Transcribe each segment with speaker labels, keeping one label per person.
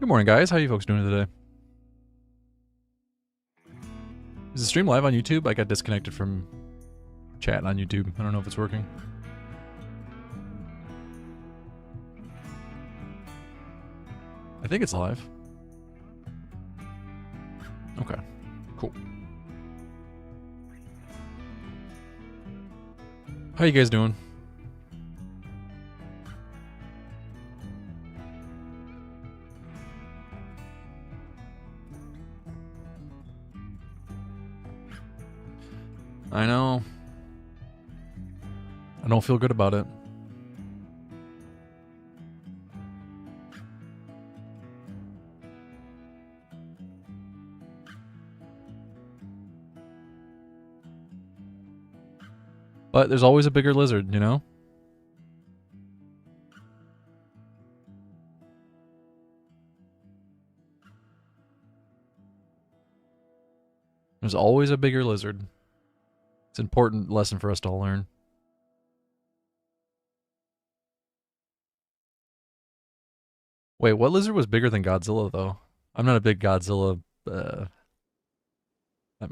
Speaker 1: Good morning, guys. How are you folks doing today? Is the stream live on YouTube? I got disconnected from chat on YouTube. I don't know if it's working. I think it's live. Okay, cool. How you guys doing? I know. I don't feel good about it. But there's always a bigger lizard, you know? There's always a bigger lizard. It's an important lesson for us to all learn. Wait, what lizard was bigger than Godzilla, though? I'm not a big Godzilla... I'm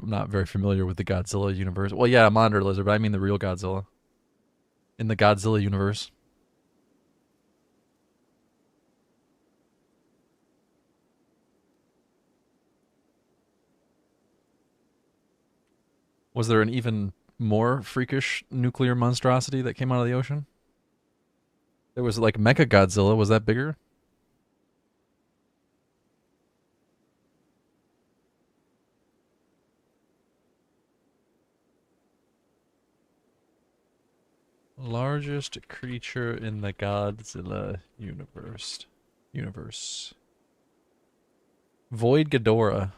Speaker 1: not very familiar with the Godzilla universe. Well, yeah, a monitor lizard, but I mean the real Godzilla. In the Godzilla universe. Was there an even more freakish nuclear monstrosity that came out of the ocean? There was like Mecha Godzilla. Was that bigger? Largest creature in the Godzilla universe. Void Ghidorah.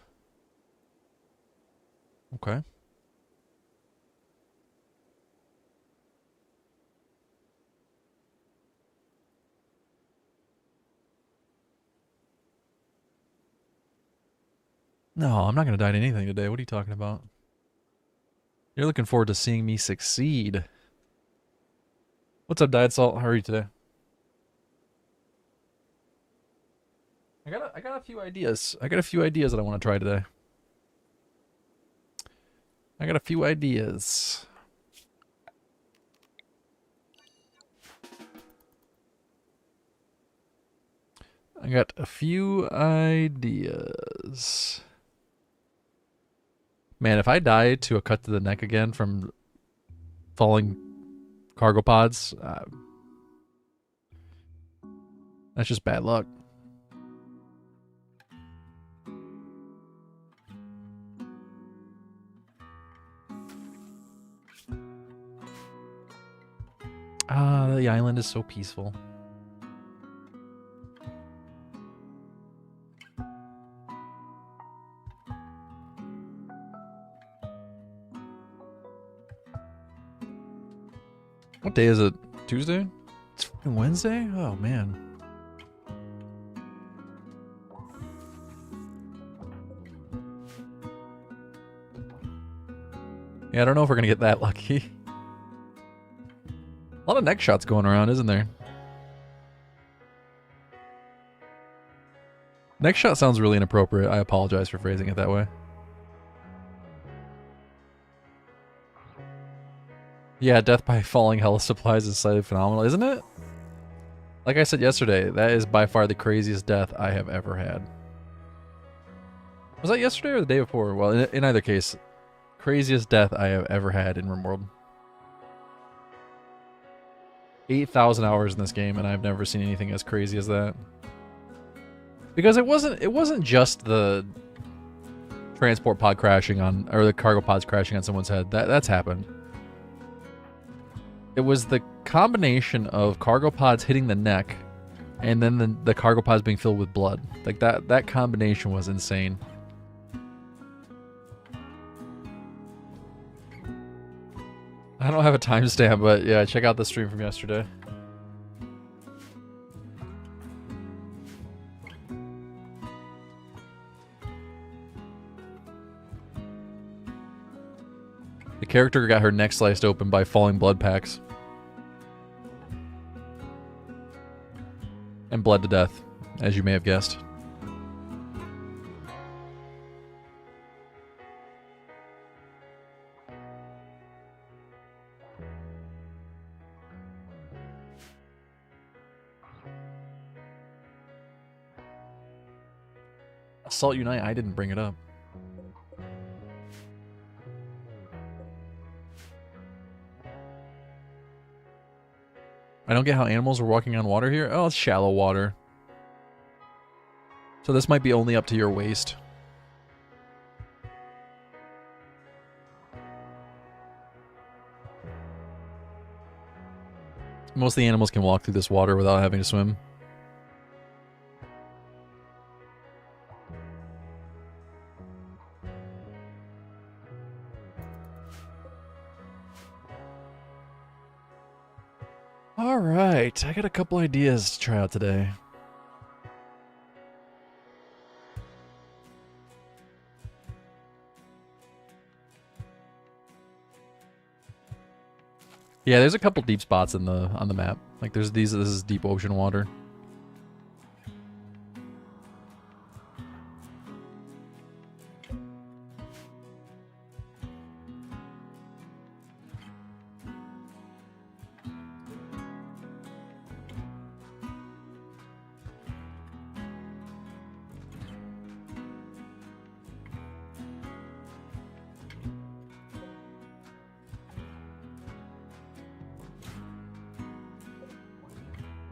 Speaker 1: Okay. No, I'm not going to die to anything today. What are you talking about? You're looking forward to seeing me succeed. What's up, Diet Salt? How are you today? I got a few ideas. I got a few ideas that I want to try today. I got a few ideas. I got a few ideas. Man, if I die to a cut to the neck again from falling cargo pods, that's just bad luck. The island is so peaceful. What day is it? Tuesday? It's fucking Wednesday? Oh, man. Yeah, I don't know if we're gonna get that lucky. A lot of neck shots going around, isn't there? Neck shot sounds really inappropriate. I apologize for phrasing it that way. Yeah, death by falling hella supplies is slightly phenomenal, isn't it? Like I said yesterday, that is by far the craziest death I have ever had. Was that yesterday or the day before? Well, in either case, craziest death I have ever had in RimWorld. 8,000 hours in this game, and I've never seen anything as crazy as that. Because it wasn't just the transport pod crashing on, or the cargo pods crashing on someone's head. That's happened. It was the combination of cargo pods hitting the neck, and then the cargo pods being filled with blood. Like that combination was insane. I don't have a timestamp, but yeah, check out the stream from yesterday. The character got her neck sliced open by falling blood packs. And bled to death, as you may have guessed. Assault Unite, I didn't bring it up. I don't get how animals are walking on water here. Oh, it's shallow water. So this might be only up to your waist. Most of the animals can walk through this water without having to swim. Alright, I got a couple ideas to try out today. Yeah, there's a couple deep spots in on the map. Like there's these. This is deep ocean water.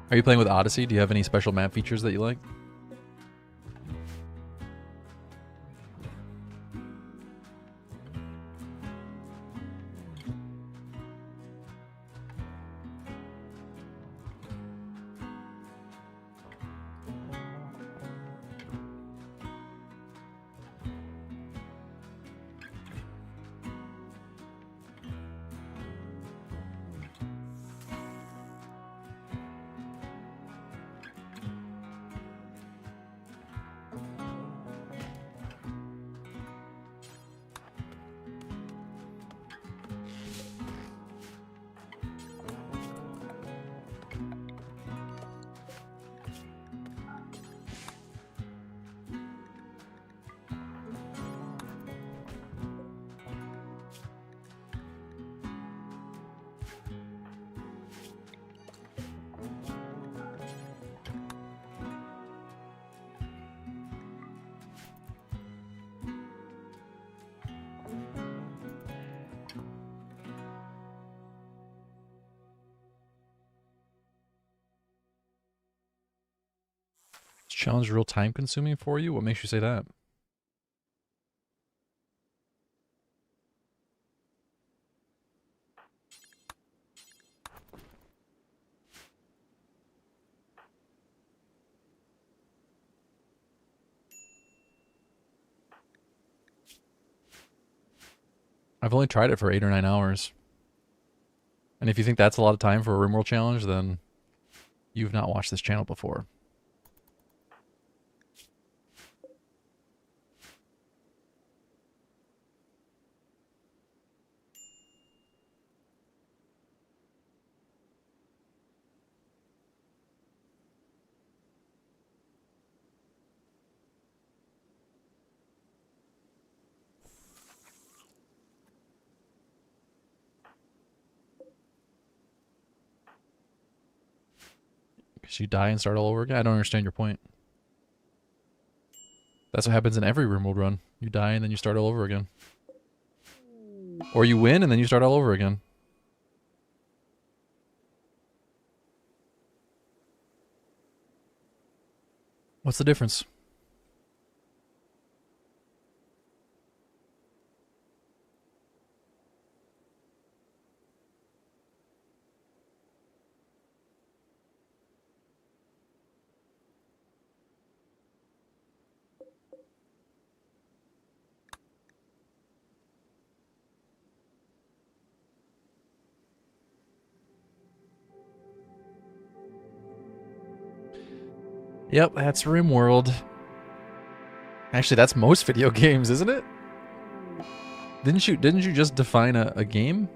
Speaker 1: Are you playing with Odyssey? Do you have any special map features that you like? Challenge real time consuming for you? What makes you say that? I've only tried it for 8 or 9 hours. And if you think that's a lot of time for a RimWorld challenge, then you've not watched this channel before. Because you die and start all over again? I don't understand your point. That's what happens in every RimWorld run. You die and then you start all over again. Or you win and then you start all over again. What's the difference? Yep, that's RimWorld. Actually, that's most video games, isn't it? Didn't you just define a game?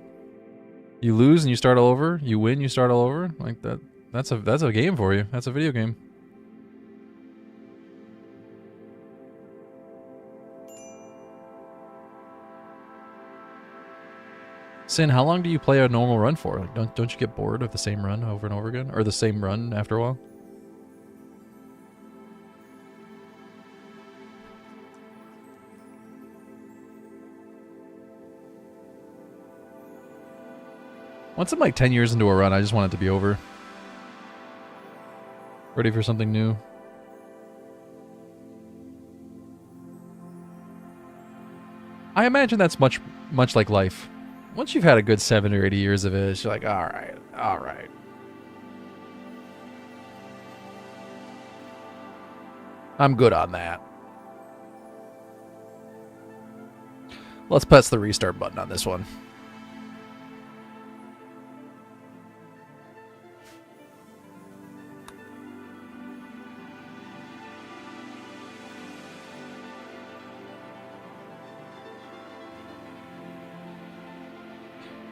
Speaker 1: You lose and you start all over. You win, you start all over. Like that. That's a game for you. That's a video game. Sin, how long do you play a normal run for? Like, don't you get bored of the same run over and over again, or the same run after a while? Once I'm like 10 years into a run, I just want it to be over. Ready for something new. I imagine that's much like life. Once you've had a good 70 or 80 years of it, you're like, all right, all right. I'm good on that. Let's press the restart button on this one.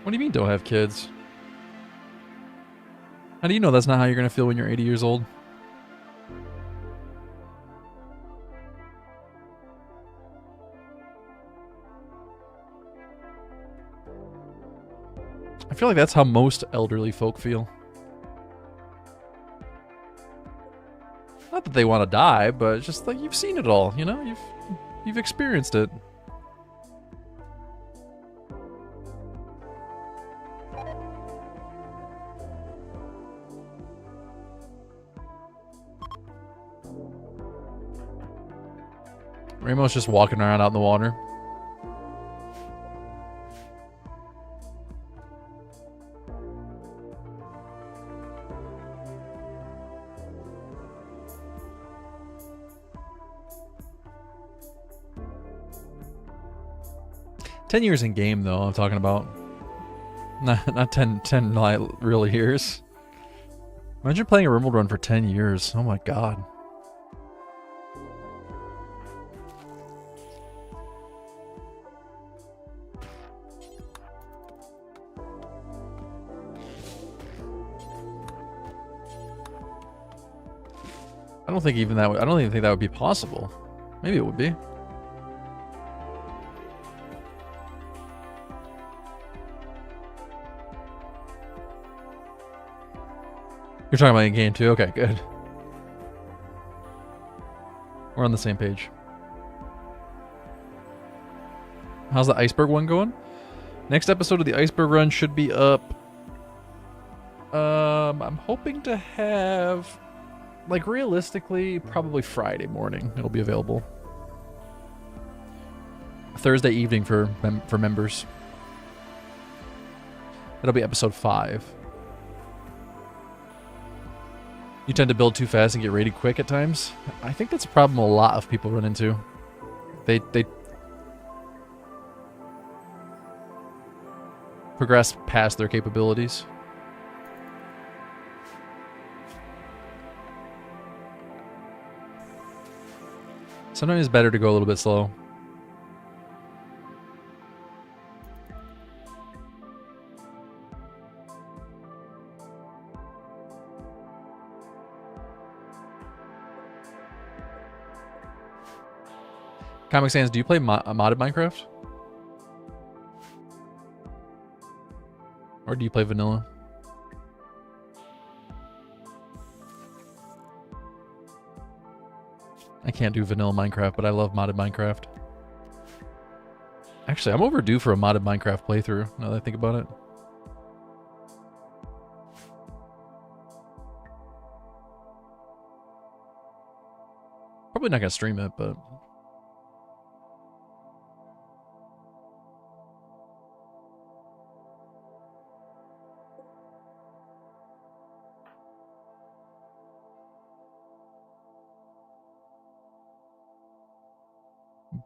Speaker 1: What do you mean don't have kids? How do you know that's not how you're going to feel when you're 80 years old? I feel like that's how most elderly folk feel. Not that they want to die, but it's just like you've seen it all, you know? You've experienced it. Rainbow's just walking around out in the water. $10 years in game, though, I'm talking about. Not 10 real years. Imagine playing a RimWorld run for 10 years. Oh my god. I don't even think that would be possible. Maybe it would be. You're talking about in game too? Okay, good. We're on the same page. How's the iceberg one going? Next episode of the iceberg run should be up. I'm hoping to have, like, realistically, probably Friday morning. It'll be available. Thursday evening for members. It'll be episode 5. You tend to build too fast and get rated quick at times. I think that's a problem a lot of people run into. They progress past their capabilities. Sometimes it's better to go a little bit slow. Comic Sans, do you play modded Minecraft? Or do you play vanilla? I can't do vanilla Minecraft, but I love modded Minecraft. Actually, I'm overdue for a modded Minecraft playthrough, now that I think about it. Probably not gonna stream it, but...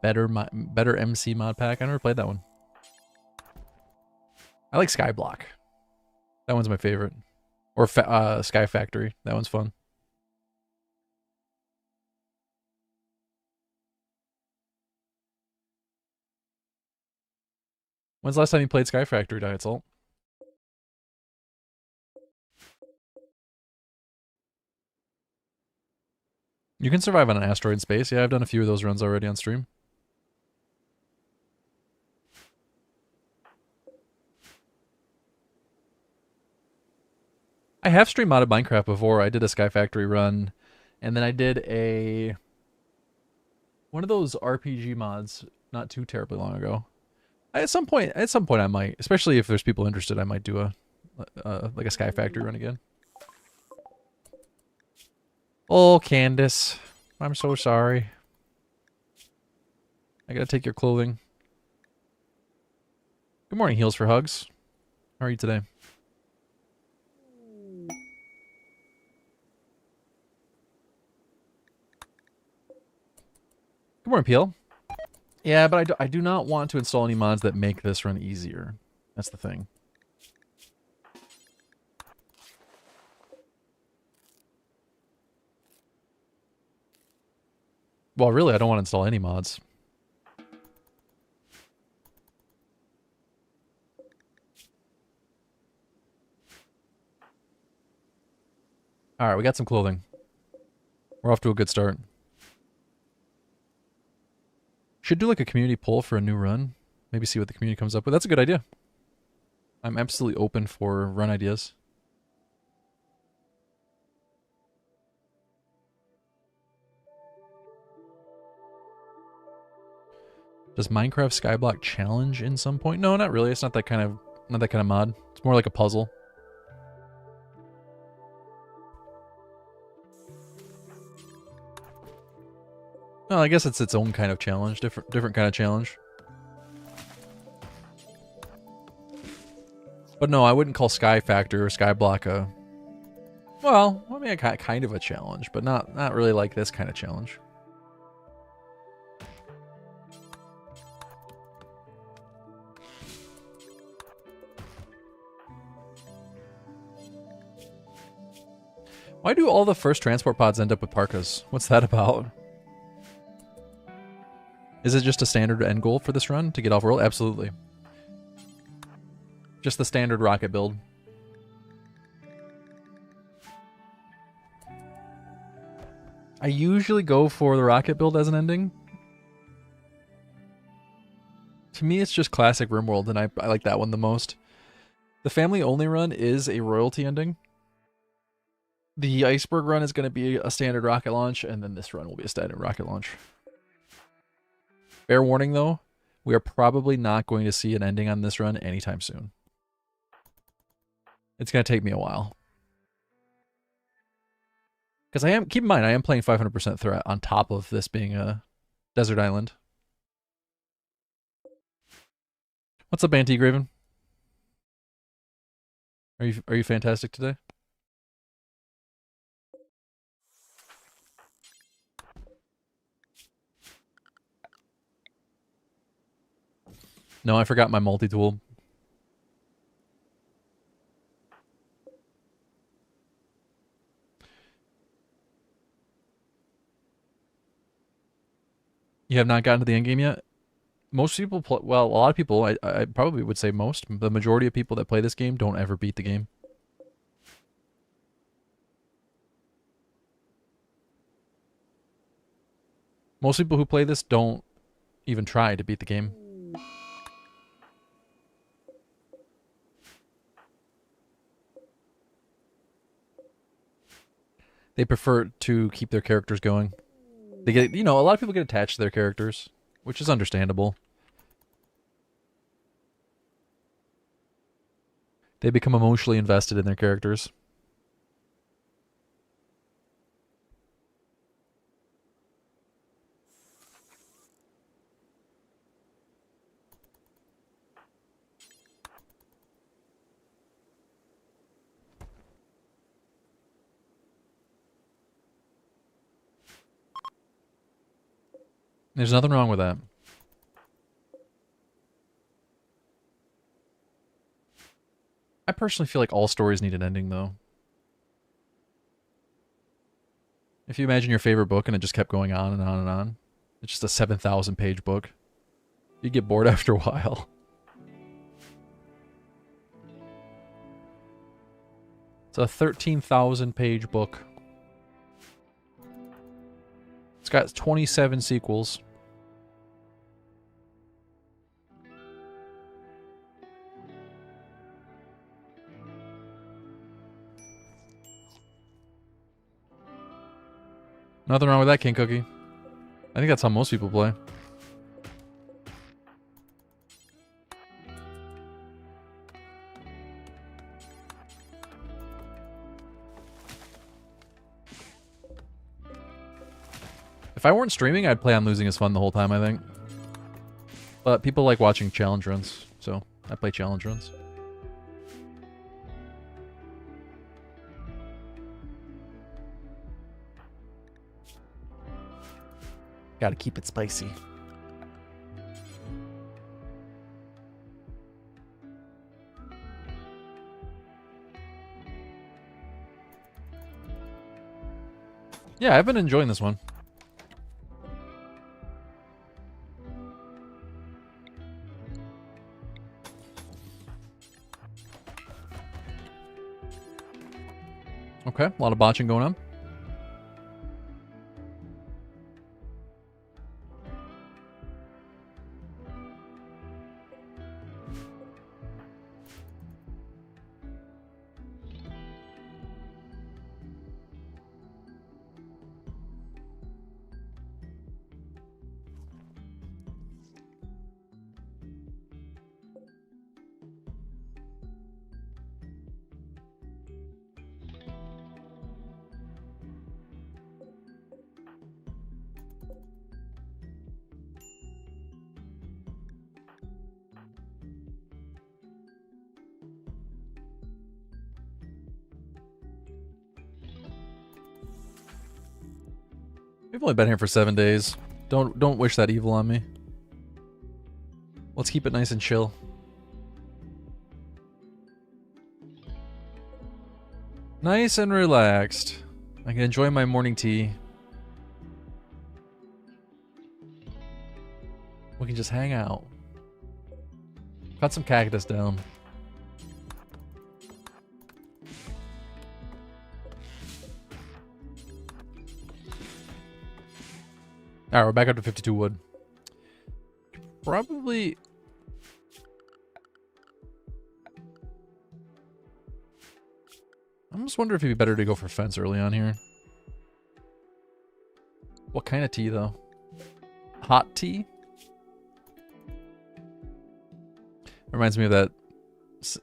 Speaker 1: Better MC mod pack. I never played that one. I like Skyblock. That one's my favorite. Or Sky Factory. That one's fun. When's the last time you played Sky Factory, Diet Salt? You can survive on an asteroid in space. Yeah, I've done a few of those runs already on stream. I have streamed modded Minecraft before. I did a Sky Factory run, and then I did one of those RPG mods not too terribly long ago. At some point I might, especially if there's people interested, I might do like a Sky Factory run again. Oh, Candace. I'm so sorry. I gotta take your clothing. Good morning, Heels for Hugs. How are you today? Good morning, Peel. Yeah, but I do not want to install any mods that make this run easier. That's the thing. Well, really, I don't want to install any mods. Alright, we got some clothing. We're off to a good start. Should do like a community poll for a new run. Maybe see what the community comes up with. That's a good idea. I'm absolutely open for run ideas. Does Minecraft Skyblock challenge in some point? No, not really. It's not that kind of mod. It's more like a puzzle. Well, I guess it's its own kind of challenge, different kind of challenge. But no, I wouldn't call Sky Factor or Skyblock a... Well, I mean, kind of a challenge, but not really like this kind of challenge. Why do all the first transport pods end up with parkas? What's that about? Is it just a standard end goal for this run to get off-world? Absolutely. Just the standard rocket build. I usually go for the rocket build as an ending. To me, it's just classic RimWorld, and I like that one the most. The family-only run is a royalty ending. The iceberg run is going to be a standard rocket launch, and then this run will be a standard rocket launch. Fair warning, though, we are probably not going to see an ending on this run anytime soon. It's going to take me a while. Because keep in mind, I am playing 500% threat on top of this being a desert island. What's up, Anti-Graven? Are you fantastic today? No, I forgot my multi-tool. You have not gotten to the endgame yet? Most people play, well, a lot of people, I probably would say most, the majority of people that play this game don't ever beat the game. Most people who play this don't even try to beat the game. They prefer to keep their characters going. They get, a lot of people get attached to their characters, which is understandable. They become emotionally invested in their characters. There's nothing wrong with that. I personally feel like all stories need an ending, though. If you imagine your favorite book and it just kept going on and on and on, it's just a 7,000 page book. You get bored after a while. It's a 13,000 page book. It's got 27 sequels. Nothing wrong with that, King Cookie. I think that's how most people play. If I weren't streaming, I'd play on losing is fun the whole time, I think. But people like watching challenge runs, so I play challenge runs. Gotta keep it spicy. Yeah, I've been enjoying this one. Okay, a lot of botching going on. We've only been here for 7 days. Don't wish that evil on me. Let's keep it nice and chill. Nice and relaxed. I can enjoy my morning tea. We can just hang out. Cut some cactus down. Alright, we're back up to 52 wood. Probably... I'm just wondering if it'd be better to go for fence early on here. What kind of tea, though? Hot tea? Reminds me of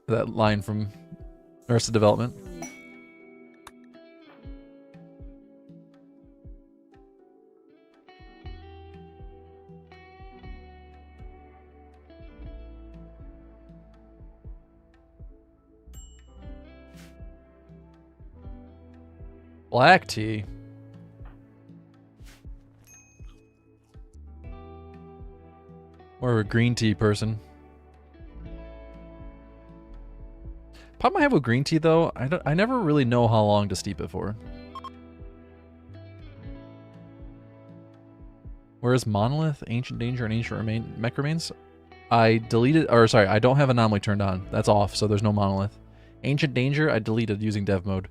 Speaker 1: that line from Arrested Development. Black tea. Or a green tea person. Problem I have with green tea though, I never really know how long to steep it for. Whereas Monolith, Ancient Danger, and Ancient Mech Remains, I deleted, or sorry, I don't have Anomaly turned on. That's off, so there's no Monolith. Ancient Danger, I deleted using dev mode.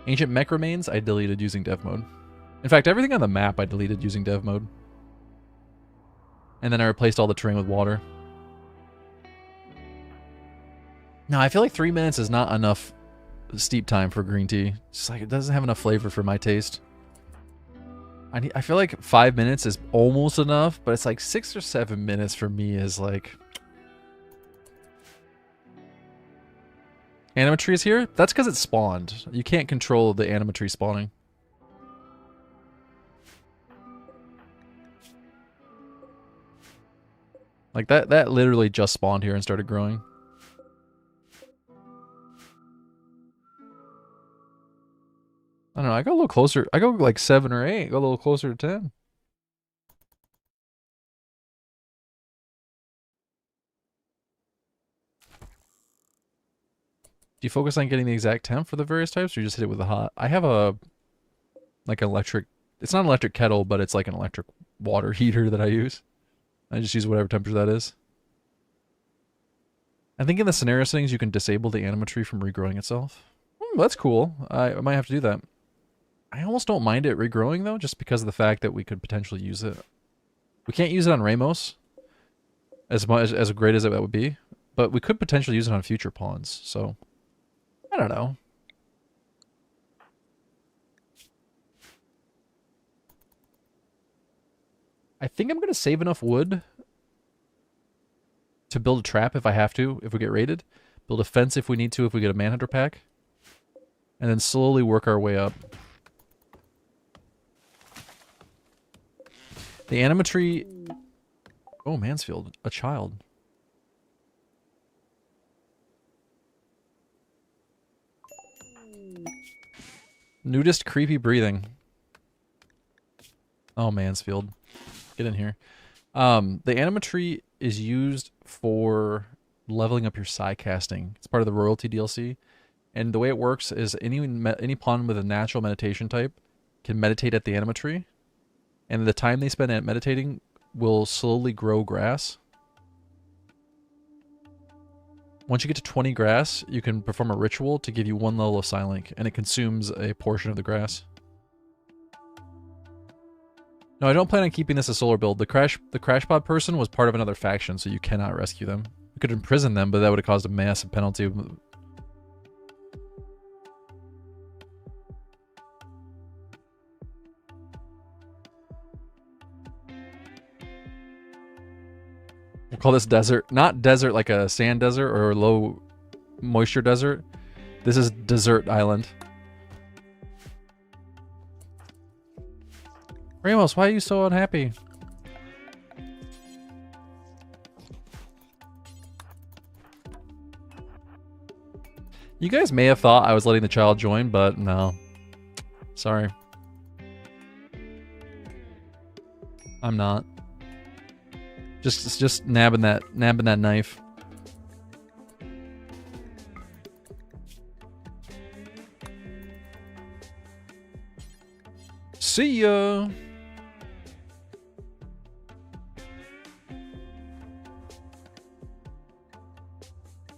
Speaker 1: Ancient Mech Remains, I deleted using dev mode. In fact, everything on the map I deleted using dev mode. And then I replaced all the terrain with water. Now, I feel like 3 minutes is not enough steep time for green tea. It's just like it doesn't have enough flavor for my taste. I feel like 5 minutes is almost enough, but it's like 6 or 7 minutes for me is like... Animatree is here? That's because it's spawned. You can't control the animatree spawning. Like that literally just spawned here and started growing. I don't know, I go a little closer. I go like 7 or 8. Go a little closer to 10. Do you focus on getting the exact temp for the various types, or you just hit it with the hot? I have a like an electric. It's not an electric kettle, but it's like an electric water heater that I use. I just use whatever temperature that is. I think in the scenario settings you can disable the animatree from regrowing itself. That's cool. I might have to do that. I almost don't mind it regrowing though, just because of the fact that we could potentially use it. We can't use it on Ramos, as much as great as that would be, but we could potentially use it on future pawns. So. I don't know. I think I'm going to save enough wood to build a trap if I have to, if we get raided. Build a fence if we need to, if we get a Manhunter pack. And then slowly work our way up. The animatry... Oh, Mansfield. A child. Nudist creepy breathing. Oh, Mansfield. Get in here. The animatry is used for leveling up your psi casting. It's part of the royalty DLC. And the way it works is any pawn with a natural meditation type can meditate at the animatry. And the time they spend at meditating will slowly grow grass. Once you get to 20 grass, you can perform a ritual to give you 1 level of Psilink, and it consumes a portion of the grass. No, I don't plan on keeping this a solar build. The crash pod person was part of another faction, so you cannot rescue them. We could imprison them, but that would have caused a massive penalty. We'll call this desert. Not desert like a sand desert or low moisture desert. This is desert island. Ramos, why are you so unhappy? You guys may have thought I was letting the child join, but no. Sorry. I'm not. Just nabbing that knife. See ya.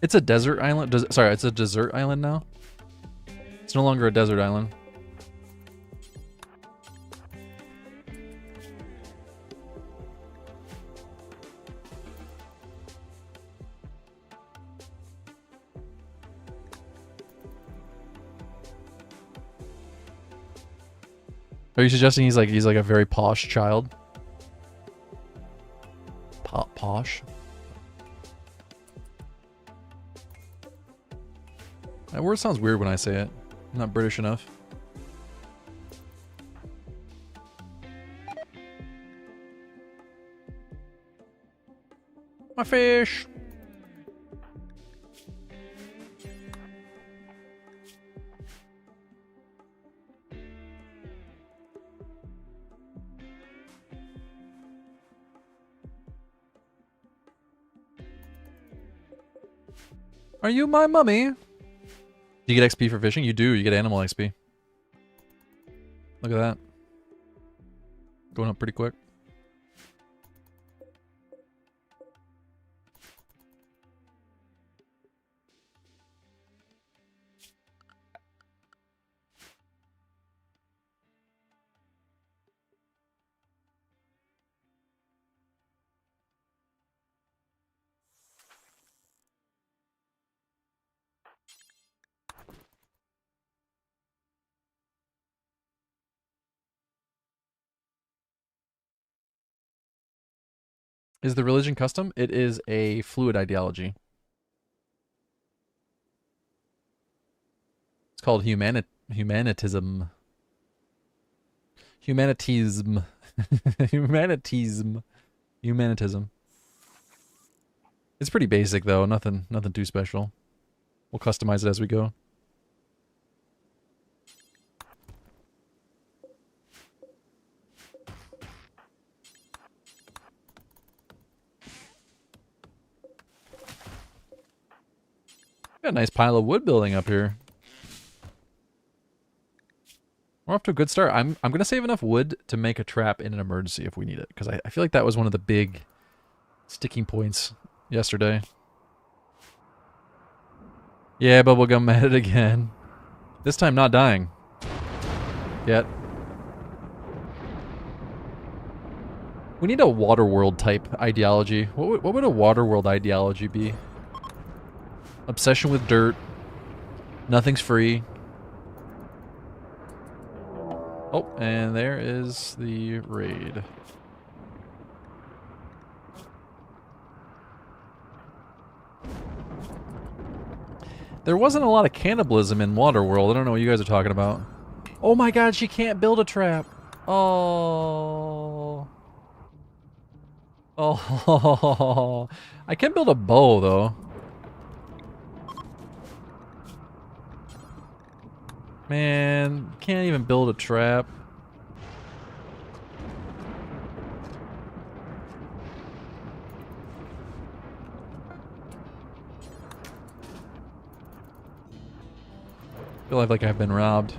Speaker 1: It's a desert island. Sorry, it's a desert island now. It's no longer a desert island. Are you suggesting he's like a very posh child? Posh? That word sounds weird when I say it. I'm not British enough. My fish! Are you my mummy? Do you get XP for fishing? You do. You get animal XP. Look at that. Going up pretty quick. Is the religion custom? It is a fluid ideology. It's called humanitism. Humanitism. Humanitism. It's pretty basic though, nothing too special. We'll customize it as we go. Got a nice pile of wood building up here. We're off to a good start. I'm gonna save enough wood to make a trap in an emergency if we need it, because I feel like that was one of the big sticking points yesterday. Yeah, bubblegum at it again. This time not dying. Yet. We need a Waterworld type ideology. What would a Waterworld ideology be? Obsession with dirt. Nothing's free. Oh, and there is the raid. There wasn't a lot of cannibalism in Waterworld. I don't know what you guys are talking about. Oh my god, she can't build a trap. Oh. Oh, I can build a bow though. Man, can't even build a trap. I feel like I've been robbed.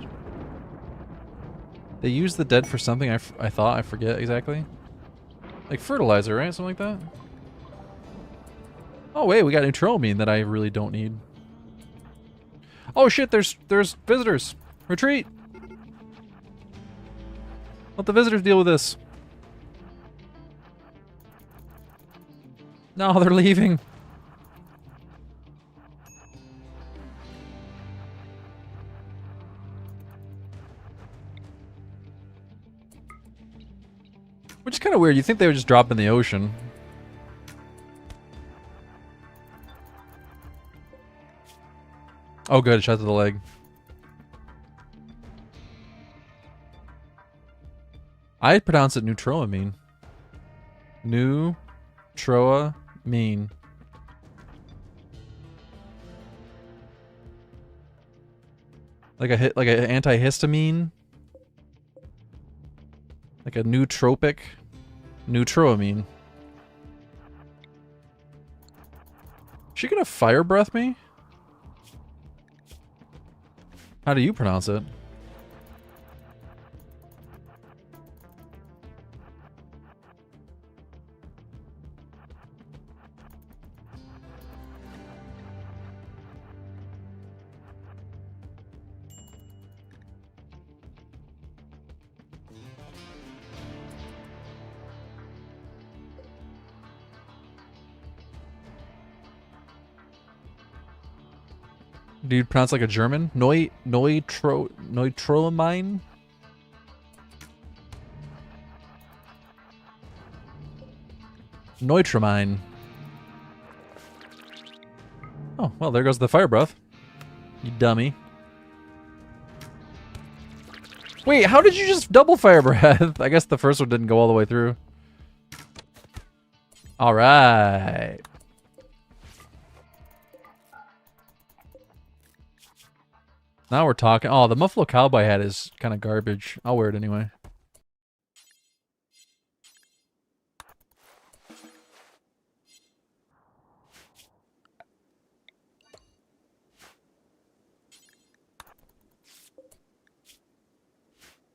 Speaker 1: They use the dead for something I thought, I forget exactly. Like fertilizer, right? Something like that? Oh wait, we got neutroamine that I really don't need. Oh shit, there's visitors. Retreat! Let the visitors deal with this. No, they're leaving. Which is kind of weird. You think they would just drop in the ocean. Oh good, shot to the leg. I pronounce it neutroamine. Neutroamine. Like a antihistamine. Like a nootropic. Neutroamine. She gonna fire breath me? How do you pronounce it? Do you pronounce like a German? Neutroamine? Neutramine. Oh, well, there goes the fire breath. You dummy. Wait, how did you just double fire breath? I guess the first one didn't go all the way through. Alright. Now we're talking. Oh, the Muffalo Cowboy hat is kind of garbage. I'll wear it anyway.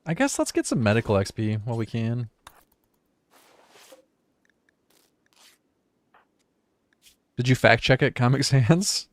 Speaker 1: I guess let's get some medical XP while we can. Did you fact check it, Comic Sans?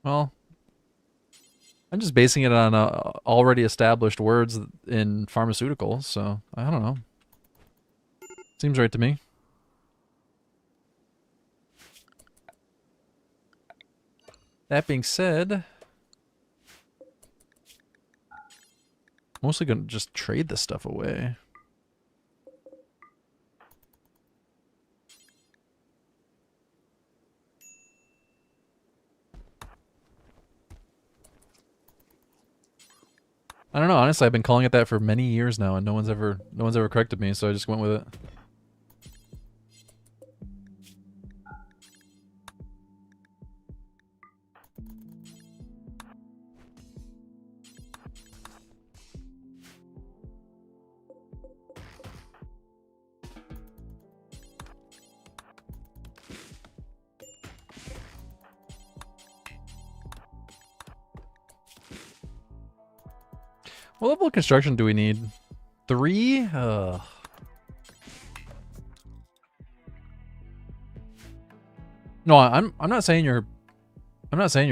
Speaker 1: Well, I'm just basing it on already established words in pharmaceuticals, so I don't know. Seems right to me. That being said, mostly gonna just trade this stuff away. I don't know, honestly, I've been calling it that for many years now and no one's ever corrected me, so I just went with it. What level of construction do we need? 3? No, I'm not saying you're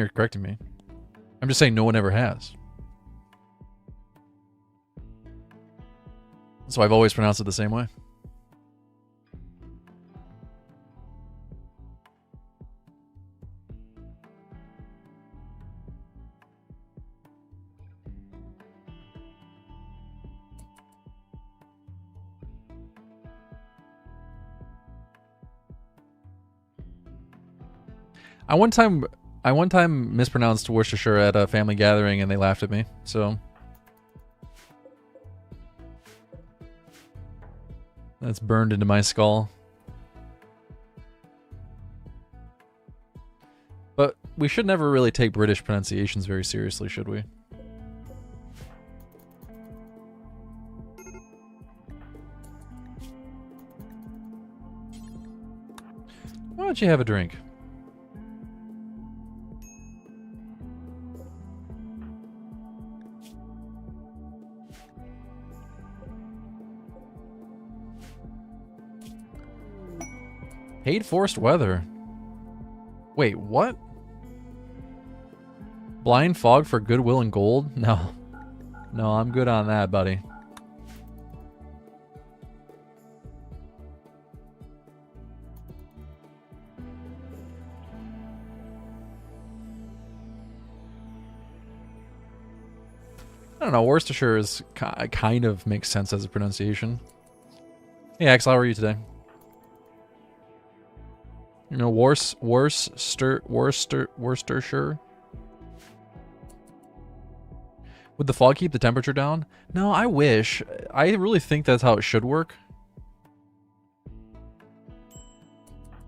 Speaker 1: correcting me. I'm just saying no one ever has. So I've always pronounced it the same way. I one time mispronounced Worcestershire at a family gathering and they laughed at me, so that's burned into my skull. But we should never really take British pronunciations very seriously, should we? Why don't you have a drink? Hate forced weather. Wait, what? Blind fog for goodwill and gold? No. No, I'm good on that, buddy. I don't know, Worcestershire is kind of makes sense as a pronunciation. Hey Axel, how are you today? You know, Worcestershire? Would the fog keep the temperature down? No, I wish. I really think that's how it should work.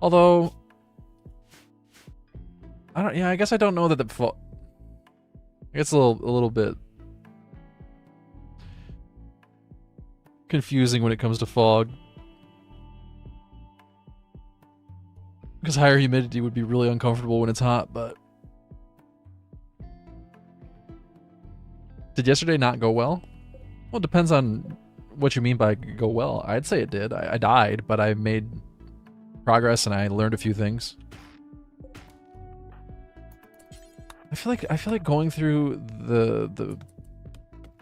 Speaker 1: Although, I guess I don't know that the fog. It's a little bit confusing when it comes to fog. Because higher humidity would be really uncomfortable when it's hot, but... Did yesterday not go well? Well, it depends on what you mean by go well. I'd say it did. I died, but I made progress and I learned a few things. I feel like going through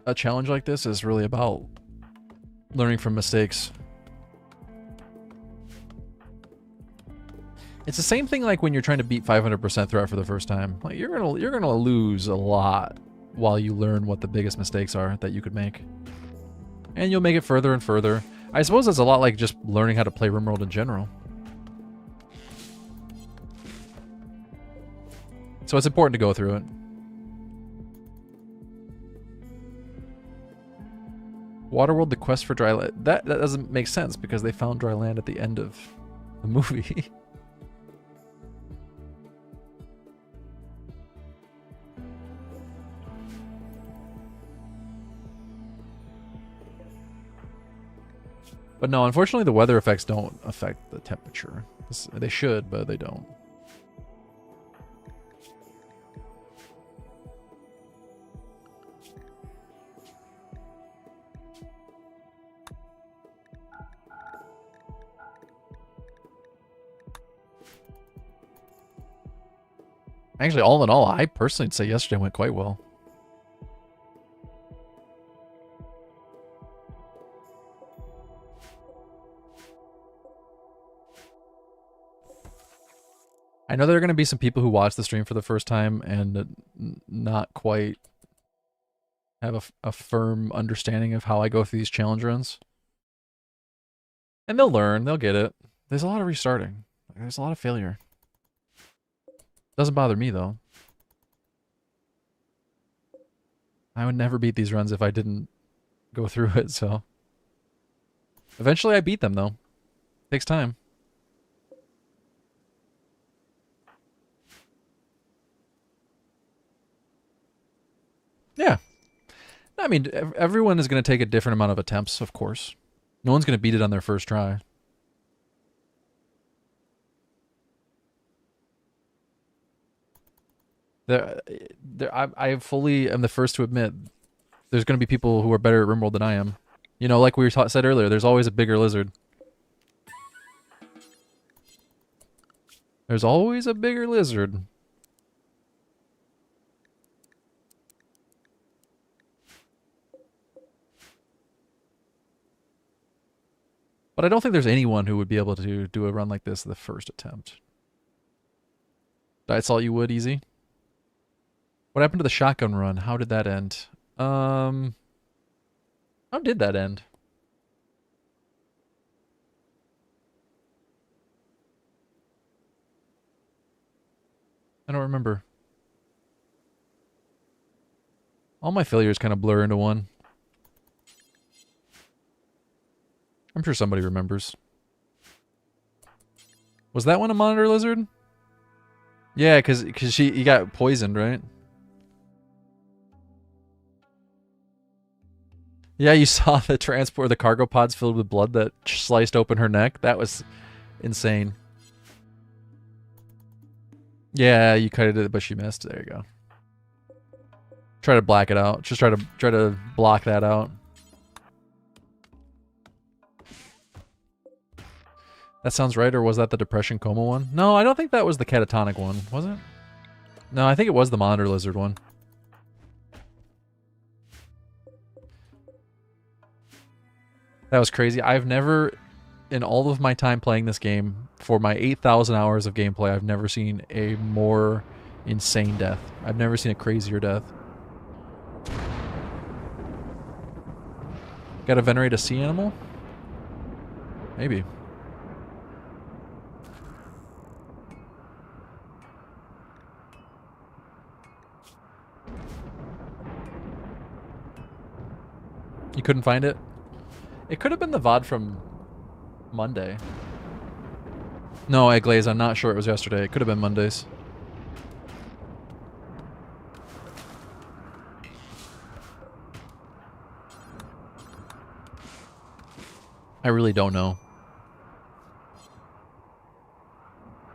Speaker 1: a challenge like this is really about learning from mistakes. It's the same thing like when you're trying to beat 500% throughout for the first time. Like you're gonna lose a lot while you learn what the biggest mistakes are that you could make. And you'll make it further and further. I suppose it's a lot like just learning how to play RimWorld in general. So it's important to go through it. Waterworld, the quest for dry land. That doesn't make sense because they found dry land at the end of the movie. But no, unfortunately the weather effects don't affect the temperature. They should, but they don't. Actually, all in all, I personally would say yesterday went quite well. I know there are going to be some people who watch the stream for the first time and not quite have a firm understanding of how I go through these challenge runs. And they'll learn, they'll get it. There's a lot of restarting. There's a lot of failure. Doesn't bother me though. I would never beat these runs if I didn't go through it, so. Eventually I beat them though. Takes time. Yeah. I mean, everyone is going to take a different amount of attempts, of course. No one's going to beat it on their first try. I fully am the first to admit there's going to be people who are better at RimWorld than I am. You know, like we said earlier, there's always a bigger lizard. There's always a bigger lizard. But I don't think there's anyone who would be able to do a run like this the first attempt. Diet salt you would, easy. What happened to the shotgun run? How did that end? How did that end? I don't remember. All my failures kind of blur into one. I'm sure somebody remembers. Was that one a monitor lizard? Yeah, because he got poisoned, right? Yeah, you saw the transport, the cargo pods filled with blood that sliced open her neck. That was insane. Yeah, you cut it, but she missed. There you go. Try to black it out. Just try to block that out. That sounds right, or was that the depression coma one? No, I don't think that was the catatonic one, was it? No, I think it was the monitor lizard one. That was crazy. I've never, in all of my time playing this game, for my 8,000 hours of gameplay, I've never seen a more insane death. I've never seen a crazier death. Gotta venerate a sea animal? Maybe. You couldn't find it? It could have been the VOD from Monday. No, Egglaze, I'm not sure it was yesterday. It could have been Mondays. I really don't know.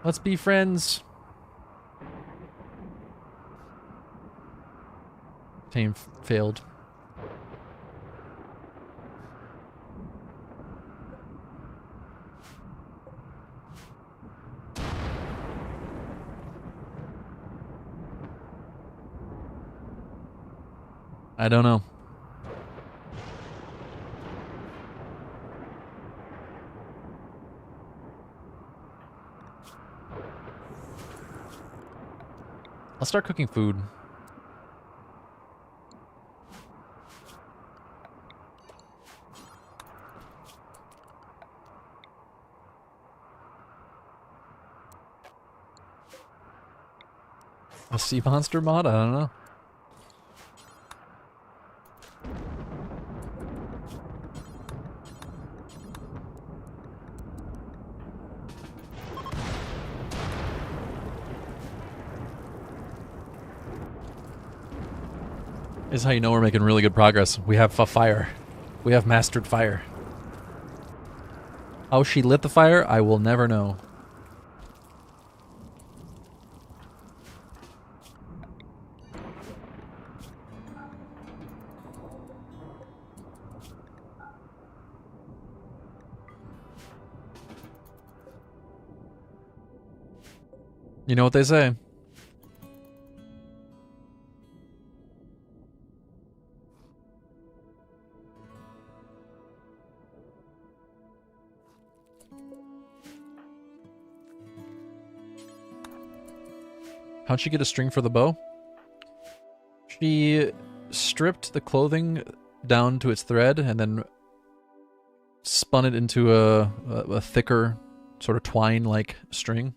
Speaker 1: Let's be friends. Team failed. I don't know. I'll start cooking food. A sea monster mod? I don't know. This is how you know we're making really good progress. We have fire. We have mastered fire. How she lit the fire, I will never know. You know what they say. How'd she get a string for the bow? She stripped the clothing down to its thread and then spun it into a thicker sort of twine-like string.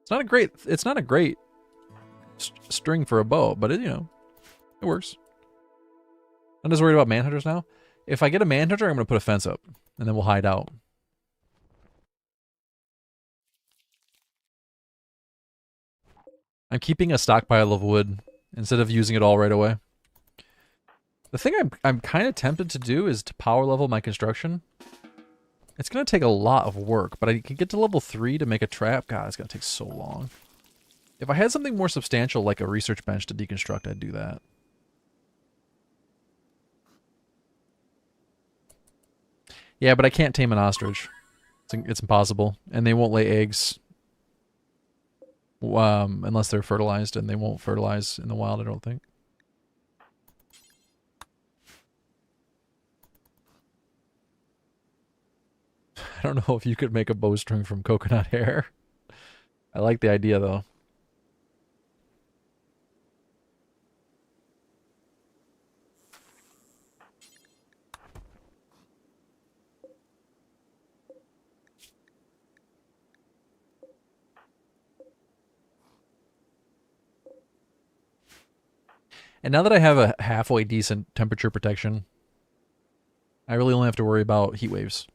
Speaker 1: It's not a great string for a bow, but it, you know, it works. I'm just worried about manhunters now. If I get a manhunter, I'm going to put a fence up and then we'll hide out. I'm keeping a stockpile of wood instead of using it all right away. The thing I'm kind of tempted to do is to power level my construction. It's going to take a lot of work, but I can get to level 3 to make a trap. God, it's going to take so long. If I had something more substantial like a research bench to deconstruct, I'd do that. Yeah, but I can't tame an ostrich. It's impossible. And they won't lay eggs. Unless they're fertilized, and they won't fertilize in the wild, I don't think. don't know if you could make a bowstring from coconut hair. I like the idea though. And now that I have a halfway decent temperature protection, I really only have to worry about heat waves.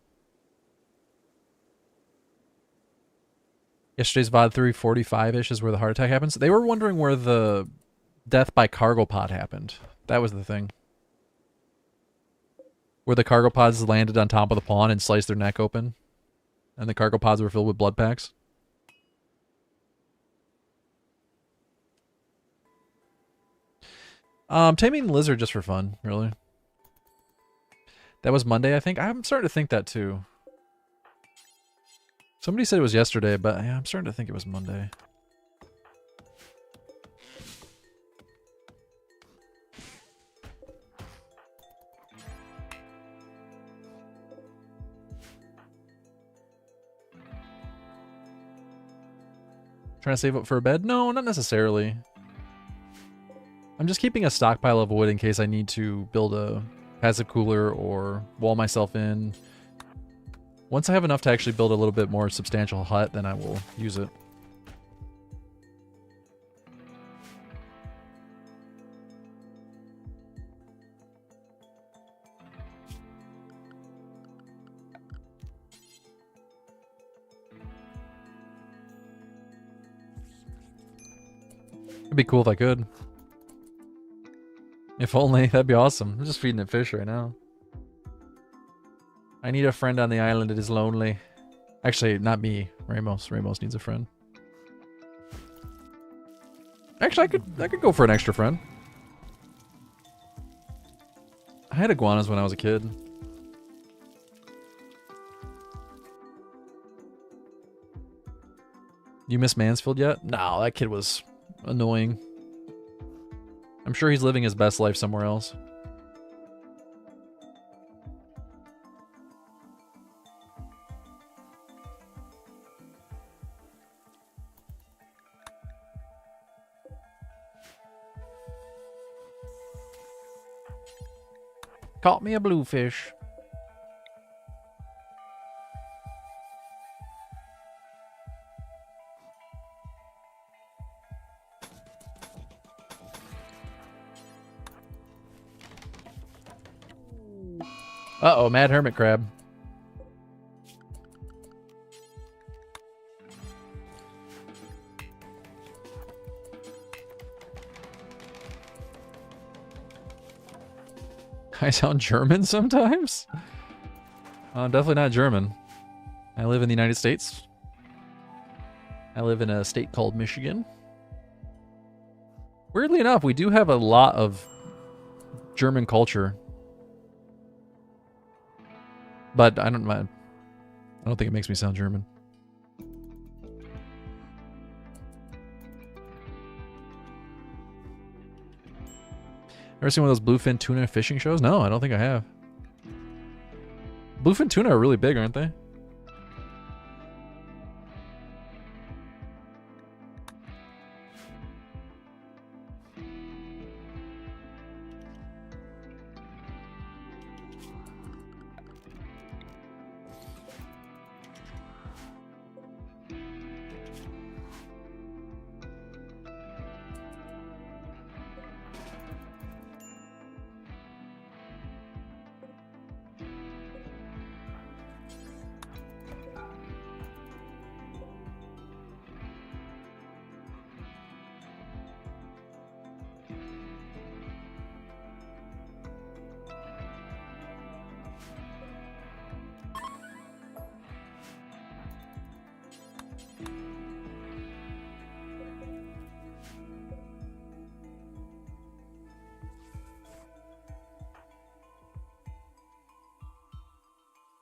Speaker 1: Yesterday's VOD 345-ish is where the heart attack happens. They were wondering where the death by cargo pod happened. That was the thing. Where the cargo pods landed on top of the pawn and sliced their neck open. And the cargo pods were filled with blood packs. Taming the lizard just for fun, really. That was Monday, I think. I'm starting to think that too. Somebody said it was yesterday, but yeah, I'm starting to think it was Monday. Trying to save up for a bed? No, not necessarily. I'm just keeping a stockpile of wood in case I need to build a passive cooler or wall myself in. Once I have enough to actually build a little bit more substantial hut, then I will use it. It'd be cool if I could. If only, that'd be awesome. I'm just feeding it fish right now. I need a friend on the island. It is lonely. Actually, not me. Ramos. Ramos needs a friend. Actually, I could go for an extra friend. I had iguanas when I was a kid. You miss Mansfield yet? No, that kid was annoying. I'm sure he's living his best life somewhere else. Caught me a bluefish. Uh-oh, mad hermit crab. I sound German sometimes? I'm definitely not German. I live in the United States. I live in a state called Michigan. Weirdly enough, we do have a lot of German culture. But I don't mind. I don't think it makes me sound German. Ever seen one of those bluefin tuna fishing shows? No, I don't think I have. Bluefin tuna are really big, aren't they?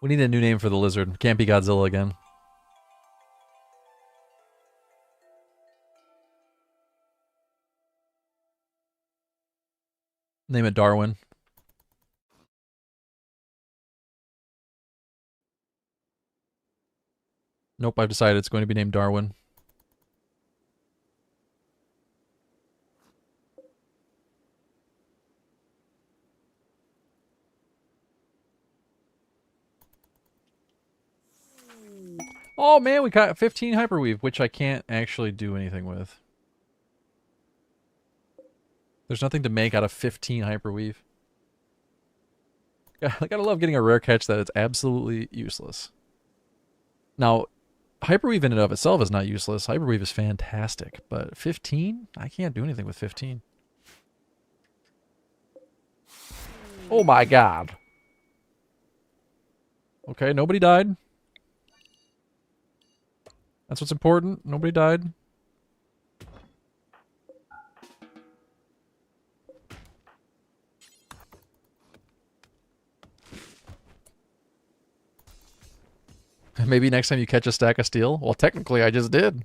Speaker 1: We need a new name for the lizard. Can't be Godzilla again. Name it Darwin. Nope, I've decided it's going to be named Darwin. Oh man, we got 15 hyperweave, which I can't actually do anything with. There's nothing to make out of 15 hyperweave. I gotta love getting a rare catch that is absolutely useless. Now, hyperweave in and of itself is not useless. Hyperweave is fantastic, but 15? I can't do anything with 15. Oh my god. Okay, nobody died. That's what's important. Nobody died. Maybe next time you catch a stack of steel? Well, technically I just did.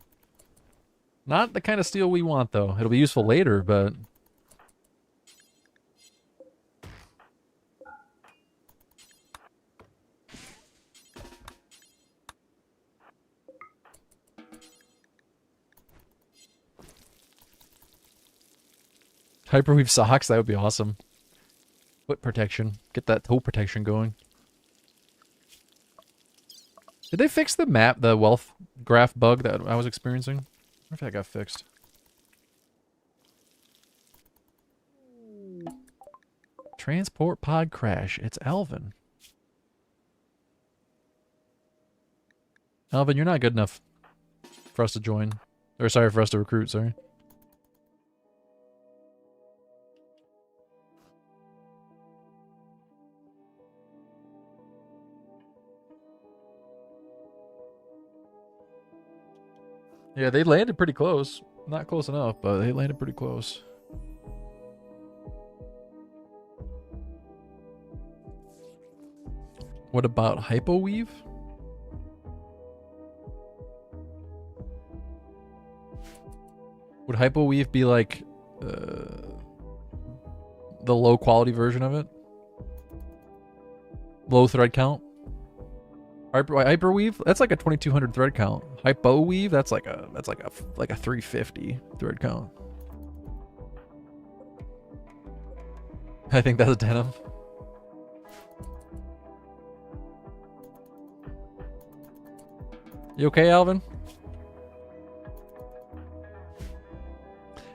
Speaker 1: Not the kind of steel we want, though. It'll be useful later, but... Hyperweave socks? That would be awesome. Foot protection. Get that toe protection going. Did they fix the map, the wealth graph bug that I was experiencing? I wonder if that got fixed. Transport pod crash. It's Alvin. Alvin, you're not good enough for us to join. Or sorry, for us to recruit, sorry. Yeah, they landed pretty close. Not close enough, but they landed pretty close. What about hypoweave? Would hypoweave be like the low quality version of it? Low thread count? Hyperweave? That's like a 2200 thread count. Hypoweave? That's like a 350 thread count. I think that's a denim. You okay, Alvin?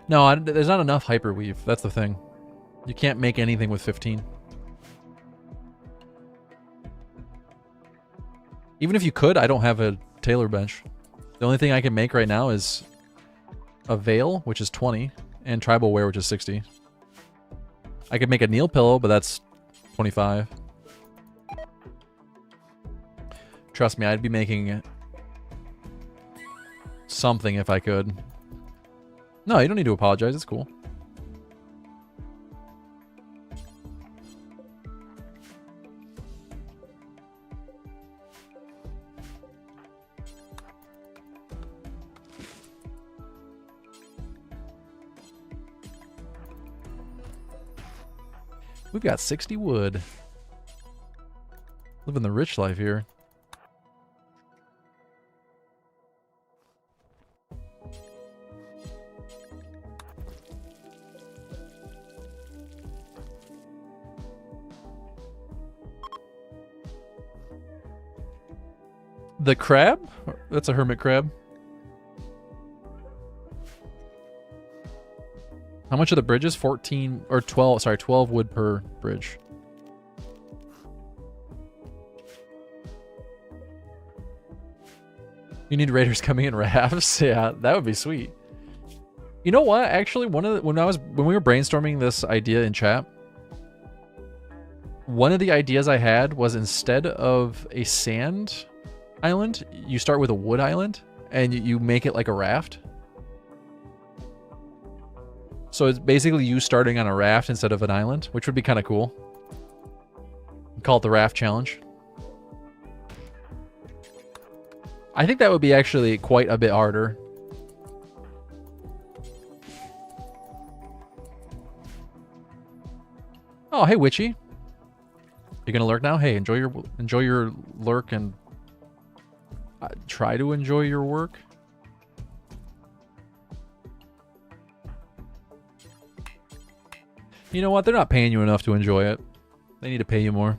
Speaker 1: No, there's not enough hyperweave. That's the thing. You can't make anything with 15. Even if you could, I don't have a tailor bench. The only thing I can make right now is a veil, which is 20, and tribal wear, which is 60. I could make a kneel pillow, but that's 25. Trust me, I'd be making something if I could. No, you don't need to apologize. It's cool. We've got 60 wood. Living the rich life here. The crab? That's a hermit crab. How much are the bridges? 14 or 12, sorry, 12 wood per bridge. You need raiders coming in rafts? Yeah, that would be sweet. You know what? Actually, when we were brainstorming this idea in chat, one of the ideas I had was instead of a sand island, you start with a wood island and you make it like a raft. So it's basically you starting on a raft instead of an island, which would be kind of cool. Call it the raft challenge. I think that would be actually quite a bit harder. Oh, hey, Witchy. You gonna lurk now? Hey, enjoy your lurk and try to enjoy your work. You know what? They're not paying you enough to enjoy it. They need to pay you more.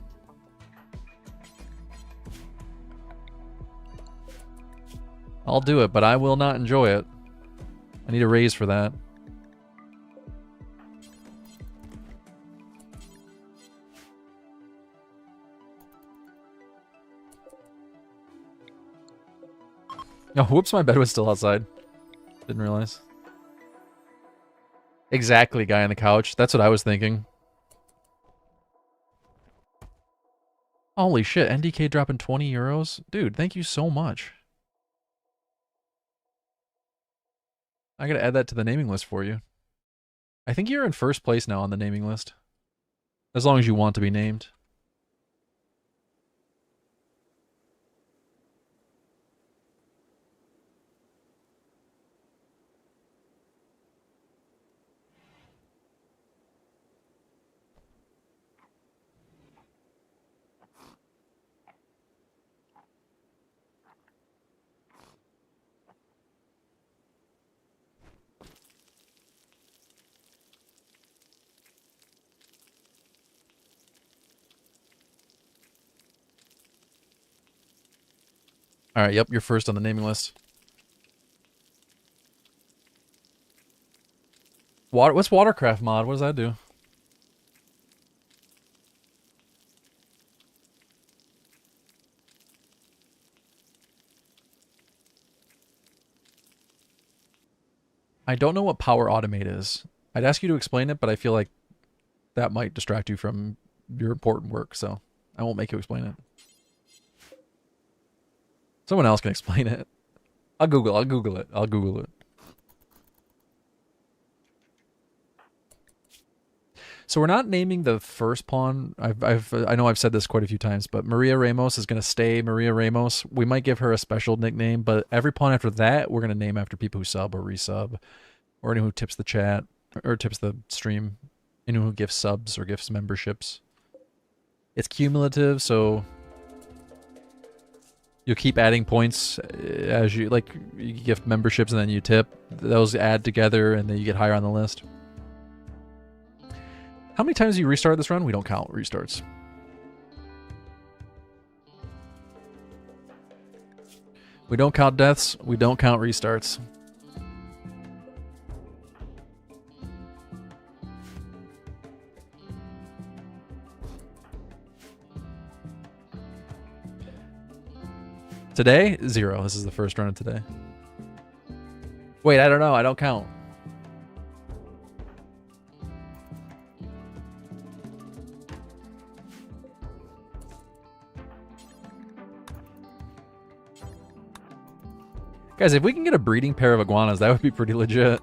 Speaker 1: I'll do it, but I will not enjoy it. I need a raise for that. Oh, whoops, my bed was still outside. Didn't realize. Exactly, guy on the couch. That's what I was thinking. Holy shit, NDK dropping 20 euros? Dude, thank you so much. I gotta add that to the naming list for you. I think you're in first place now on the naming list. As long as you want to be named. Alright, yep, you're first on the naming list. What's Watercraft mod? What does that do? I don't know what Power Automate is. I'd ask you to explain it, but I feel like that might distract you from your important work, so I won't make you explain it. Someone else can explain it. I'll Google it. So we're not naming the first pawn. I know I've said this quite a few times, but Maria Ramos is going to stay Maria Ramos. We might give her a special nickname, but every pawn after that, we're going to name after people who sub or resub, or anyone who tips the chat, or tips the stream, anyone who gives subs or gives memberships. It's cumulative, so you'll keep adding points as you gift memberships and then you tip. Those add together and then you get higher on the list. How many times do you restart this run? We don't count restarts. We don't count deaths. We don't count restarts. Today, 0. This is the first run of today. Wait, I don't know. I don't count. Guys, if we can get a breeding pair of iguanas, that would be pretty legit.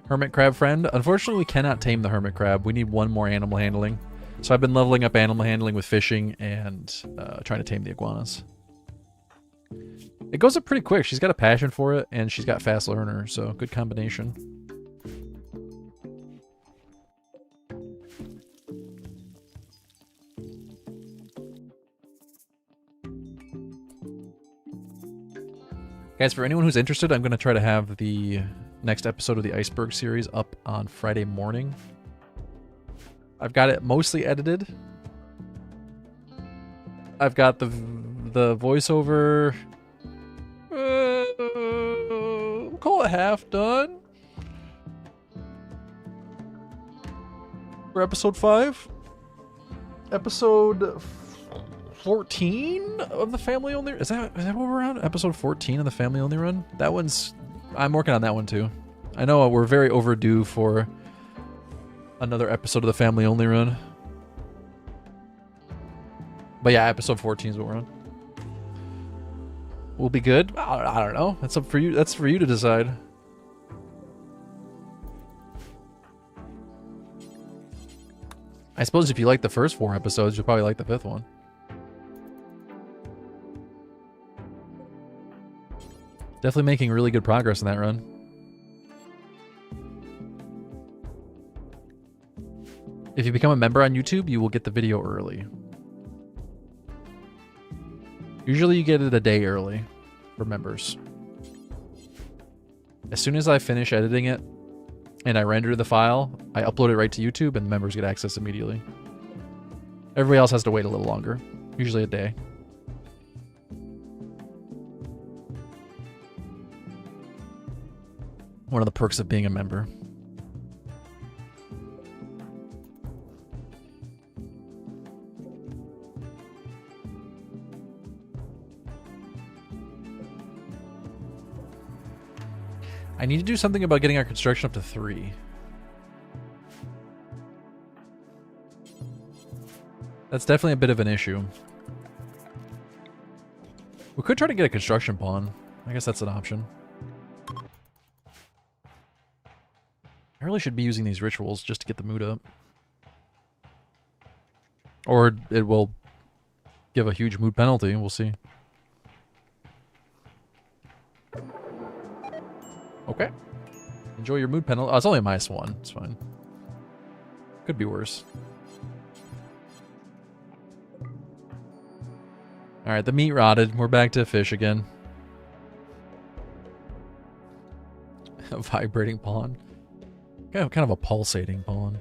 Speaker 1: Hermit crab friend. Unfortunately, we cannot tame the hermit crab. We need one more animal handling. So I've been leveling up animal handling with fishing and trying to tame the iguanas. It goes up pretty quick. She's got a passion for it, and she's got fast learner, so good combination. Guys, for anyone who's interested, I'm going to try to have the next episode of the Iceberg series up on Friday morning. I've got it mostly edited. I've got the voiceover. We'll call it half done. For episode 5. Episode 14 of the family only. Is that what we're on? Episode 14 of the family only run? That one's... I'm working on that one too. I know we're very overdue for another episode of the family only run. But yeah, episode 14 is what we're on. We'll be good. I don't know. That's up for you. That's for you to decide. I suppose if you like the first 4 episodes, you'll probably like the 5th one. Definitely making really good progress in that run. If you become a member on YouTube, you will get the video early. Usually you get it a day early for members. As soon as I finish editing it and I render the file, I upload it right to YouTube and the members get access immediately. Everybody else has to wait a little longer, usually a day. One of the perks of being a member. I need to do something about getting our construction up to 3. That's definitely a bit of an issue. We could try to get a construction pawn. I guess that's an option. I really should be using these rituals just to get the mood up. Or it will give a huge mood penalty. We'll see. Okay. Enjoy your mood penalty. Oh, it's only a -1. It's fine. Could be worse. Alright, the meat rotted. We're back to fish again. A vibrating pawn. Kind of a pulsating pawn.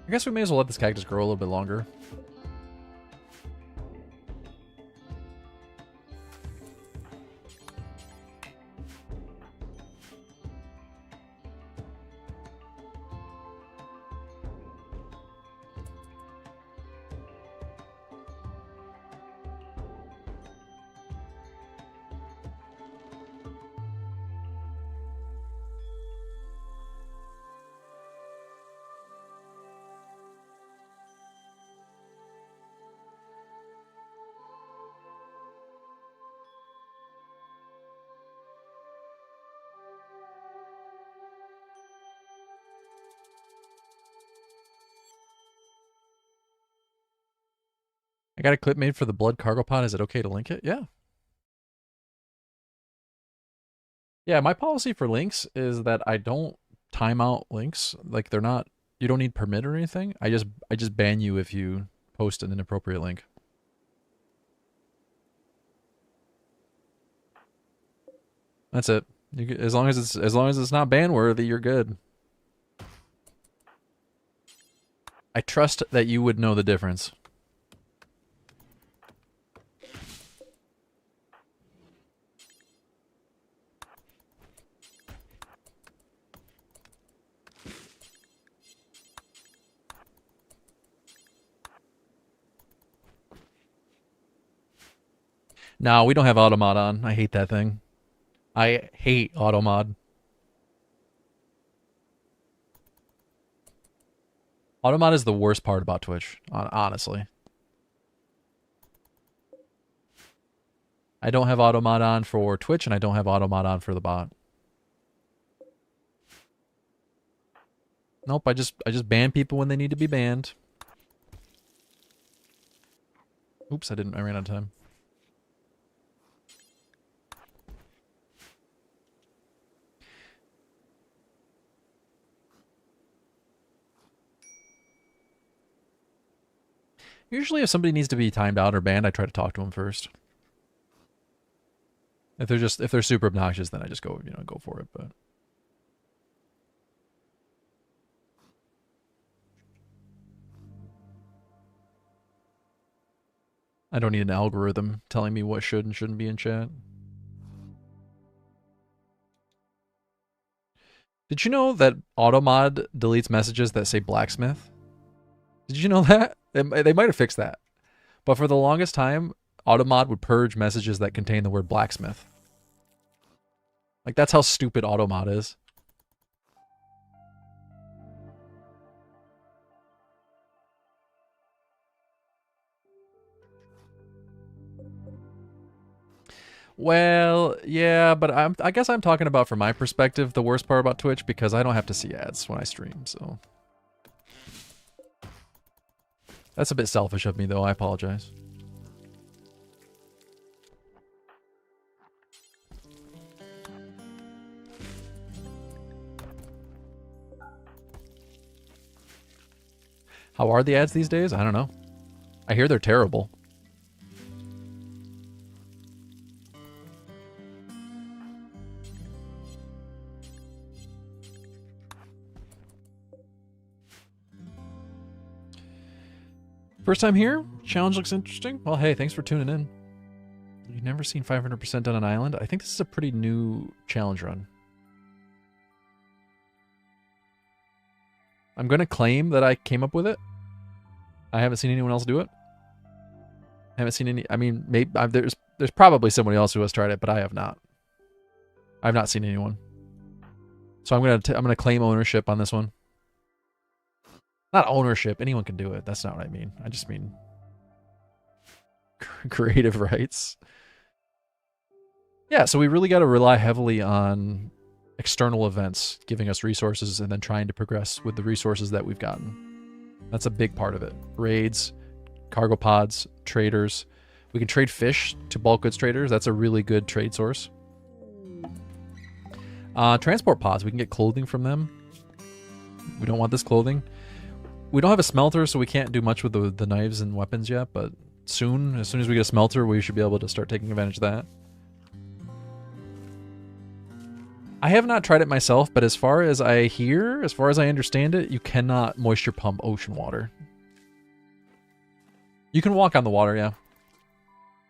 Speaker 1: I guess we may as well let this cactus grow a little bit longer. I got a clip made for the blood cargo pod. Is it okay to link it? Yeah. Yeah, my policy for links is that I don't time out links. Like they're not, you don't need permit or anything. I just ban you if you post an inappropriate link. That's it. As long as it's not ban worthy, you're good. I trust that you would know the difference. No, we don't have automod on. I hate that thing. I hate automod. Automod is the worst part about Twitch, honestly. I don't have automod on for Twitch, and I don't have automod on for the bot. Nope, I just ban people when they need to be banned. Oops, I ran out of time. Usually if somebody needs to be timed out or banned, I try to talk to them first. If they're super obnoxious, then I just go for it, but I don't need an algorithm telling me what should and shouldn't be in chat. Did you know that automod deletes messages that say blacksmith? Did you know that? They might have fixed that. But for the longest time, automod would purge messages that contain the word blacksmith. Like, that's how stupid automod is. Well, yeah, but I guess I'm talking about from my perspective the worst part about Twitch because I don't have to see ads when I stream, so that's a bit selfish of me though. I apologize. How are the ads these days? I don't know. I hear they're terrible. First time here? Challenge looks interesting. Well, hey, thanks for tuning in. You've never seen 500% on an island? I think this is a pretty new challenge run. I'm going to claim that I came up with it. I haven't seen anyone else do it. I haven't seen any. I mean, maybe there's probably somebody else who has tried it, but I have not. I've not seen anyone. So I'm gonna claim ownership on this one. Not ownership. Anyone can do it. That's not what I mean. I just mean creative rights. Yeah. So we really got to rely heavily on external events giving us resources and then trying to progress with the resources that we've gotten. That's a big part of it. Raids, cargo pods, traders. We can trade fish to bulk goods traders. That's a really good trade source. Transport pods. We can get clothing from them. We don't want this clothing. We don't have a smelter, so we can't do much with the knives and weapons yet, but soon, as soon as we get a smelter, we should be able to start taking advantage of that. I have not tried it myself, but as far as I hear, as far as I understand it, you cannot moisture pump ocean water. You can walk on the water, yeah.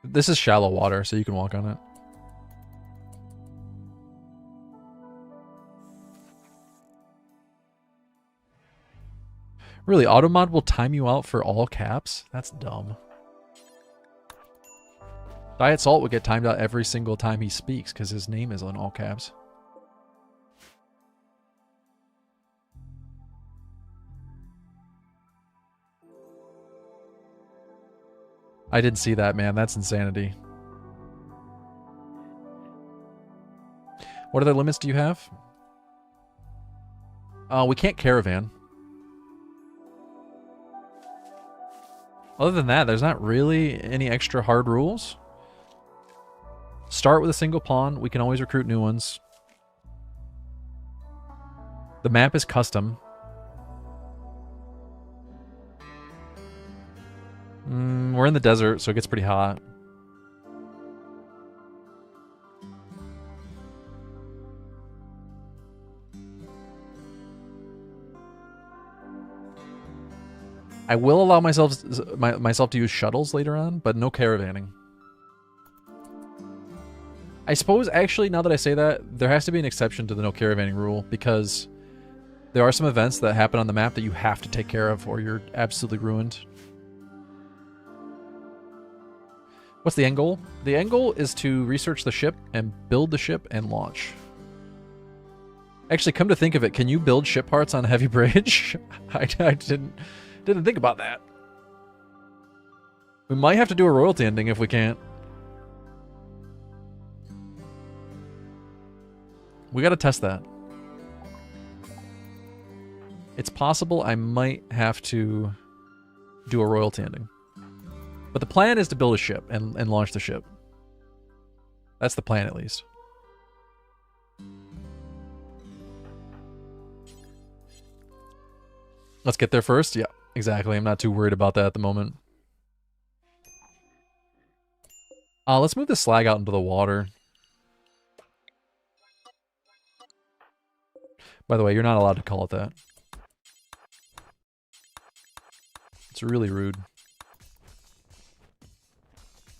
Speaker 1: This is shallow water, so you can walk on it. Really, automod will time you out for all caps? That's dumb. Diet Salt would get timed out every single time he speaks because his name is in all caps. I didn't see that, man. That's insanity. What other limits do you have? We can't caravan. Other than that, there's not really any extra hard rules. Start with a single pawn. We can always recruit new ones. The map is custom. We're in the desert, so it gets pretty hot. I will allow myself to use shuttles later on, but no caravanning. I suppose, actually, now that I say that, there has to be an exception to the no caravanning rule, because there are some events that happen on the map that you have to take care of, or you're absolutely ruined. What's the end goal? The end goal is to research the ship and build the ship and launch. Actually, come to think of it, can you build ship parts on Heavy Bridge? I didn't think about that. We might have to do a royalty ending if we can't. We gotta test that. It's possible I might have to do a royalty ending. But the plan is to build a ship and launch the ship. That's the plan, at least. Let's get there first. Yeah, exactly. I'm not too worried about that at the moment. Let's move the slag out into the water. By the way, you're not allowed to call it that. It's really rude.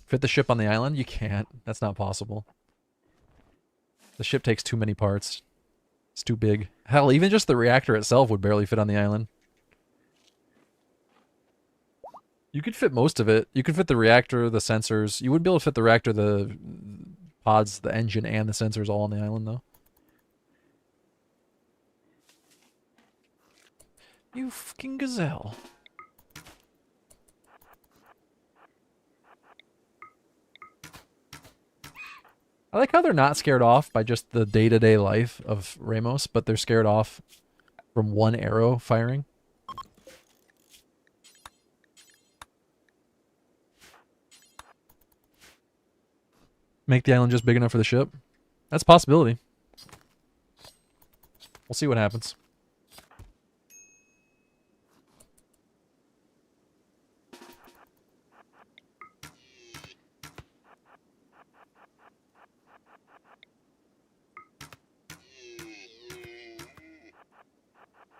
Speaker 1: Fit the ship on the island? You can't. That's not possible. The ship takes too many parts. It's too big. Hell, even just the reactor itself would barely fit on the island. You could fit most of it. You could fit the reactor, the sensors. You wouldn't be able to fit the reactor, the pods, the engine, and the sensors all on the island, though. You fucking gazelle. I like how they're not scared off by just the day-to-day life of Ramos, but they're scared off from one arrow firing. Make the island just big enough for the ship. That's a possibility. We'll see what happens.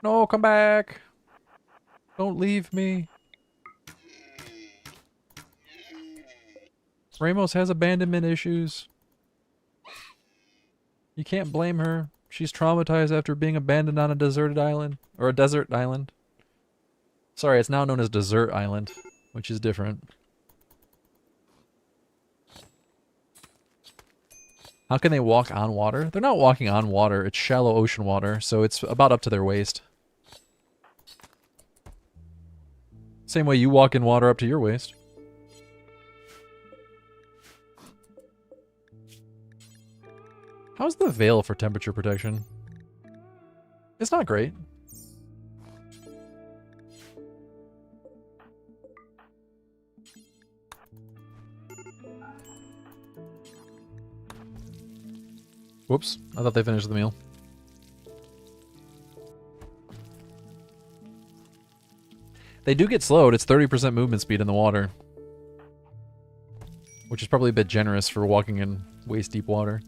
Speaker 1: No, come back. Don't leave me. Ramos has abandonment issues. You can't blame her. She's traumatized after being abandoned on a deserted island. Or a desert island. Sorry, it's now known as Desert Island, which is different. How can they walk on water? They're not walking on water. It's shallow ocean water, so it's about up to their waist. Same way you walk in water up to your waist. How's the veil for temperature protection? It's not great. Whoops, I thought they finished the meal. They do get slowed. It's 30% movement speed in the water. Which is probably a bit generous for walking in waist deep water.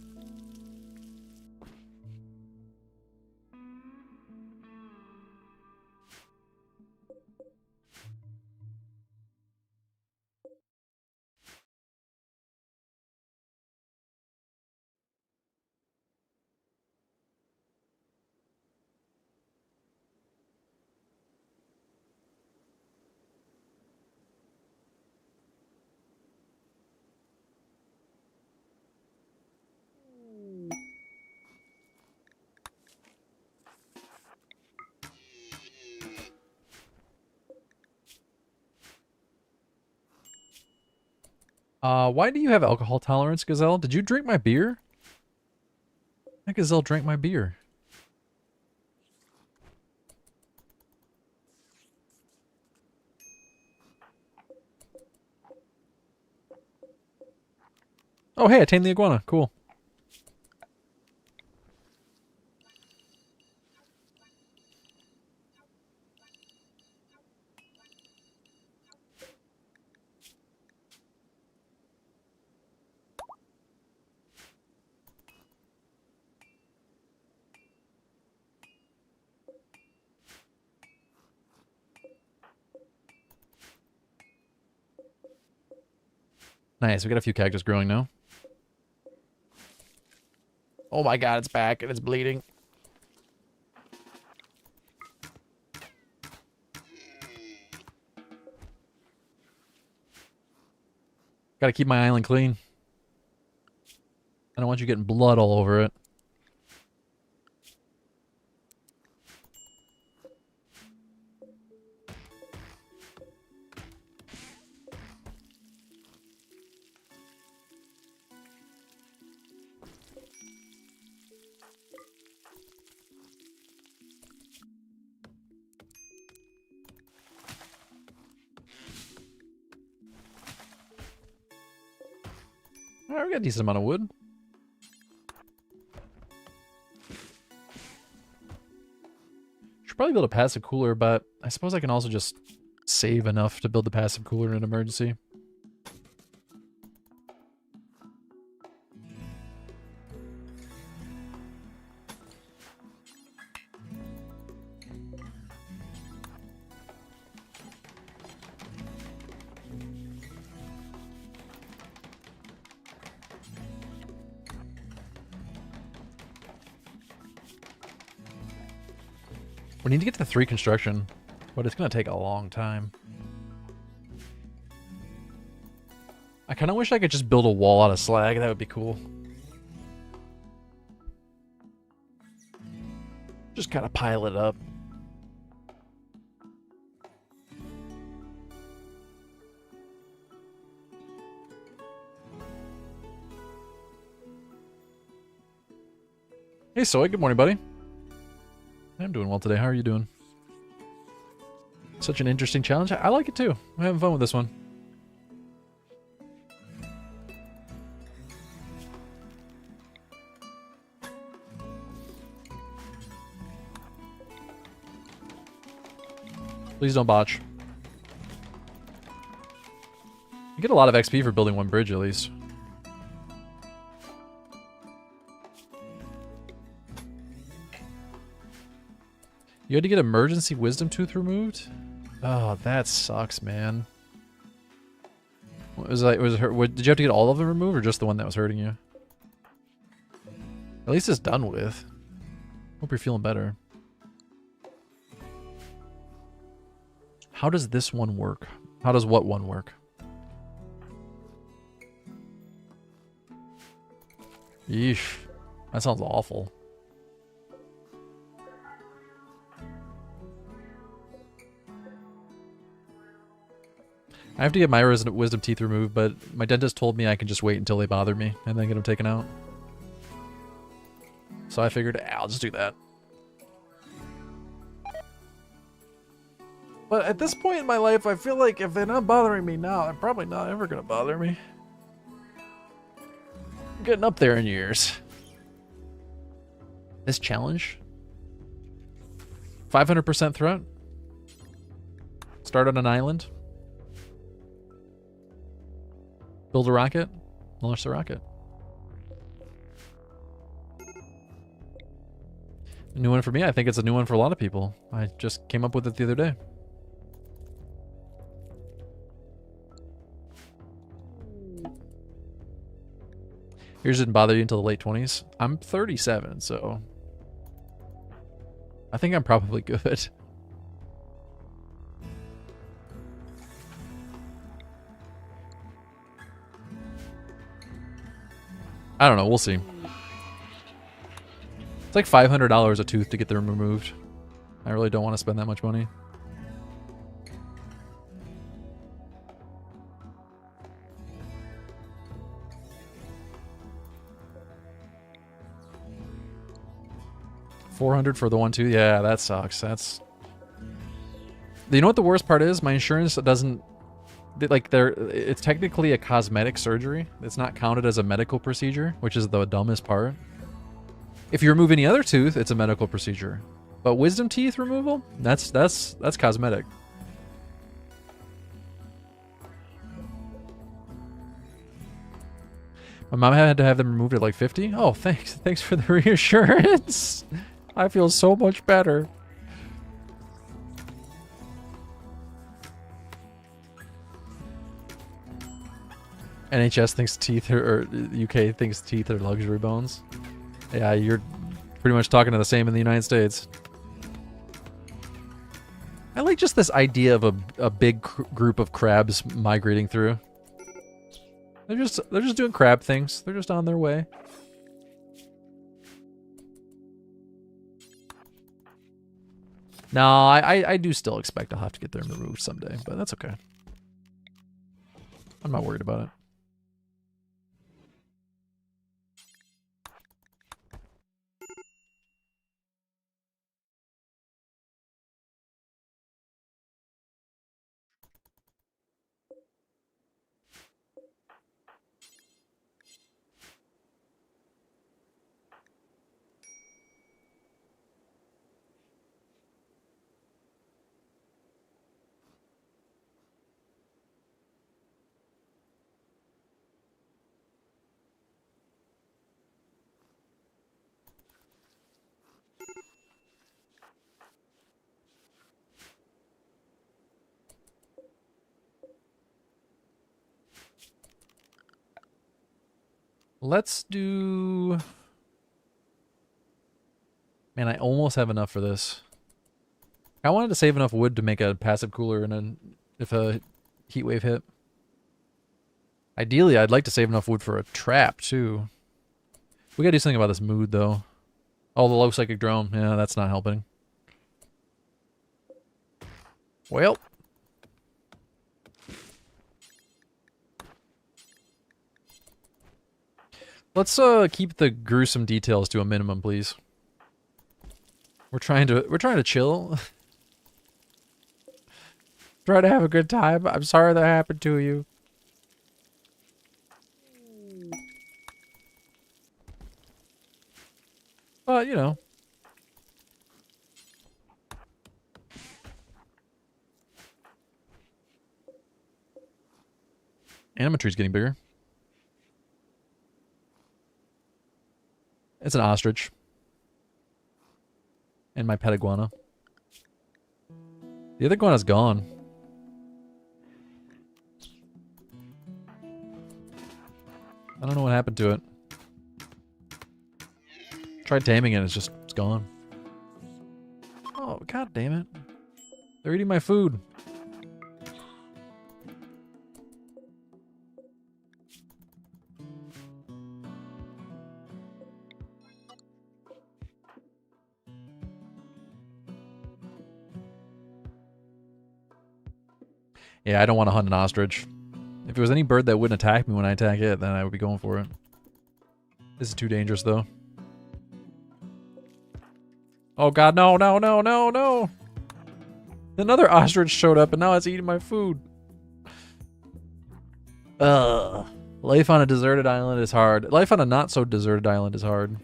Speaker 1: Why do you have alcohol tolerance, Gazelle? Did you drink my beer? That Gazelle drank my beer. Oh, hey, I tamed the iguana. Cool. Nice, we got a few cactus growing now. Oh my god, it's back and it's bleeding. Gotta keep my island clean. I don't want you getting blood all over it. Alright, we got a decent amount of wood. Should probably build a passive cooler, but I suppose I can also just save enough to build the passive cooler in an emergency. We need to get to the 3 construction, but it's going to take a long time. I kind of wish I could just build a wall out of slag. That would be cool. Just kind of pile it up. Hey, Soy. Good morning, buddy. I'm doing well today. How are you doing? Such an interesting challenge. I like it too. I'm having fun with this one. Please don't botch. You get a lot of XP for building one bridge, at least. You had to get emergency wisdom tooth removed? Oh, that sucks, man. What was like? Did you have to get all of them removed, or just the one that was hurting you? At least it's done with. Hope you're feeling better. How does this one work? How does what one work? Yeesh. That sounds awful. I have to get my wisdom teeth removed, but my dentist told me I can just wait until they bother me and then get them taken out. So I figured, I'll just do that. But at this point in my life, I feel like if they're not bothering me now, they're probably not ever going to bother me. I'm getting up there in years. This challenge? 500% threat? Start on an island? Build a rocket? Launch the rocket. A new one for me? I think it's a new one for a lot of people. I just came up with it the other day. Yours didn't bother you until the late 20s? I'm 37, so... I think I'm probably good. I don't know, we'll see. It's like $500 a tooth to get them removed. I really don't want to spend that much money. $400 for the one tooth? Yeah, that sucks. That's... You know what the worst part is? My insurance doesn't... Like, it's technically a cosmetic surgery. It's not counted as a medical procedure, which is the dumbest part. If you remove any other tooth, it's a medical procedure. But wisdom teeth removal? That's cosmetic. My mom had to have them removed at like 50? Oh, thanks. Thanks for the reassurance. I feel so much better. NHS thinks teeth or UK thinks teeth are luxury bones. Yeah, you're pretty much talking to the same in the United States. I like just this idea of a big group of crabs migrating through. They're just doing crab things. They're just on their way. No, I do still expect I'll have to get them removed someday, but that's okay. I'm not worried about it. Let's do... Man, I almost have enough for this. I wanted to save enough wood to make a passive cooler and then if a heat wave hit. Ideally, I'd like to save enough wood for a trap, too. We gotta do something about this mood, though. Oh, the low psychic drone. Yeah, that's not helping. Well... Let's keep the gruesome details to a minimum, please. We're trying to chill. Try to have a good time. I'm sorry that happened to you. But, you know. Animatree's getting bigger. It's an ostrich. And my pet iguana. The other iguana's gone. I don't know what happened to it. Tried taming it, it's gone. Oh, god damn it. They're eating my food. Yeah, I don't want to hunt an ostrich. If it was any bird that wouldn't attack me when I attack it, then I would be going for it. This is too dangerous, though. Oh god, no, no, no, no, no! Another ostrich showed up and now it's eating my food. Ugh. Life on a deserted island is hard. Life on a not so deserted island is hard.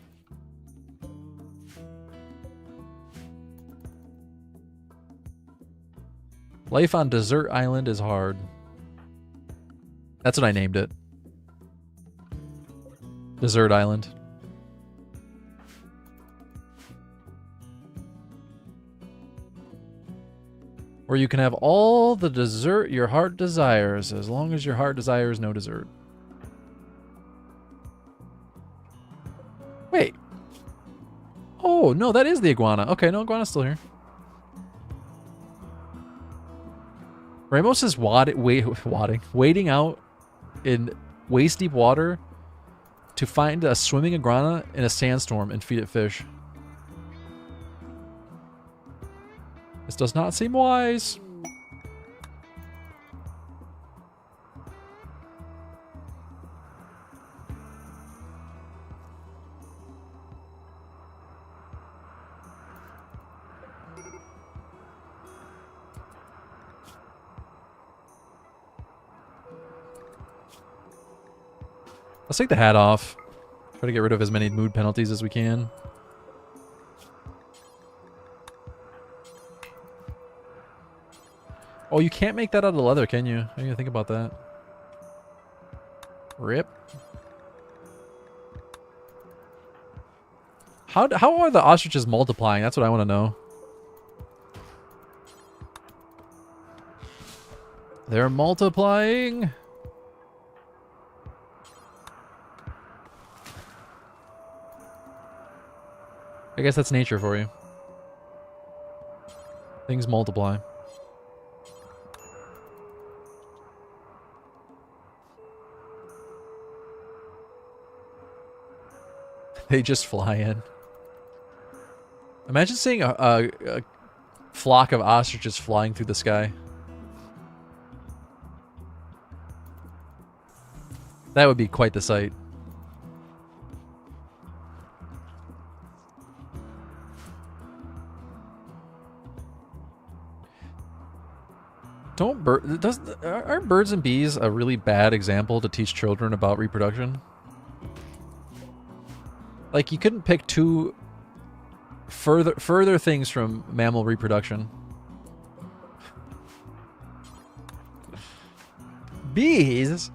Speaker 1: Life on desert island is hard. That's what I named it. Desert island. Where you can have all the dessert your heart desires, as long as your heart desires no dessert. Wait. Oh, no, that is the iguana. Okay, no, iguana's still here. Ramos is wading out in waist-deep water to find a swimming iguana in a sandstorm and feed it fish. This does not seem wise. Let's take the hat off. Try to get rid of as many mood penalties as we can. Oh, you can't make that out of leather, can you? I didn't even think about that. Rip. How are the ostriches multiplying? That's what I want to know. They're multiplying. I guess that's nature for you. Things multiply. They just fly in. Imagine seeing a flock of ostriches flying through the sky. That would be quite the sight. Aren't birds and bees a really bad example to teach children about reproduction? Like, you couldn't pick two further things from mammal reproduction. Bees?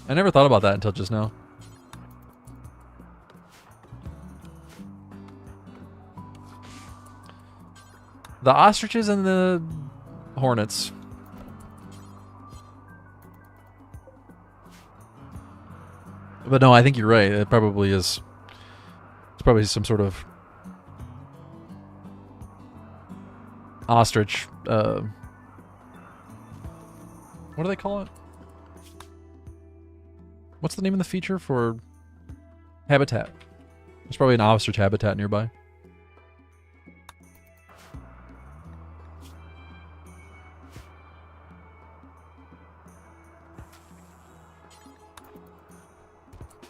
Speaker 1: I never thought about that until just now. The ostriches and the hornets. But no, I think you're right. It probably is. It's probably some sort of ostrich. What do they call it? What's the name of the feature for habitat? There's probably an ostrich habitat nearby.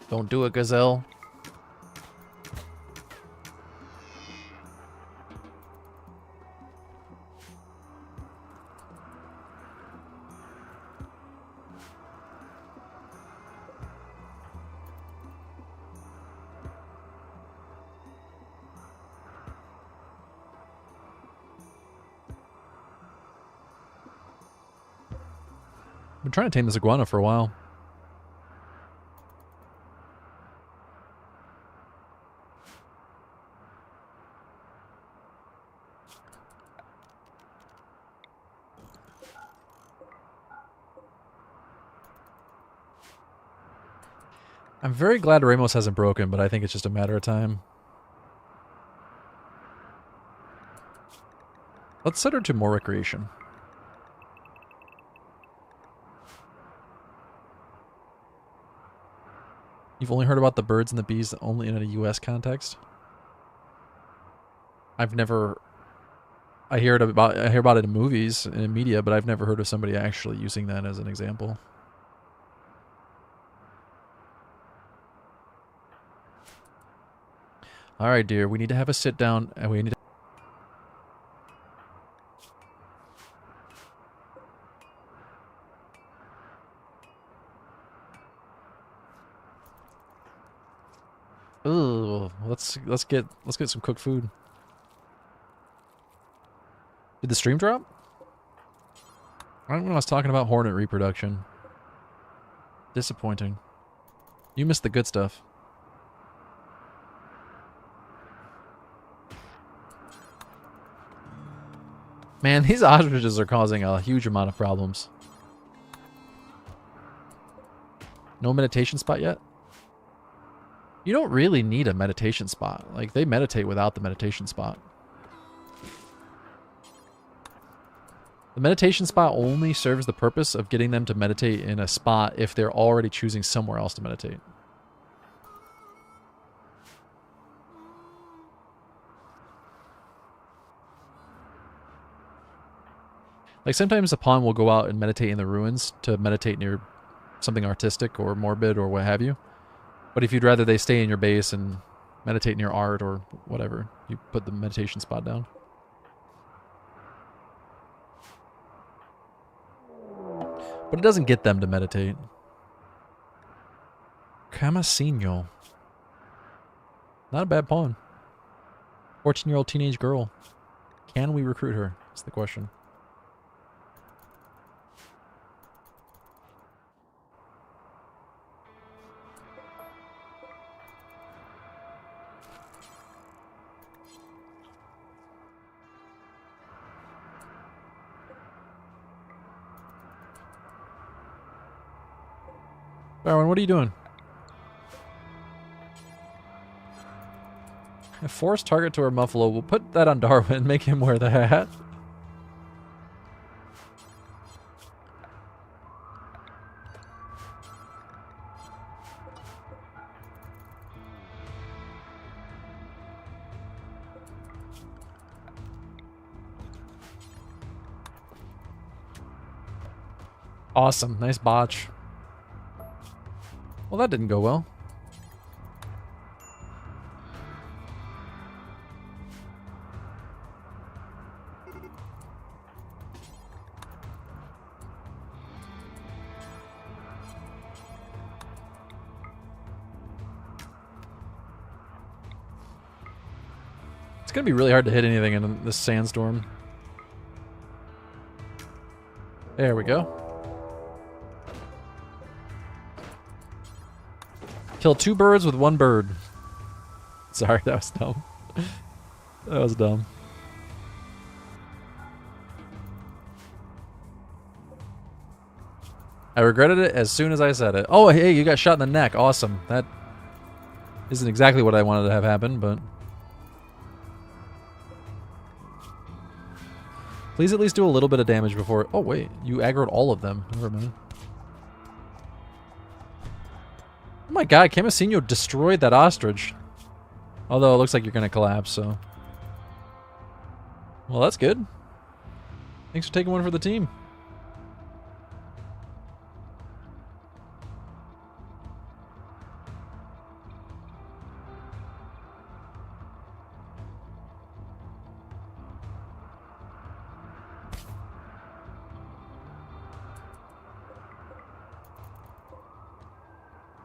Speaker 1: Don't do it, Gazelle. I've been trying to tame this iguana for a while. I'm very glad Ramos hasn't broken, but I think it's just a matter of time. Let's set her to more recreation. You've only heard about the birds and the bees only in a US context? I've never... I hear about it in movies and in media, but I've never heard of somebody actually using that as an example. All right, dear, we need to have a sit down and we need to... Ooh, let's get some cooked food. Did the stream drop? I don't know, I was talking about hornet reproduction. Disappointing. You missed the good stuff. Man, these ostriches are causing a huge amount of problems. No meditation spot yet? You don't really need a meditation spot. Like, they meditate without the meditation spot. The meditation spot only serves the purpose of getting them to meditate in a spot if they're already choosing somewhere else to meditate. Like, sometimes a pawn will go out and meditate in the ruins to meditate near something artistic or morbid or what have you. But if you'd rather they stay in your base and meditate near art or whatever, you put the meditation spot down. But it doesn't get them to meditate. Camasino. Not a bad pawn. 14-year-old teenage girl. Can we recruit her? That's the question. Darwin, what are you doing? A forced target to our Muffalo. We'll put that on Darwin, make him wear the hat. Awesome. Nice botch. Well, that didn't go well. It's gonna be really hard to hit anything in this sandstorm. There we go. Kill 2 birds with 1 bird. Sorry, that was dumb. That was dumb. I regretted it as soon as I said it. Oh, hey, you got shot in the neck. Awesome. That isn't exactly what I wanted to have happen, but... Please at least do a little bit of damage before... Oh, wait. You aggroed all of them. Never mind. Oh my god, Camasino destroyed that ostrich. Although it looks like you're going to collapse, so... Well, that's good. Thanks for taking one for the team.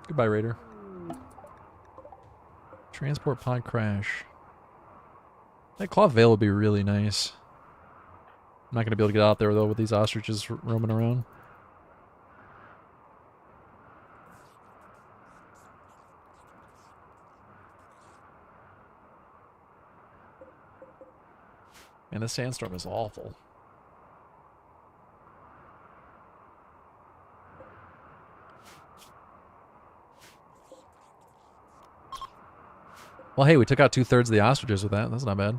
Speaker 1: Goodbye, Raider. Transport pod crash. That cloth veil would be really nice. I'm not going to be able to get out there, though, with these ostriches roaming around. Man, this sandstorm is awful. Well, hey, we took out 2/3 of the ostriches with that. That's not bad.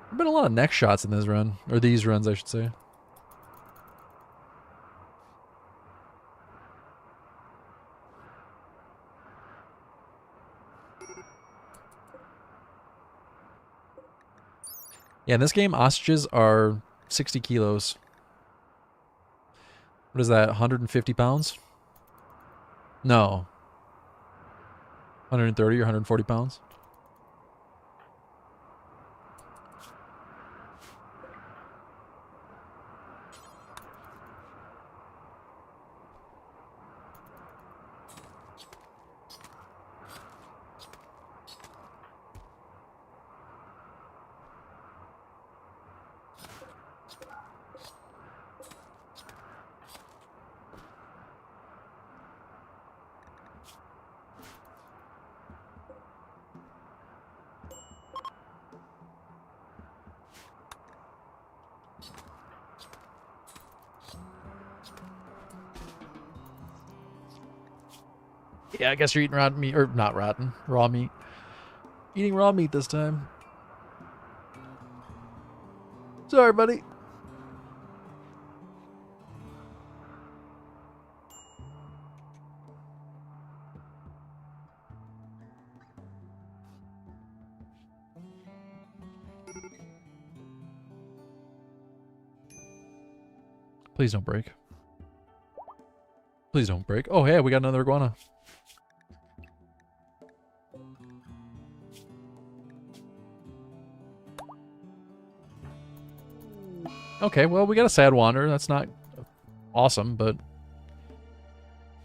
Speaker 1: There've been a lot of neck shots in this run. Or these runs, I should say. Yeah, in this game, ostriches are 60 kilos. What is that, 150 pounds? No. 130 or 140 pounds? Yeah, I guess you're eating rotten meat, or not rotten, raw meat. Eating raw meat this time. Sorry, buddy. Please don't break. Please don't break. Oh, yeah, we got another iguana. Okay, well, we got a sad wander. That's not awesome, but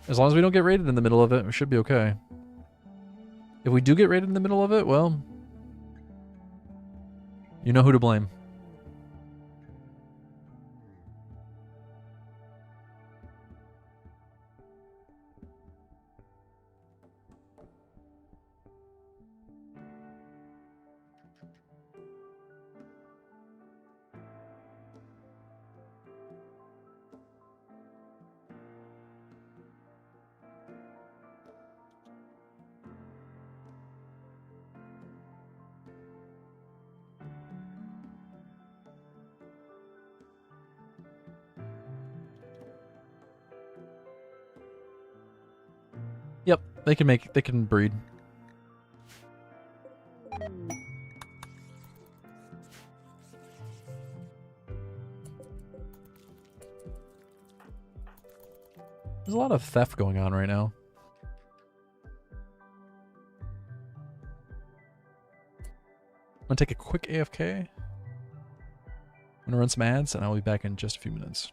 Speaker 1: as long as we don't get raided in the middle of it, we should be okay. If we do get raided in the middle of it, well, you know who to blame. Yep, they can breed. There's a lot of theft going on right now. I'm gonna take a quick AFK. I'm gonna run some ads, and I'll be back in just a few minutes.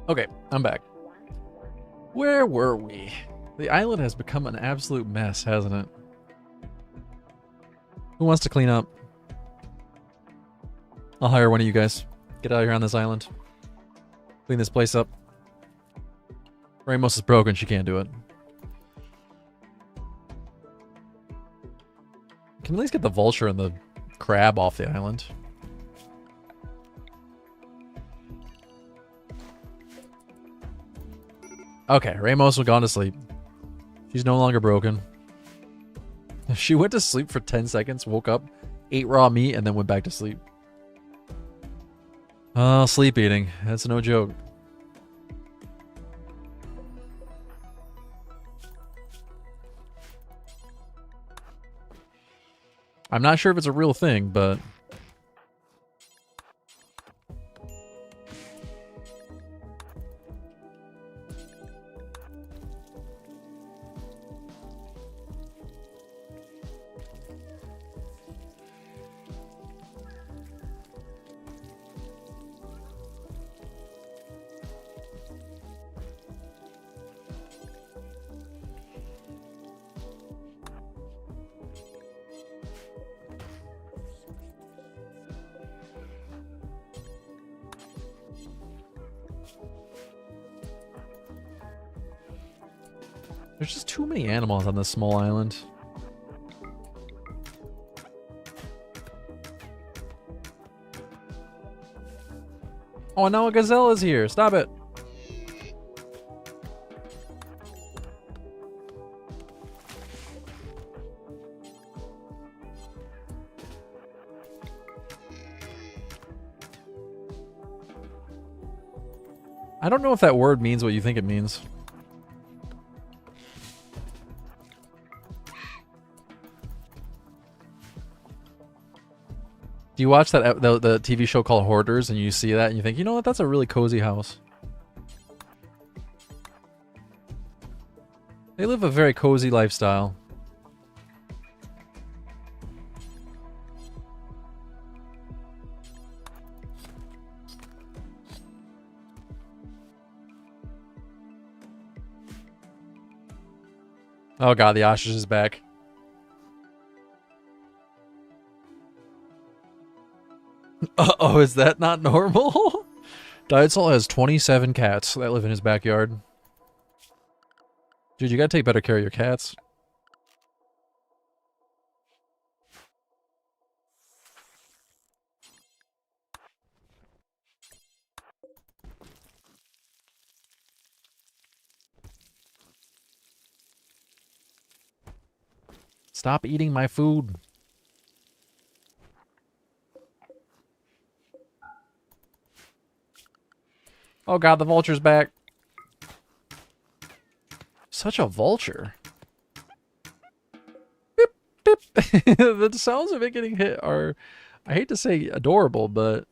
Speaker 1: Okay, I'm back. Where were we? The island has become an absolute mess, hasn't it? Who wants to clean up? I'll hire one of you guys. Get out here on this island. Clean this place up. Ramos is broken, she can't do it. Can we at least get the vulture and the crab off the island? Okay, Ramos was gone to sleep. She's no longer broken. She went to sleep for 10 seconds, woke up, ate raw meat, and then went back to sleep. Oh, sleep eating. That's no joke. I'm not sure if it's a real thing, but... There's just too many animals on this small island. Oh, now a gazelle is here. Stop it. I don't know if that word means what you think it means. Do you watch that the TV show called Hoarders and you see that and you think, you know what, that's a really cozy house. They live a very cozy lifestyle. Oh god, the ostrich is back. Uh-oh, is that not normal? Dietsol has 27 cats that live in his backyard. Dude, you gotta take better care of your cats. Stop eating my food. Oh god, the vulture's back. Such a vulture. Beep, beep. The sounds of it getting hit are, I hate to say adorable, but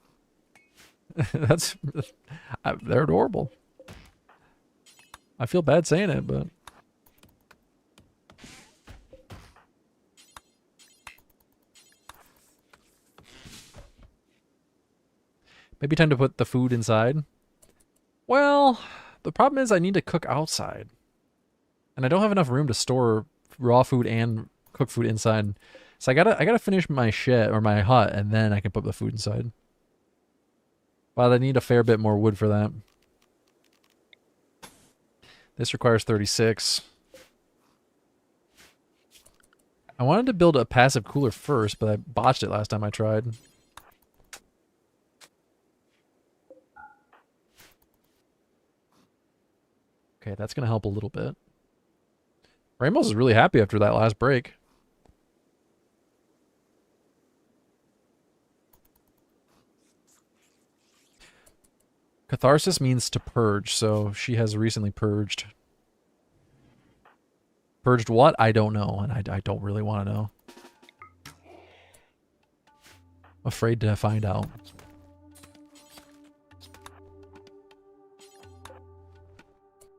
Speaker 1: they're adorable. I feel bad saying it, but... Maybe time to put the food inside. Well, the problem is I need to cook outside. And I don't have enough room to store raw food and cook food inside. So I gotta finish my shed or my hut and then I can put the food inside. But I need a fair bit more wood for that. This requires 36. I wanted to build a passive cooler first, but I botched it last time I tried. Okay, that's going to help a little bit. Ramos is really happy after that last break. Catharsis means to purge, so she has recently purged. Purged what? I don't know, and I don't really want to know. Afraid to find out.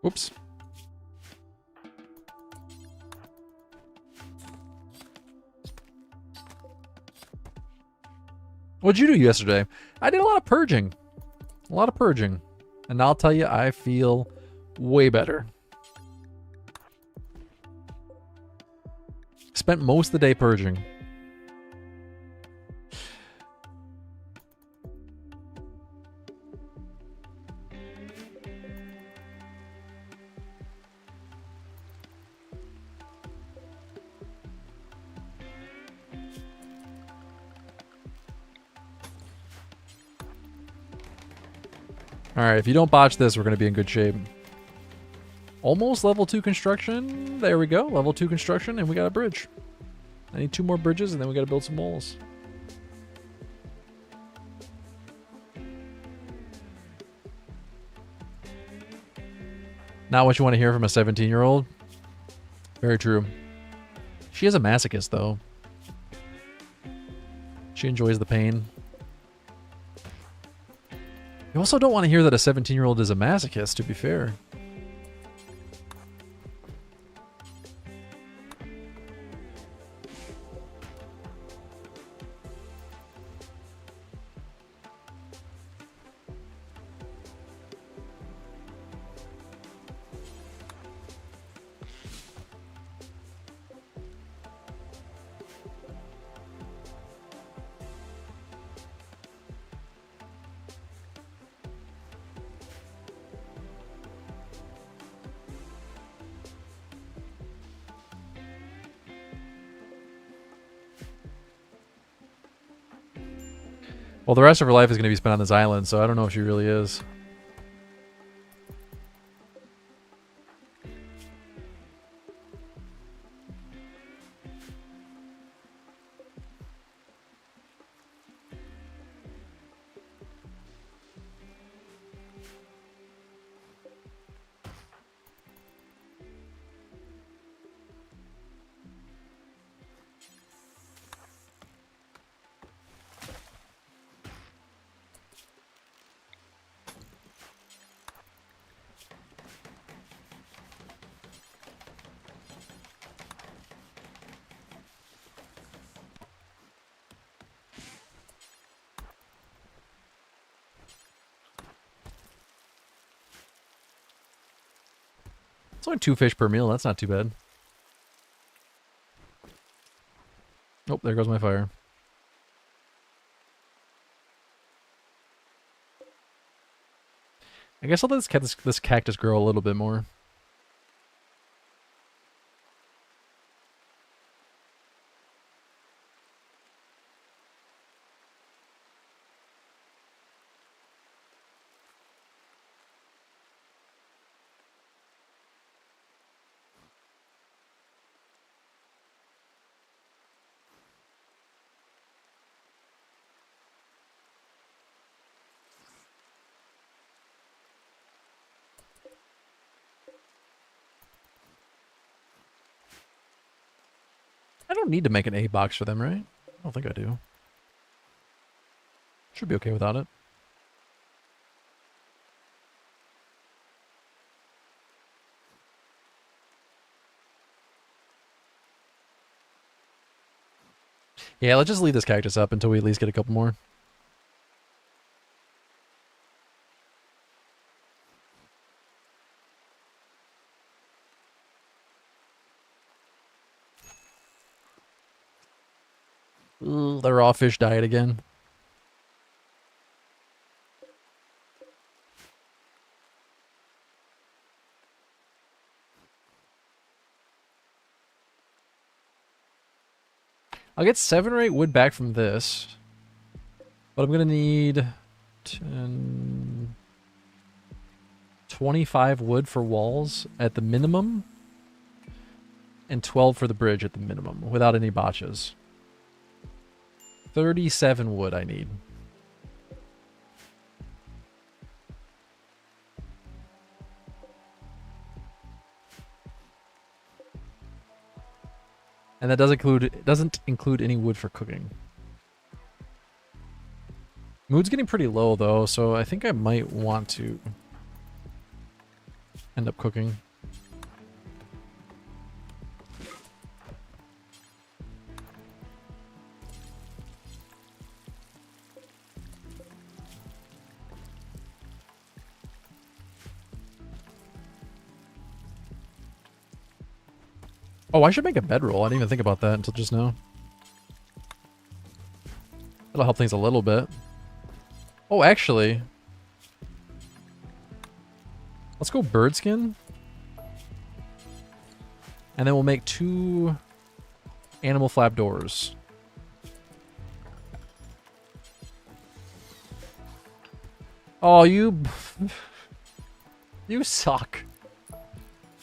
Speaker 1: Whoops. What'd you do yesterday? I did a lot of purging. A lot of purging. And I'll tell you, I feel way better. Spent most of the day purging. Alright, if you don't botch this, we're going to be in good shape. Almost level 2 construction. There we go. Level 2 construction, and we got a bridge. I need 2 more bridges, and then we got to build some walls. Not what you want to hear from a 17-year-old. Very true. She is a masochist, though. She enjoys the pain. You also don't want to hear that a 17-year-old is a masochist, to be fair. Well, the rest of her life is going to be spent on this island, so I don't know if she really is. It's only 2 fish per meal. That's not too bad. Oh, there goes my fire. I guess I'll let this cactus grow a little bit more. I don't need to make an A box for them, right? I don't think I do. Should be okay without it. Yeah, let's just leave this cactus up until we at least get a couple more. Ooh, the raw fish diet again. I'll get 7 or 8 wood back from this. But I'm going to need 25 wood for walls at the minimum. And 12 for the bridge at the minimum, without any botches. 37 wood I need. And that doesn't include any wood for cooking. Mood's getting pretty low though, so I think I might want to end up cooking. Oh, I should make a bedroll. I didn't even think about that until just now. That'll help things a little bit. Oh, actually, let's go bird skin. And then we'll make 2 animal flap doors. Oh, you suck.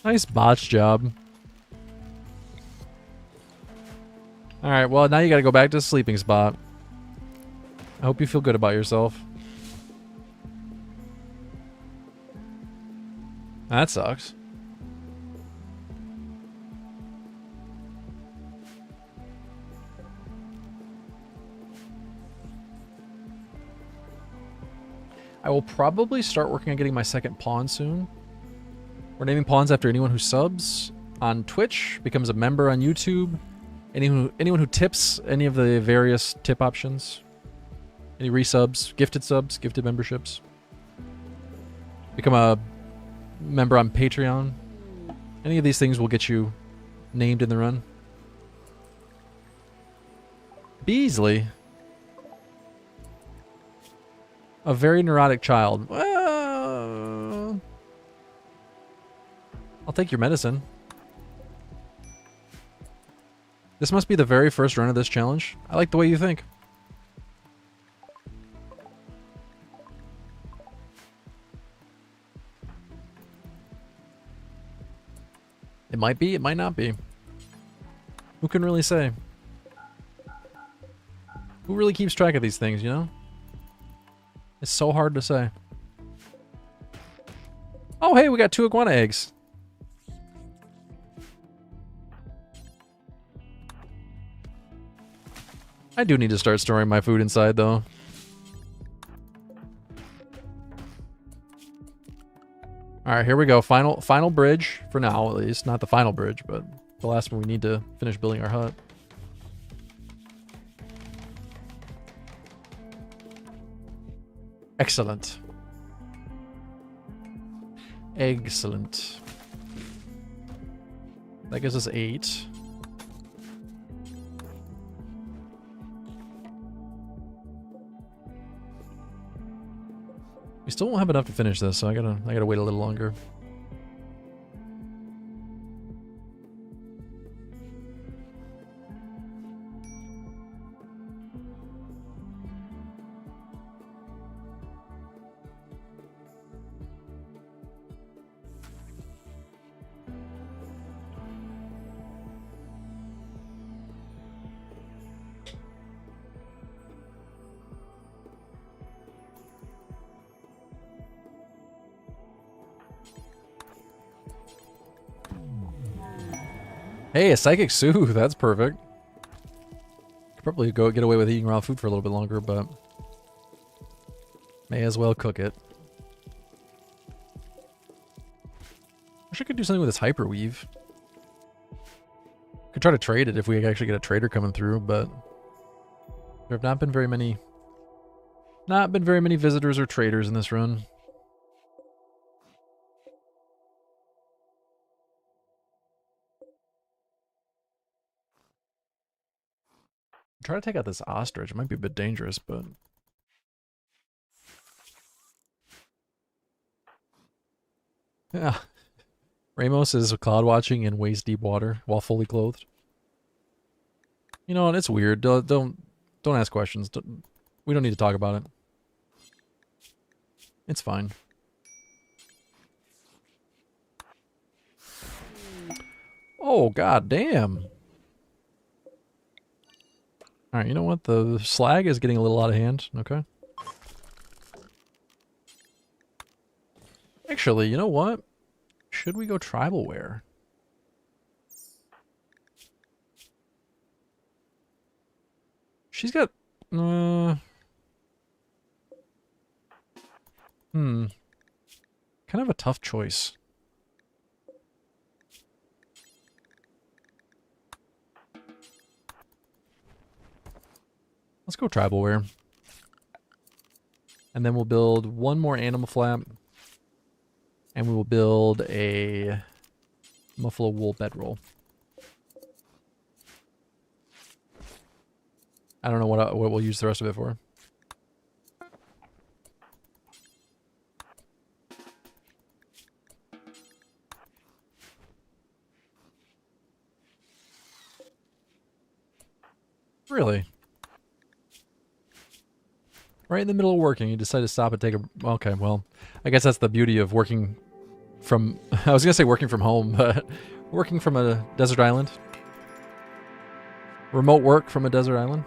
Speaker 1: Nice botch job. Alright, well, now you gotta go back to the sleeping spot. I hope you feel good about yourself. That sucks. I will probably start working on getting my second pawn soon. We're naming pawns after anyone who subs on Twitch, becomes a member on YouTube, anyone who tips any of the various tip options, any resubs, gifted memberships, become a member on Patreon. Any of these things will get you named in the run. Beasley. A very neurotic child. Well, I'll take your medicine. This must be the very first run of this challenge. I like the way you think. It might be, it might not be. Who can really say? Who really keeps track of these things, you know? It's so hard to say. Oh, hey, we got 2 iguana eggs. I do need to start storing my food inside, though. Alright, here we go. Final bridge, for now at least. Not the final bridge, but the last one we need to finish building our hut. Excellent. Excellent. That gives us 8. We still won't have enough to finish this, so I gotta wait a little longer. Hey, a psychic soothe. That's perfect. Could probably go get away with eating raw food for a little bit longer, but may as well cook it. Wish I could do something with this hyperweave. Could try to trade it if we actually get a trader coming through, but there have not been very many visitors or traders in this run. Try to take out this ostrich. It might be a bit dangerous, but yeah. Ramos is cloud watching in waist deep water while fully clothed. You know, and it's weird. Don't ask questions. We don't need to talk about it. It's fine. Oh, god damn. Alright, you know what? The slag is getting a little out of hand. Okay. Actually, you know what? Should we go tribal wear? She's got... Kind of a tough choice. Let's go tribal wear. And then we'll build 1 more animal flap. And we will build a muffalo wool bedroll. I don't know what we'll use the rest of it for. Really? Right in the middle of working, you decide to stop and take a... Okay, well, I guess that's the beauty of working from... I was going to say working from home, but working from a desert island. Remote work from a desert island.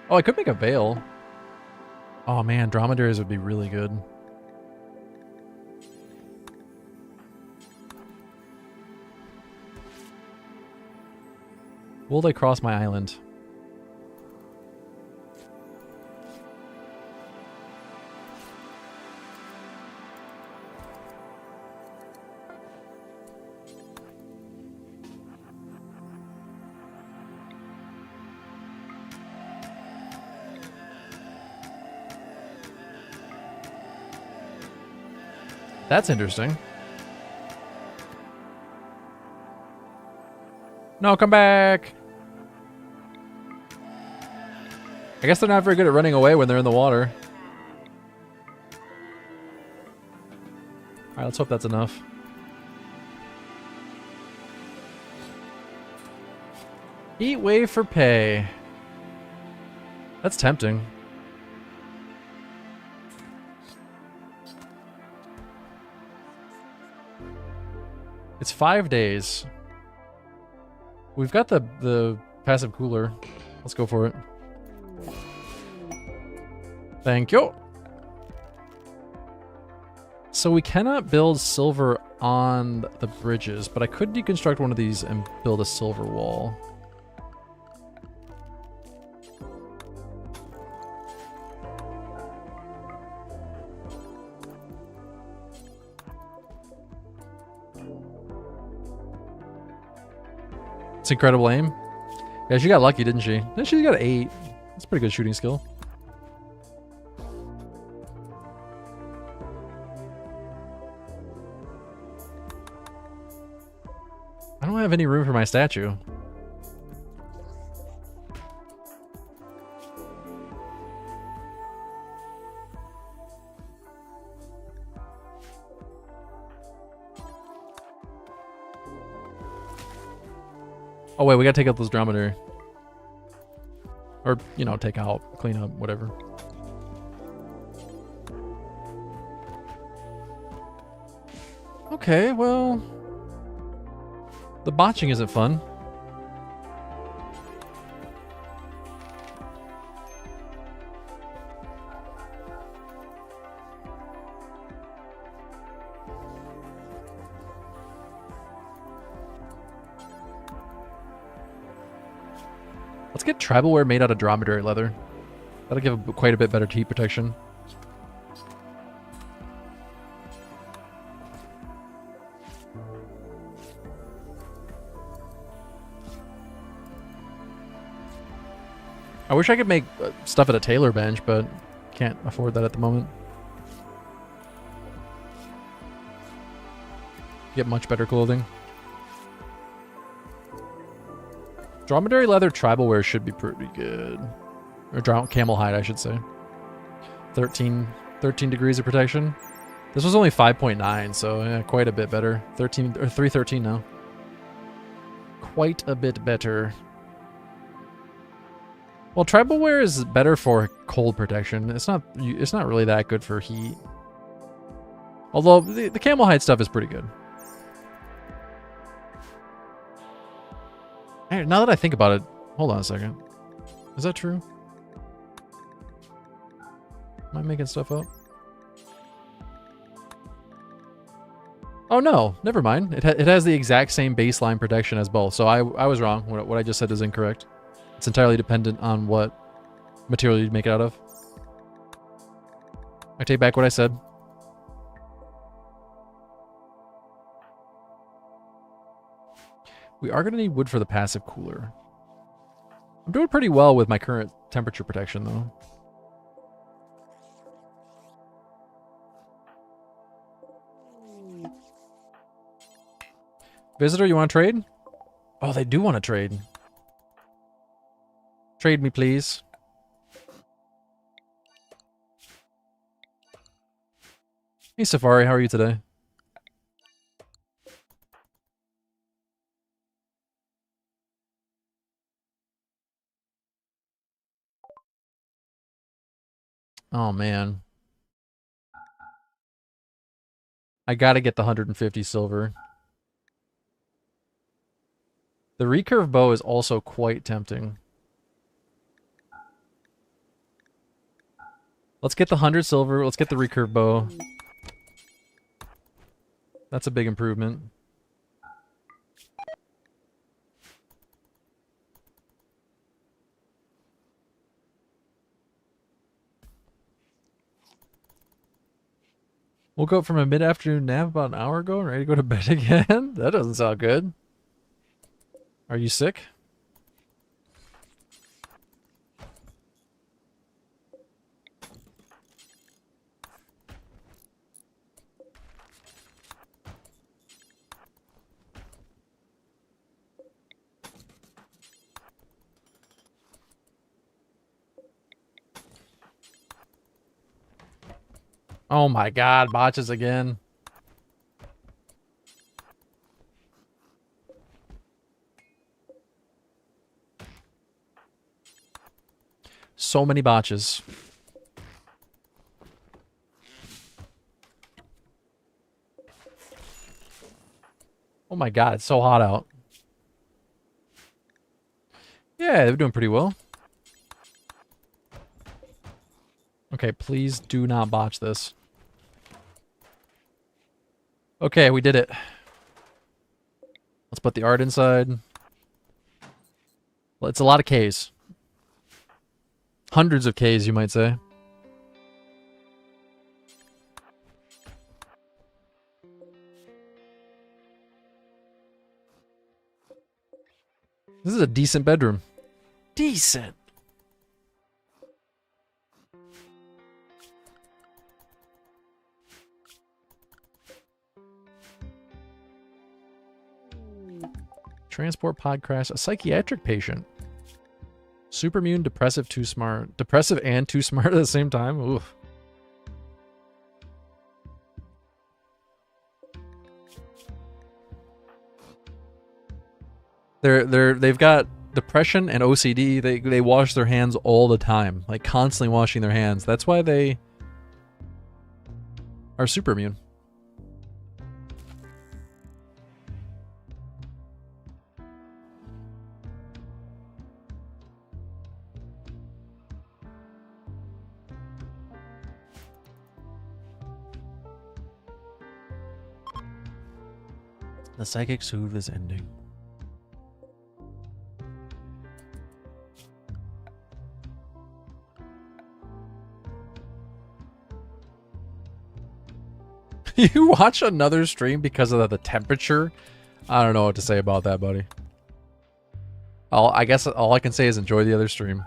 Speaker 1: Oh, I could make a veil. Oh man, dromedaries would be really good. Will they cross my island? That's interesting. No, come back! I guess they're not very good at running away when they're in the water. Alright, let's hope that's enough. Eat wave for pay. That's tempting. It's 5 days. We've got the passive cooler. Let's go for it. Thank you. So we cannot build silver on the bridges, but I could deconstruct one of these and build a silver wall. It's incredible aim. Yeah, she got lucky, didn't she? Yeah, she's got 8. That's pretty good shooting skill. I don't have any room for my statue. Oh wait, we gotta take out those dromedary. Or, you know, take out, clean up, whatever. Okay, well... The botching isn't fun. Let's get tribal wear made out of dromedary leather. That'll give quite a bit better heat protection. I wish I could make stuff at a tailor bench, but can't afford that at the moment. Get much better clothing. Dromedary leather tribal wear should be pretty good. Or camel hide, I should say. 13 degrees of protection. This was only 5.9, so yeah, quite a bit better. 13 or 313 now. Quite a bit better. Well, tribal wear is better for cold protection. It's not really that good for heat. Although the camel hide stuff is pretty good. Hey, now that I think about it, hold on a second. Is that true? Am I making stuff up? Oh no, never mind. It has the exact same baseline protection as both. So I was wrong. What I just said is incorrect. It's entirely dependent on what material you make it out of. I take back what I said. We are going to need wood for the passive cooler. I'm doing pretty well with my current temperature protection, though. Visitor, you want to trade? Oh, they do want to trade. Trade me, please. Hey, Safari, how are you today? Oh, man. I gotta get the 150 silver. The recurve bow is also quite tempting. Let's get the 100 silver. Let's get the recurve bow. That's a big improvement. Woke up from a mid-afternoon nap about an hour ago and ready to go to bed again? That doesn't sound good. Are you sick? Oh my god, botches again. So many botches. Oh my god, it's so hot out. Yeah, they're doing pretty well. Okay, please do not botch this. Okay, we did it. Let's put the art inside. Well, it's a lot of Ks. Hundreds of Ks, you might say. This is a decent bedroom. Decent. Transport pod crash. A psychiatric patient. Super immune, depressive, too smart. Depressive and too smart at the same time? Oof. They've got depression and OCD. They wash their hands all the time. Like constantly washing their hands. That's why they are super immune. The psychic soothe is ending. You watch another stream because of the temperature? I don't know what to say about that, buddy. I guess all I can say is enjoy the other stream.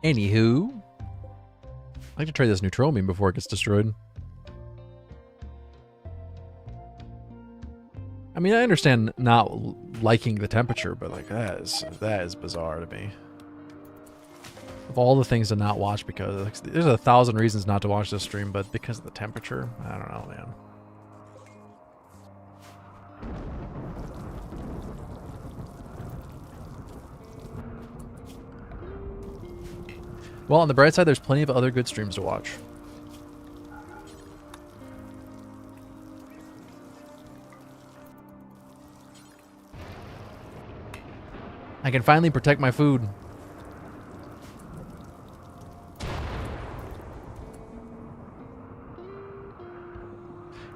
Speaker 1: Anywho, I'd like to try this neutromium before it gets destroyed. I mean, I understand not liking the temperature, but like that is bizarre to me. Of all the things to not watch, because like, there's 1,000 reasons not to watch this stream, but because of the temperature, I don't know, man. Well, on the bright side, there's plenty of other good streams to watch. I can finally protect my food.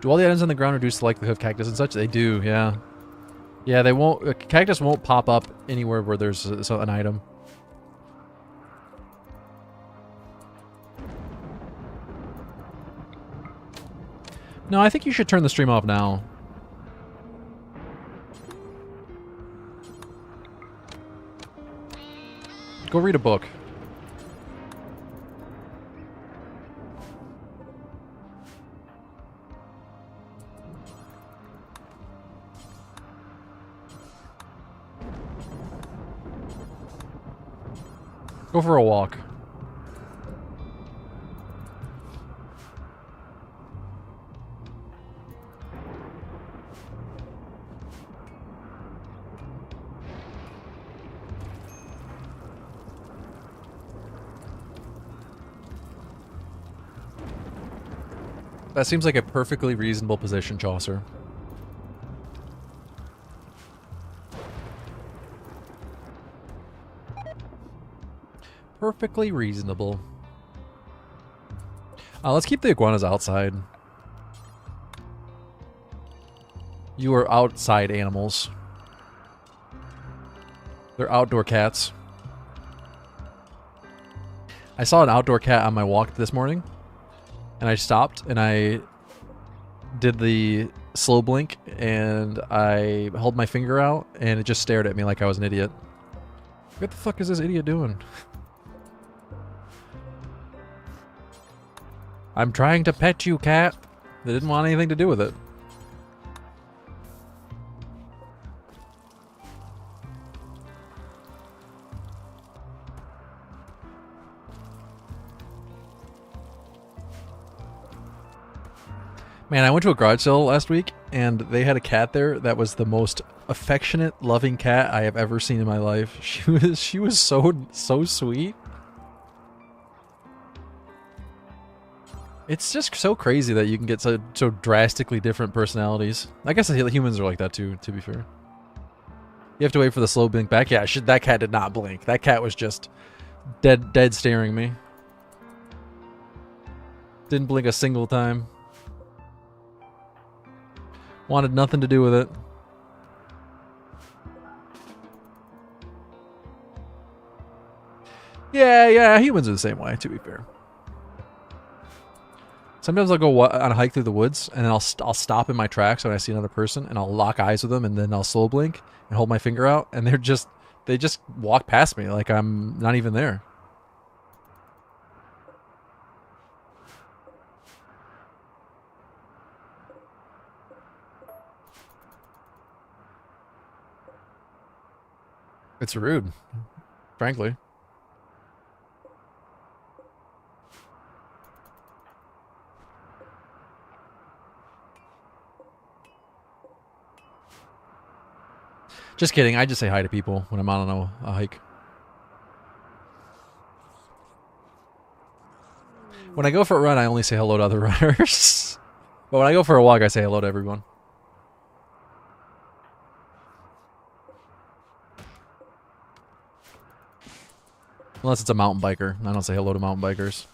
Speaker 1: Do all the items on the ground reduce the likelihood of cactus and such? They do, yeah. Yeah, they won't. Cactus won't pop up anywhere where there's an item. No, I think you should turn the stream off now. Go read a book. Go for a walk. That seems like a perfectly reasonable position, Chaucer. Perfectly reasonable. Let's keep the iguanas outside. You are outside animals. They're outdoor cats. I saw an outdoor cat on my walk this morning. And I stopped and I did the slow blink and I held my finger out and it just stared at me like I was an idiot. What the fuck is this idiot doing? I'm trying to pet you, cat. They didn't want anything to do with it. Man, I went to a garage sale last week, and they had a cat there that was the most affectionate, loving cat I have ever seen in my life. She was so sweet. It's just so crazy that you can get so drastically different personalities. I guess humans are like that too, to be fair. You have to wait for the slow blink back. Yeah, that cat did not blink. That cat was just dead staring me. Didn't blink a single time. Wanted nothing to do with it. Yeah, humans are the same way, to be fair. Sometimes I'll go on a hike through the woods, and then I'll stop in my tracks when I see another person, and I'll lock eyes with them, and then I'll slow blink and hold my finger out, and they just walk past me like I'm not even there. It's rude, frankly. Just kidding. I just say hi to people when I'm on a hike. When I go for a run, I only say hello to other runners. But when I go for a walk, I say hello to everyone. Unless it's a mountain biker. I don't say hello to mountain bikers.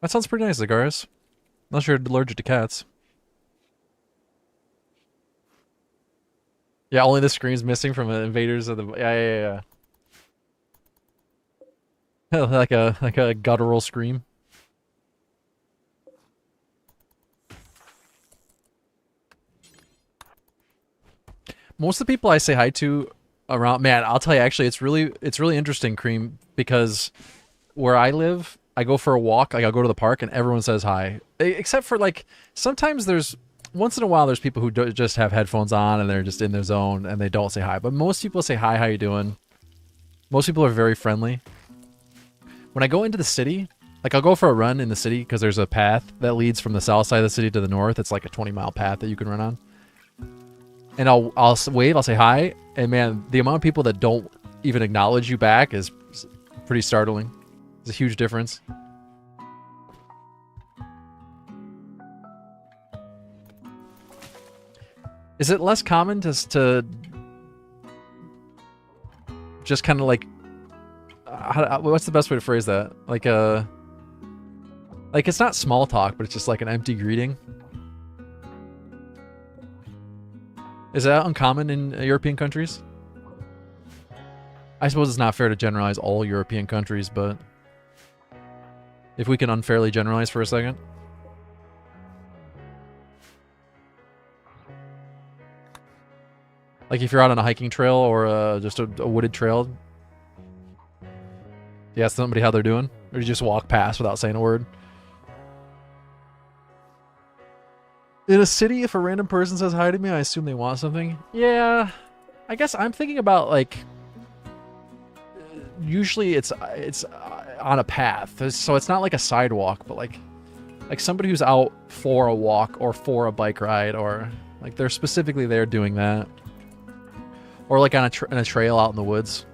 Speaker 1: That sounds pretty nice, Zagaris. Unless you're allergic to cats. Yeah, only the scream's missing from Invaders of the... Yeah. like a guttural scream. Most of the people I say hi to around... Man, I'll tell you, actually, it's really interesting, Cream, because where I live... I go for a walk, like I'll go to the park and everyone says hi. Except for like, sometimes once in a while there's people who just have headphones on and they're just in their zone and they don't say hi. But most people say hi, how you doing? Most people are very friendly. When I go into the city, like I'll go for a run in the city because there's a path that leads from the south side of the city to the north. It's like a 20-mile path that you can run on. And I'll wave, I'll say hi. And man, the amount of people that don't even acknowledge you back is pretty startling. It's a huge difference. Is it less common to just kind of like what's the best way to phrase that? Like it's not small talk, but it's just like an empty greeting. Is that uncommon in European countries? I suppose it's not fair to generalize all European countries, but if we can unfairly generalize for a second. Like if you're out on a hiking trail or just a wooded trail, you ask somebody how they're doing, or you just walk past without saying a word. In a city, if a random person says hi to me, I assume they want something. Yeah, I guess I'm thinking about like, usually it's on a path, so it's not like a sidewalk, but like somebody who's out for a walk or for a bike ride, or like they're specifically there doing that. Or like on a trail out in the woods.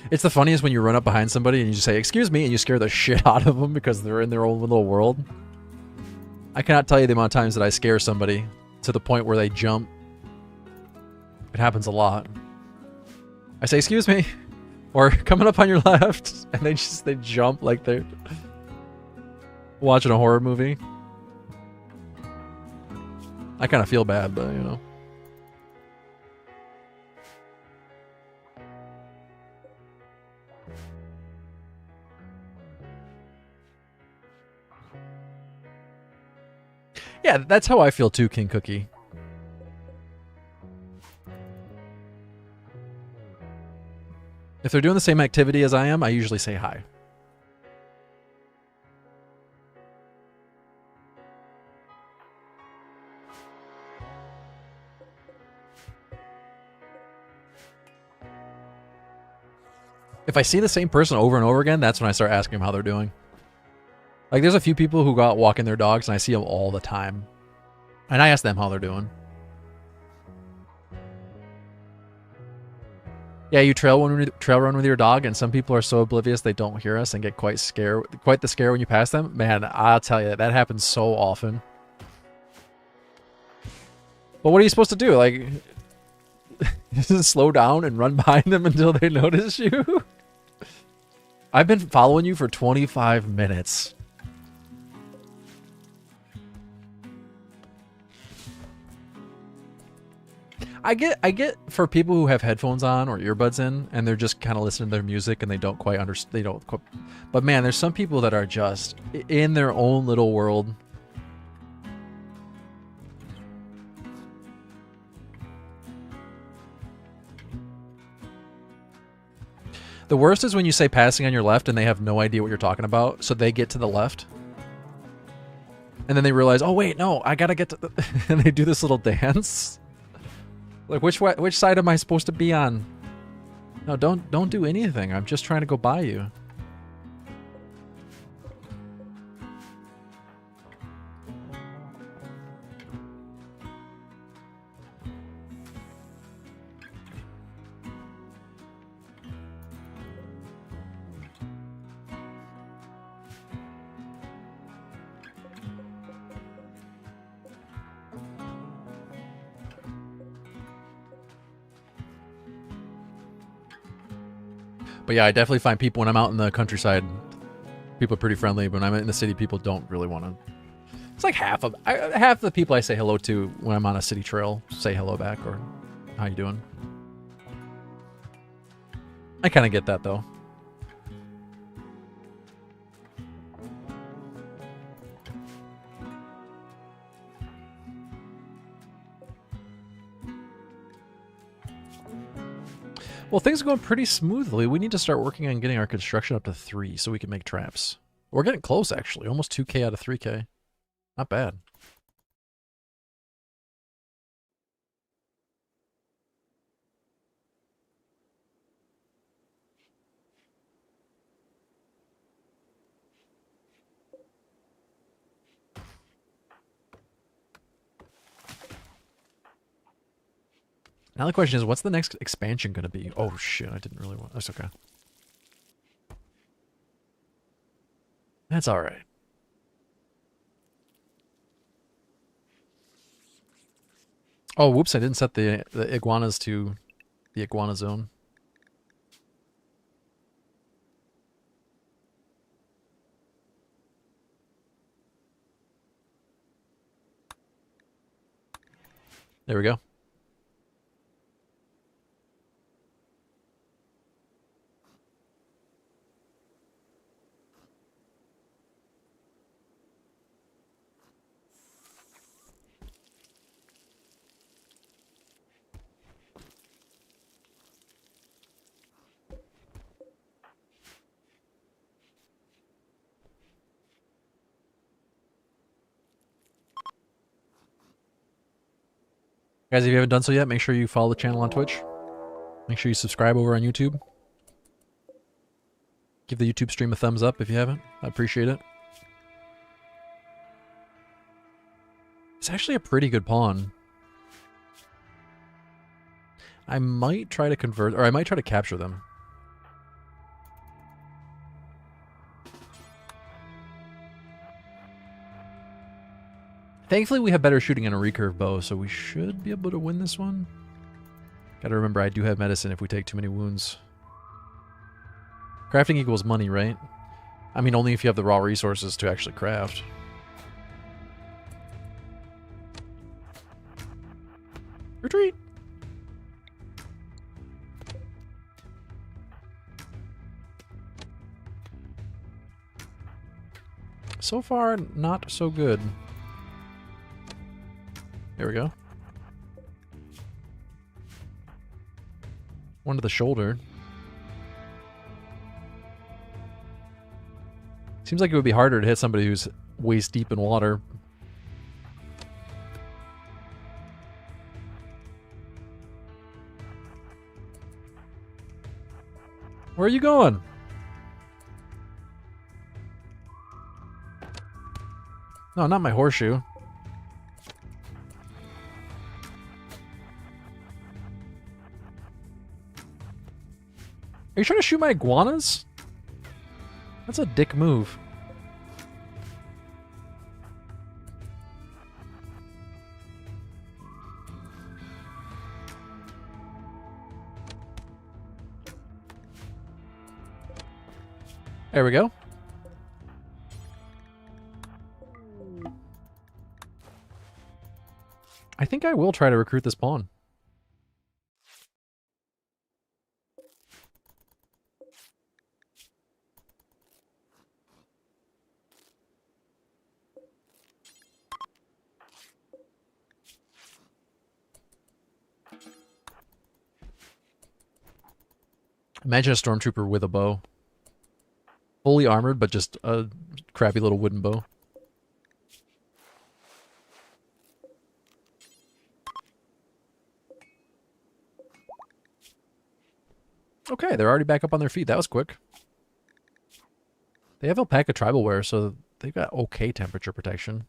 Speaker 1: It's the funniest when you run up behind somebody and you just say, "Excuse me," and you scare the shit out of them because they're in their own little world. I cannot tell you the amount of times that I scare somebody to the point where they jump. It happens a lot. I say, "Excuse me." Or coming up on your left, and they jump like they're watching a horror movie. I kind of feel bad, but you know. Yeah, that's how I feel too, King Cookie. If they're doing the same activity as I am, I usually say hi. If I see the same person over and over again, that's when I start asking them how they're doing. Like, there's a few people who go out walking their dogs, and I see them all the time. And I ask them how they're doing. Yeah, you trail run with your dog, and some people are so oblivious they don't hear us and get quite the scare when you pass them. Man, I'll tell you, that happens so often. But what are you supposed to do? Like, just slow down and run behind them until they notice you? I've been following you for 25 minutes. I get for people who have headphones on or earbuds in and they're just kind of listening to their music and they don't quite understand. But man, there's some people that are just in their own little world. The worst is when you say passing on your left and they have no idea what you're talking about, so they get to the left. And then they realize, oh wait, no, I gotta get to the and they do this little dance. Like, which side am I supposed to be on? No, don't do anything. I'm just trying to go by you. But yeah, I definitely find people when I'm out in the countryside, people are pretty friendly. But when I'm in the city, people don't really want to. It's like half the people I say hello to when I'm on a city trail say hello back or how you doing. I kind of get that though. Well, things are going pretty smoothly. We need to start working on getting our construction up to 3 so we can make traps. We're getting close, actually. Almost 2K out of 3K. Not bad. Now the question is, what's the next expansion going to be? Oh shit, I didn't really want... That's okay. That's alright. Oh, whoops! I didn't set the iguanas to the iguana zone. There we go. Guys, if you haven't done so yet, make sure you follow the channel on Twitch. Make sure you subscribe over on YouTube. Give the YouTube stream a thumbs up if you haven't. I appreciate it. It's actually a pretty good pawn. I might try to convert, or I might try to capture them. Thankfully, we have better shooting on a recurve bow, so we should be able to win this one. Gotta remember, I do have medicine if we take too many wounds. Crafting equals money, right? I mean, only if you have the raw resources to actually craft. Retreat! So far, not so good. There we go. One to the shoulder. Seems like it would be harder to hit somebody who's waist deep in water. Where are you going? No, not my horseshoe. Are you trying to shoot my iguanas? That's a dick move. There we go. I think I will try to recruit this pawn. Imagine a stormtrooper with a bow. Fully armored, but just a crappy little wooden bow. Okay, they're already back up on their feet. That was quick. They have alpaca tribal wear, so they've got okay temperature protection.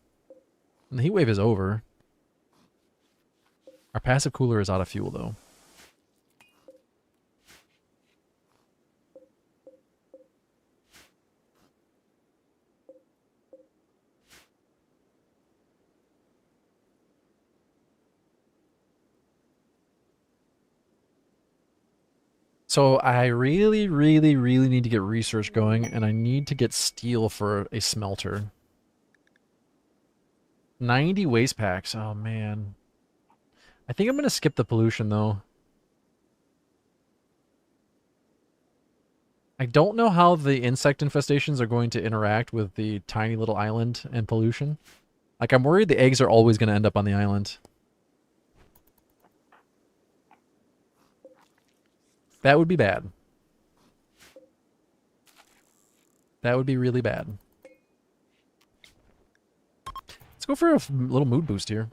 Speaker 1: And the heat wave is over. Our passive cooler is out of fuel, though. So I really, really, really need to get research going, and I need to get steel for a smelter. 90 waste packs. Oh, man. I think I'm going to skip the pollution, though. I don't know how the insect infestations are going to interact with the tiny little island and pollution. Like, I'm worried the eggs are always going to end up on the island. That would be bad. That would be really bad. Let's go for a little mood boost here.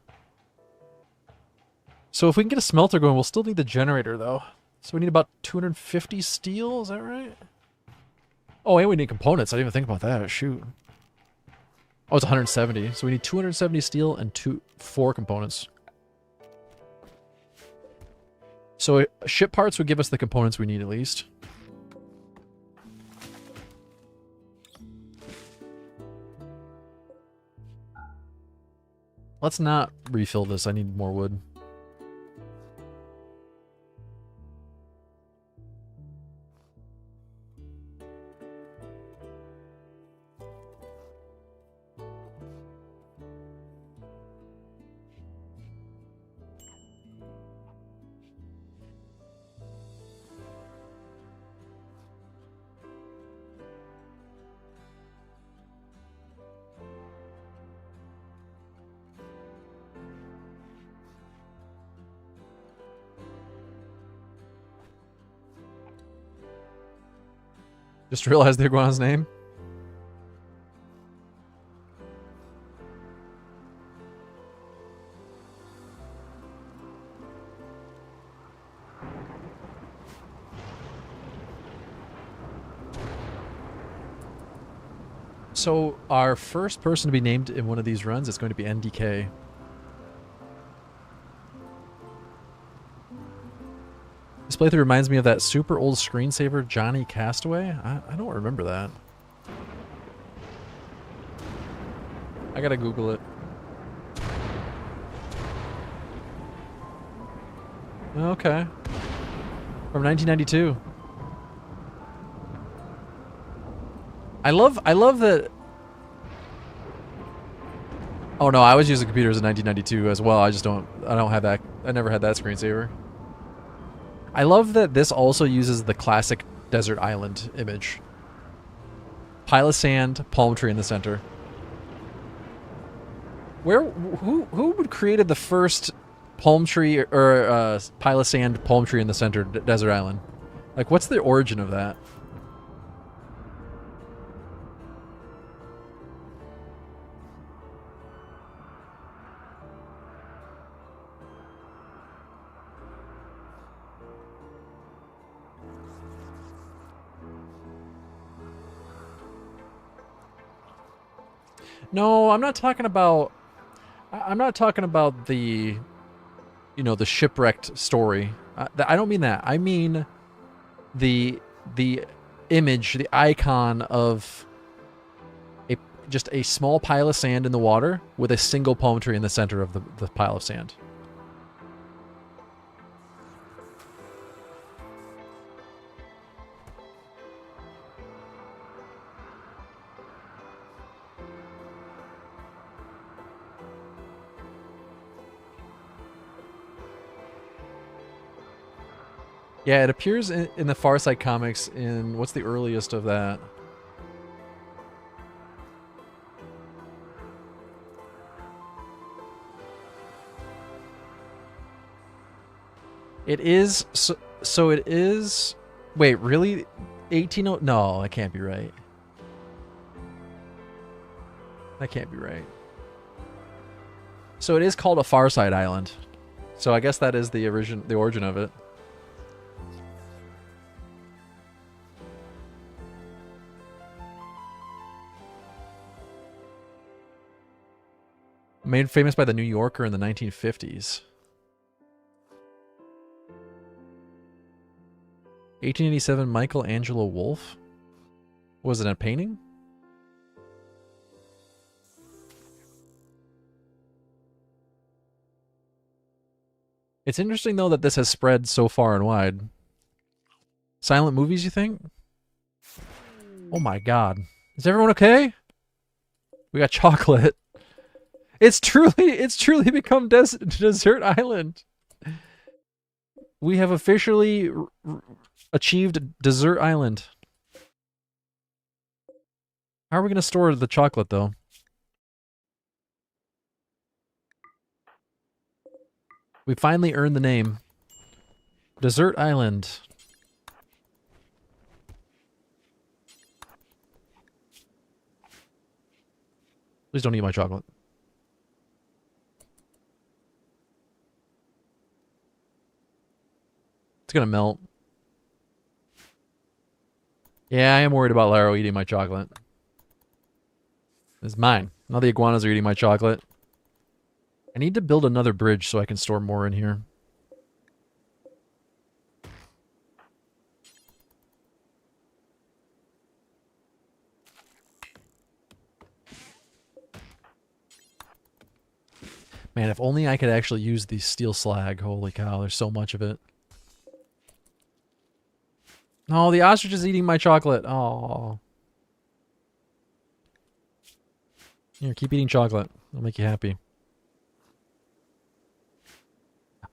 Speaker 1: So if we can get a smelter going, we'll still need the generator, though. So we need about 250 steel, is that right? Oh, and we need components. I didn't even think about that. Shoot. Oh, it's 170. So we need 270 steel and 4 components. So ship parts would give us the components we need at least. Let's not refill this. I need more wood. Just realized the iguana's name. So our first person to be named in one of these runs is going to be NDK. This playthrough reminds me of that super old screensaver Johnny Castaway. I don't remember that. I gotta Google it. Okay. From 1992. I love that. Oh no, I was using computers in 1992 as well. I don't have that. I never had that screensaver. I love that this also uses the classic desert island image. Pile of sand, palm tree in the center. Who created the first palm tree or pile of sand, palm tree in the center desert island? Like, what's the origin of that? No, I'm not talking about. I'm not talking about the, you know, the shipwrecked story. I don't mean that. I mean the image, the icon of just a small pile of sand in the water with a single palm tree in the center of the pile of sand. Yeah, it appears in the Far Side comics in, what's the earliest of that? It is, so it is, wait, really? 18, no, that can't be right. That can't be right. So it is called a Far Side Island. So I guess that is the origin of it. Made famous by the New Yorker in the 1950s. 1887 Michelangelo Wolf? Was it a painting? It's interesting, though, that this has spread so far and wide. Silent movies, you think? Oh my god. Is everyone okay? We got chocolate. It's truly become desert island. We have officially achieved desert island. How are we going to store the chocolate, though? We finally earned the name. Desert Island. Please don't eat my chocolate. It's gonna melt. Yeah, I am worried about Laro eating my chocolate. It's mine. Now the iguanas are eating my chocolate. I need to build another bridge so I can store more in here. Man, if only I could actually use the steel slag. Holy cow, there's so much of it. Oh, the ostrich is eating my chocolate. Oh. Here, keep eating chocolate. It'll make you happy.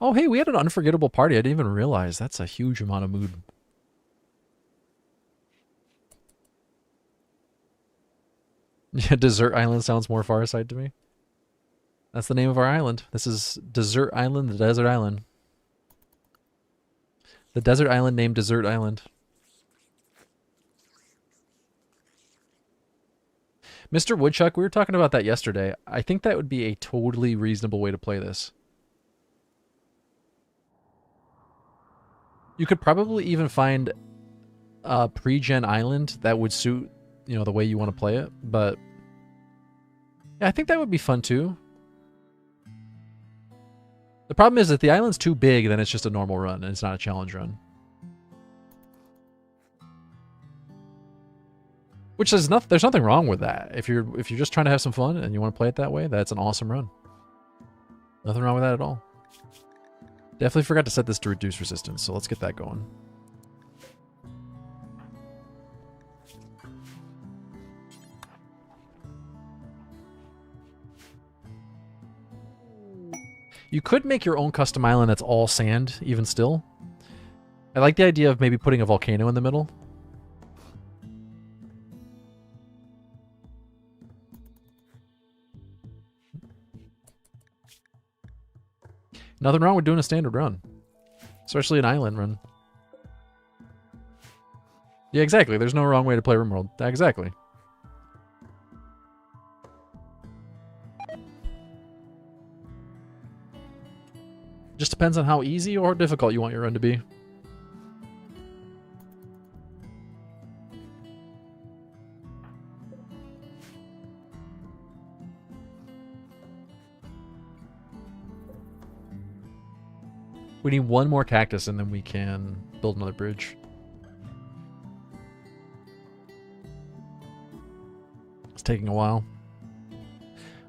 Speaker 1: Oh, hey, we had an unforgettable party. I didn't even realize. That's a huge amount of mood. Yeah, Desert Island sounds more Far Side to me. That's the name of our island. This is Desert Island, the desert island. The desert island named Desert Island. Mr. Woodchuck, we were talking about that yesterday. I think that would be a totally reasonable way to play this. You could probably even find a pre-gen island that would suit, you know, the way you want to play it, but yeah, I think that would be fun too. The problem is if the island's too big, then it's just a normal run and it's not a challenge run. Which is there's nothing wrong with that. If you're just trying to have some fun and you want to play it that way, that's an awesome run. Nothing wrong with that at all. Definitely forgot to set this to reduce resistance, so let's get that going. You could make your own custom island that's all sand, even still. I like the idea of maybe putting a volcano in the middle. Nothing wrong with doing a standard run. Especially an island run. Yeah, exactly. There's no wrong way to play RimWorld. Exactly. Just depends on how easy or difficult you want your run to be. We need one more cactus and then we can build another bridge. It's taking a while.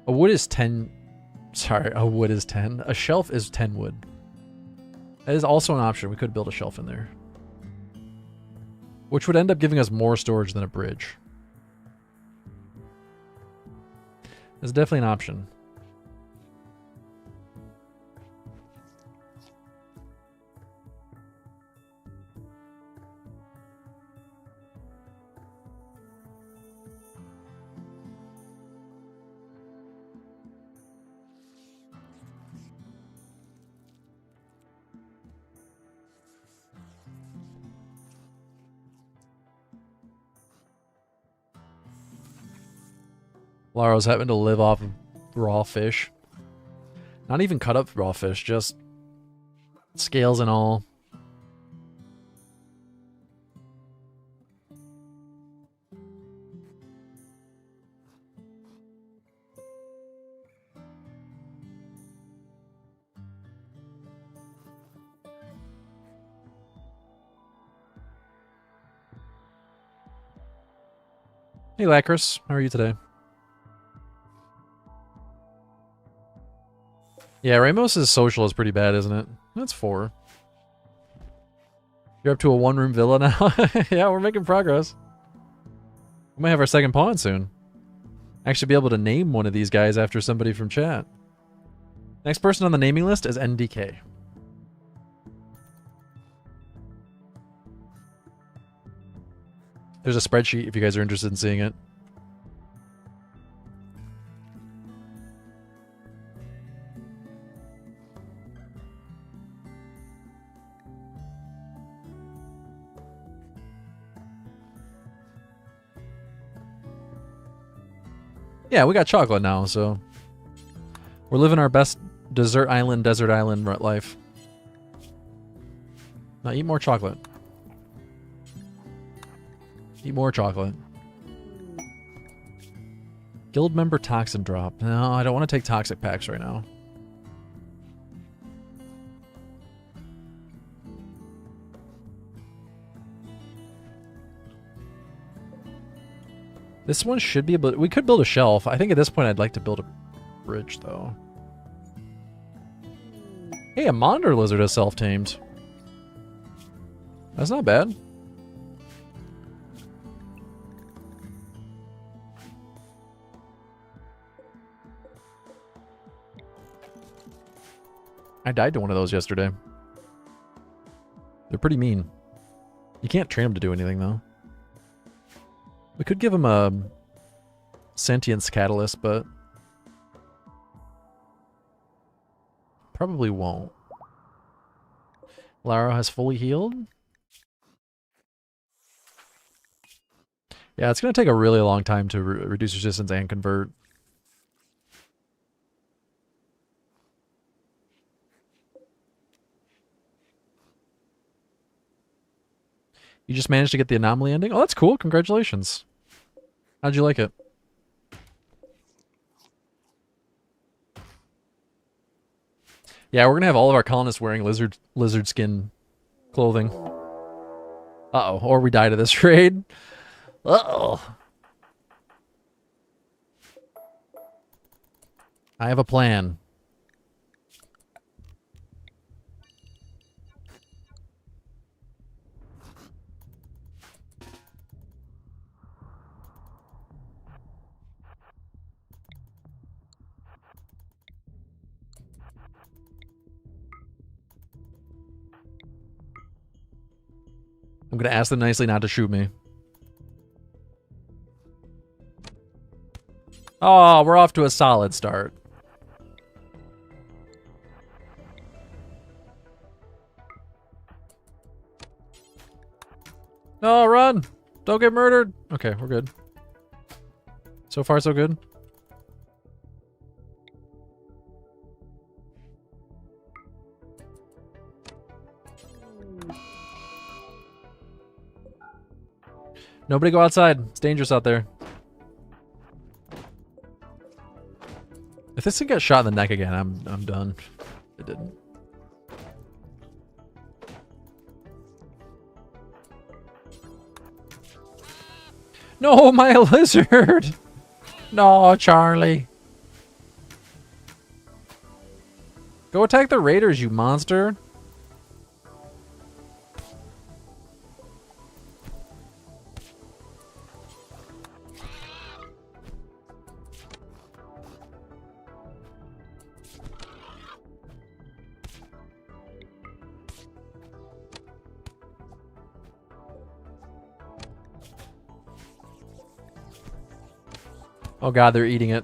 Speaker 1: A wood is 10... Sorry, a wood is 10. A shelf is 10 wood. That is also an option. We could build a shelf in there. Which would end up giving us more storage than a bridge. That's definitely an option. Laro's having to live off of raw fish. Not even cut up raw fish, just scales and all. Hey Lacris, how are you today? Yeah, Ramos' social is pretty bad, isn't it? That's 4. You're up to a 1-room villa now? Yeah, we're making progress. We might have our second pawn soon. Actually be able to name one of these guys after somebody from chat. Next person on the naming list is NDK. There's a spreadsheet if you guys are interested in seeing it. Yeah, we got chocolate now, so we're living our best desert island life. Now eat more chocolate. Eat more chocolate. Guild member toxin drop. No, I don't want to take toxic packs right now. This one should be able to, we could build a shelf. I think at this point I'd like to build a bridge though. Hey, a monitor lizard is self-tamed. That's not bad. I died to one of those yesterday. They're pretty mean. You can't train them to do anything though. We could give him a sentience catalyst, but probably won't. Lara has fully healed. Yeah, it's going to take a really long time to reduce resistance and convert. You just managed to get the anomaly ending? Oh, that's cool. Congratulations. How'd you like it? Yeah, we're going to have all of our colonists wearing lizard skin clothing. Uh-oh. Or we die to this raid. Uh-oh. I have a plan. I'm going to ask them nicely not to shoot me. Oh, we're off to a solid start. No, run! Don't get murdered! Okay, we're good. So far, so good. Nobody go outside. It's dangerous out there. If this thing got shot in the neck again, I'm done. It didn't. No, my lizard! No, Charlie. Go attack the raiders, you monster. Oh god, they're eating it.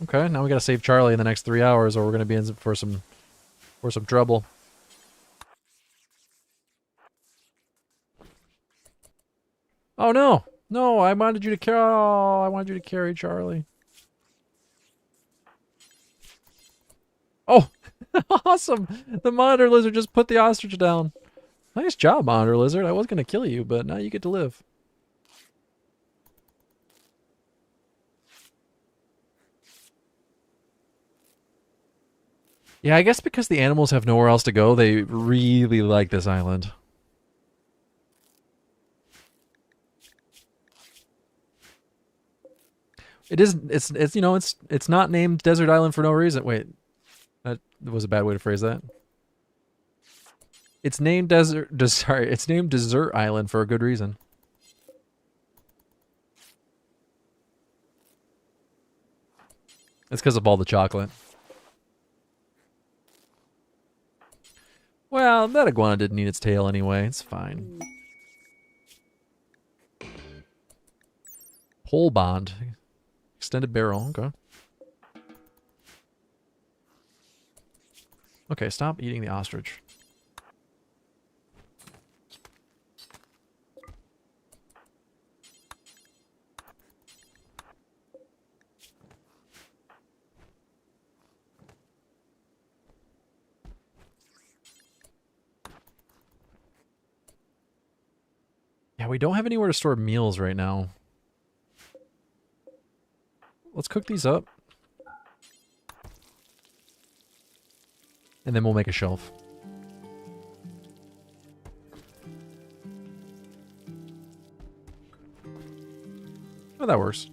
Speaker 1: Okay, now we gotta save Charlie in the next 3 hours, or we're gonna be in for some trouble. Oh no, no! I wanted you to carry. Oh, I wanted you to carry Charlie. Oh, awesome! The monitor lizard just put the ostrich down. Nice job, monitor lizard. I was gonna kill you, but now you get to live. Yeah, I guess because the animals have nowhere else to go, they really like this island. It is. It's you know it's not named Desert Island for no reason. Wait, that was a bad way to phrase that. It's named sorry, it's named Desert Island for a good reason. It's because of all the chocolate. Well, that iguana didn't need its tail anyway. It's fine. Pole bond. Extended barrel. Okay. Okay, stop eating the ostrich. Yeah, we don't have anywhere to store meals right now. Let's cook these up. And then we'll make a shelf. Oh, that works.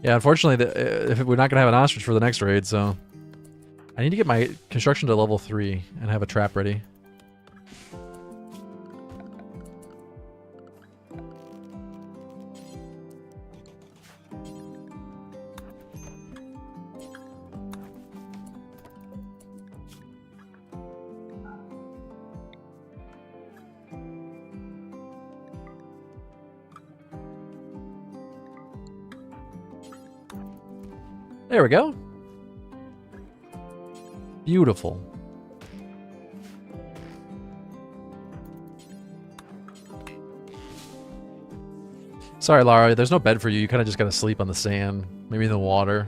Speaker 1: Yeah, unfortunately, if we're not going to have an ostrich for the next raid, so... I need to get my construction to level 3 and have a trap ready. There we go. Beautiful. Sorry, Lara, there's no bed for you. You kind of just gotta sleep on the sand. Maybe in the water.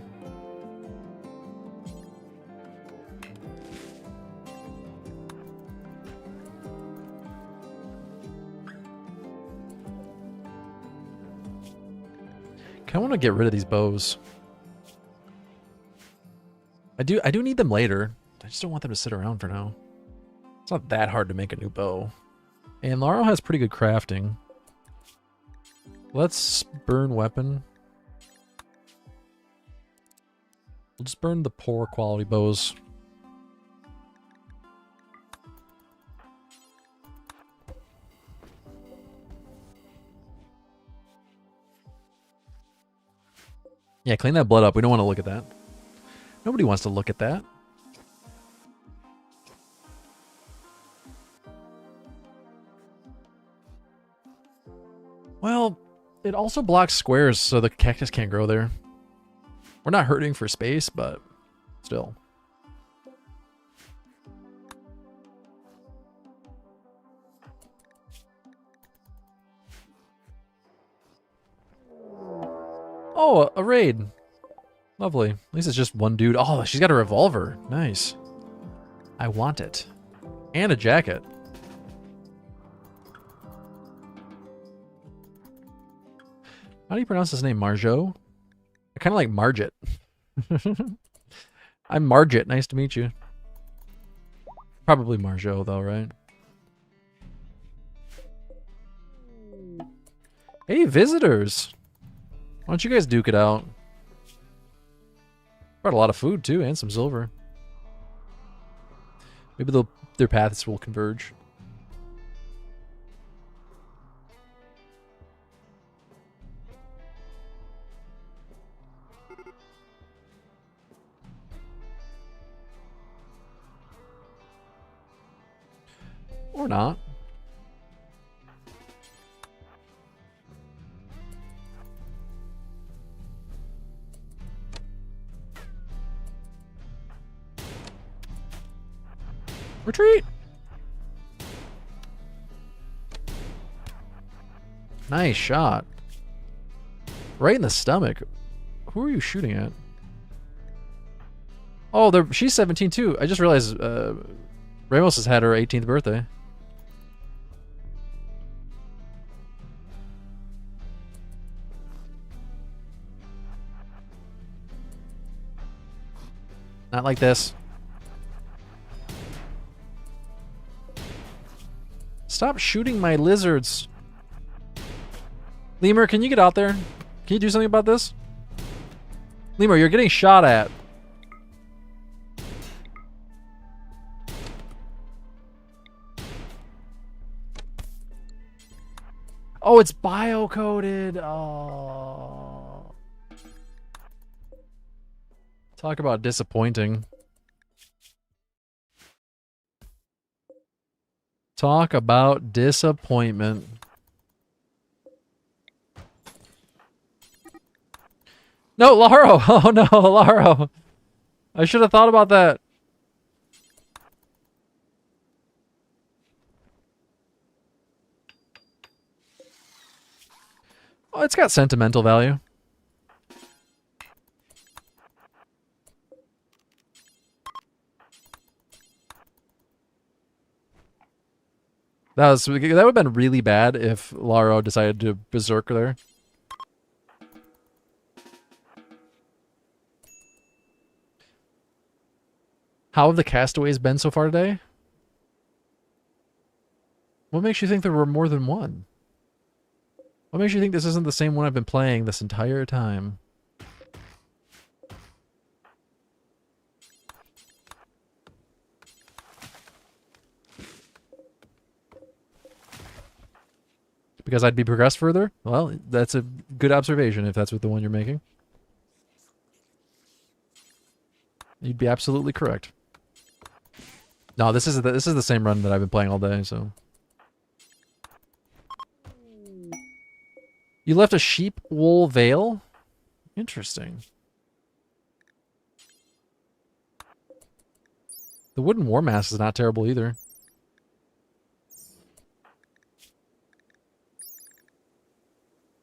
Speaker 1: I want to get rid of these bows. I do need them later. I just don't want them to sit around for now. It's not that hard to make a new bow. And Laurel has pretty good crafting. Let's burn weapon. We'll just burn the poor quality bows. Yeah, clean that blood up. We don't want to look at that. Nobody wants to look at that. Well, it also blocks squares, so the cactus can't grow there. We're not hurting for space, but still. Oh, a raid. Lovely. At least it's just one dude. Oh, she's got a revolver. Nice. I want it. And a jacket. How do you pronounce his name? Marjo? I kind of like Margit. I'm Margit. Nice to meet you. Probably Marjo, though, right? Hey, visitors. Why don't you guys duke it out? Brought a lot of food, too, and some silver. Maybe their paths will converge. Or not. Retreat! Nice shot. Right in the stomach. Who are you shooting at? Oh, she's 17 too. I just realized Ramos has had her 18th birthday. Not like this. Stop shooting my lizards. Lemur, can you get out there? Can you do something about this? Lemur, you're getting shot at. Oh, it's bio-coded. Oh. Talk about disappointing. Talk about disappointment. No, Laro! Oh no, Laro! I should have thought about that. Oh, it's got sentimental value. That would have been really bad if Laro decided to berserk there. How have the castaways been so far today? What makes you think there were more than one? What makes you think this isn't the same one I've been playing this entire time? Because I'd be progressed further? Well, that's a good observation if that's what the one you're making. You'd be absolutely correct. No, this is the same run that I've been playing all day, so. You left a sheep wool veil? Interesting. The wooden war mask is not terrible either.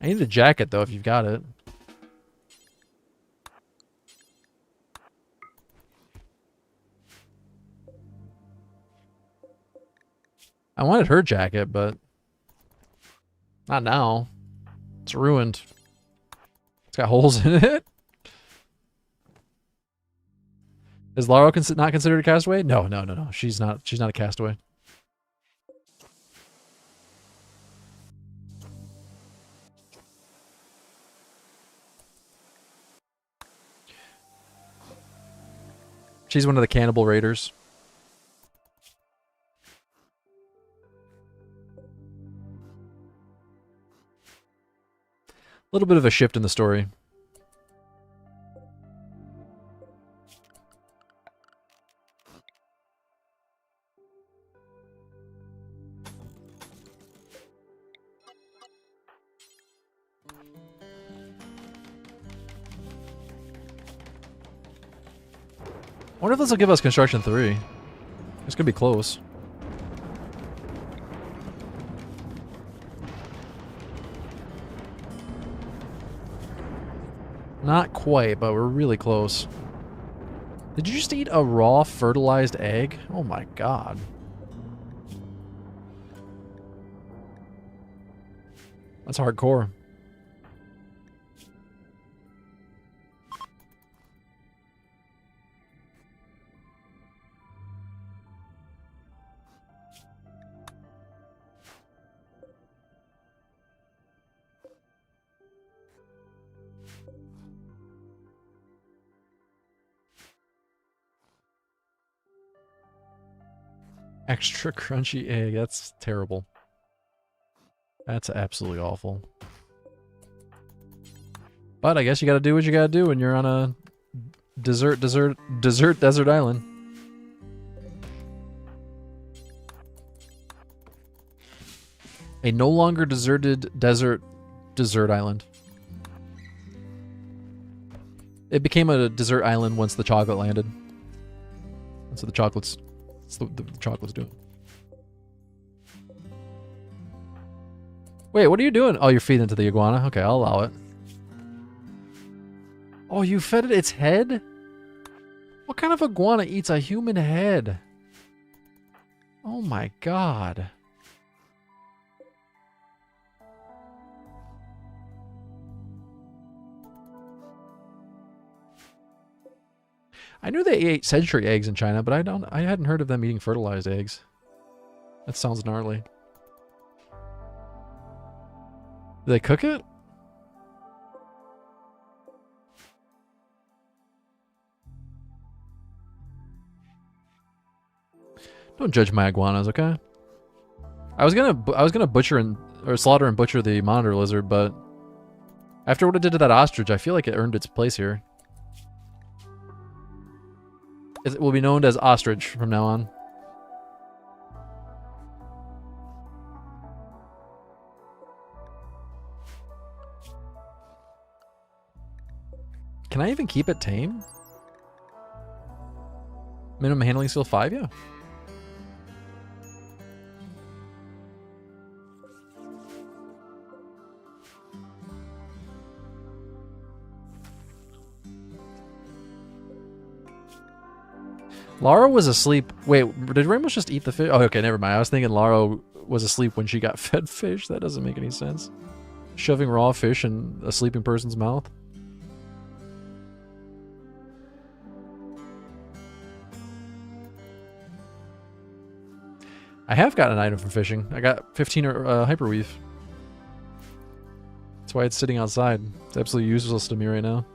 Speaker 1: I need a jacket, though, if you've got it. I wanted her jacket, but not now. It's ruined. It's got holes in it. Is Lara not considered a castaway? No, no, no, no. She's not a castaway. She's one of the cannibal raiders. A little bit of a shift in the story. I wonder if this will give us Construction 3. It's gonna be close. Not quite, but we're really close. Did you just eat a raw fertilized egg? Oh my god. That's hardcore. Extra crunchy egg. That's terrible. That's absolutely awful. But I guess you gotta do what you gotta do when you're on a desert island. A no longer deserted desert island. It became a desert island once the chocolate landed. That's what the chocolate's doing. Wait, what are you doing? Oh, you're feeding it to the iguana? Okay, I'll allow it. Oh, you fed it its head? What kind of iguana eats a human head? Oh my god. I knew they ate century eggs in China, but I hadn't heard of them eating fertilized eggs. That sounds gnarly. Do they cook it? Don't judge my iguanas, okay? I was gonna butcher or slaughter and butcher the monitor lizard, but after what it did to that ostrich, I feel like it earned its place here. It will be known as ostrich from now on. Can I even keep it tame? Minimum handling skill 5, yeah. Lara was asleep. Wait, did Ramos just eat the fish? Oh, okay, never mind. I was thinking Lara was asleep when she got fed fish. That doesn't make any sense. Shoving raw fish in a sleeping person's mouth. I have gotten an item from fishing. I got 15 hyperweave. That's why it's sitting outside. It's absolutely useless to me right now.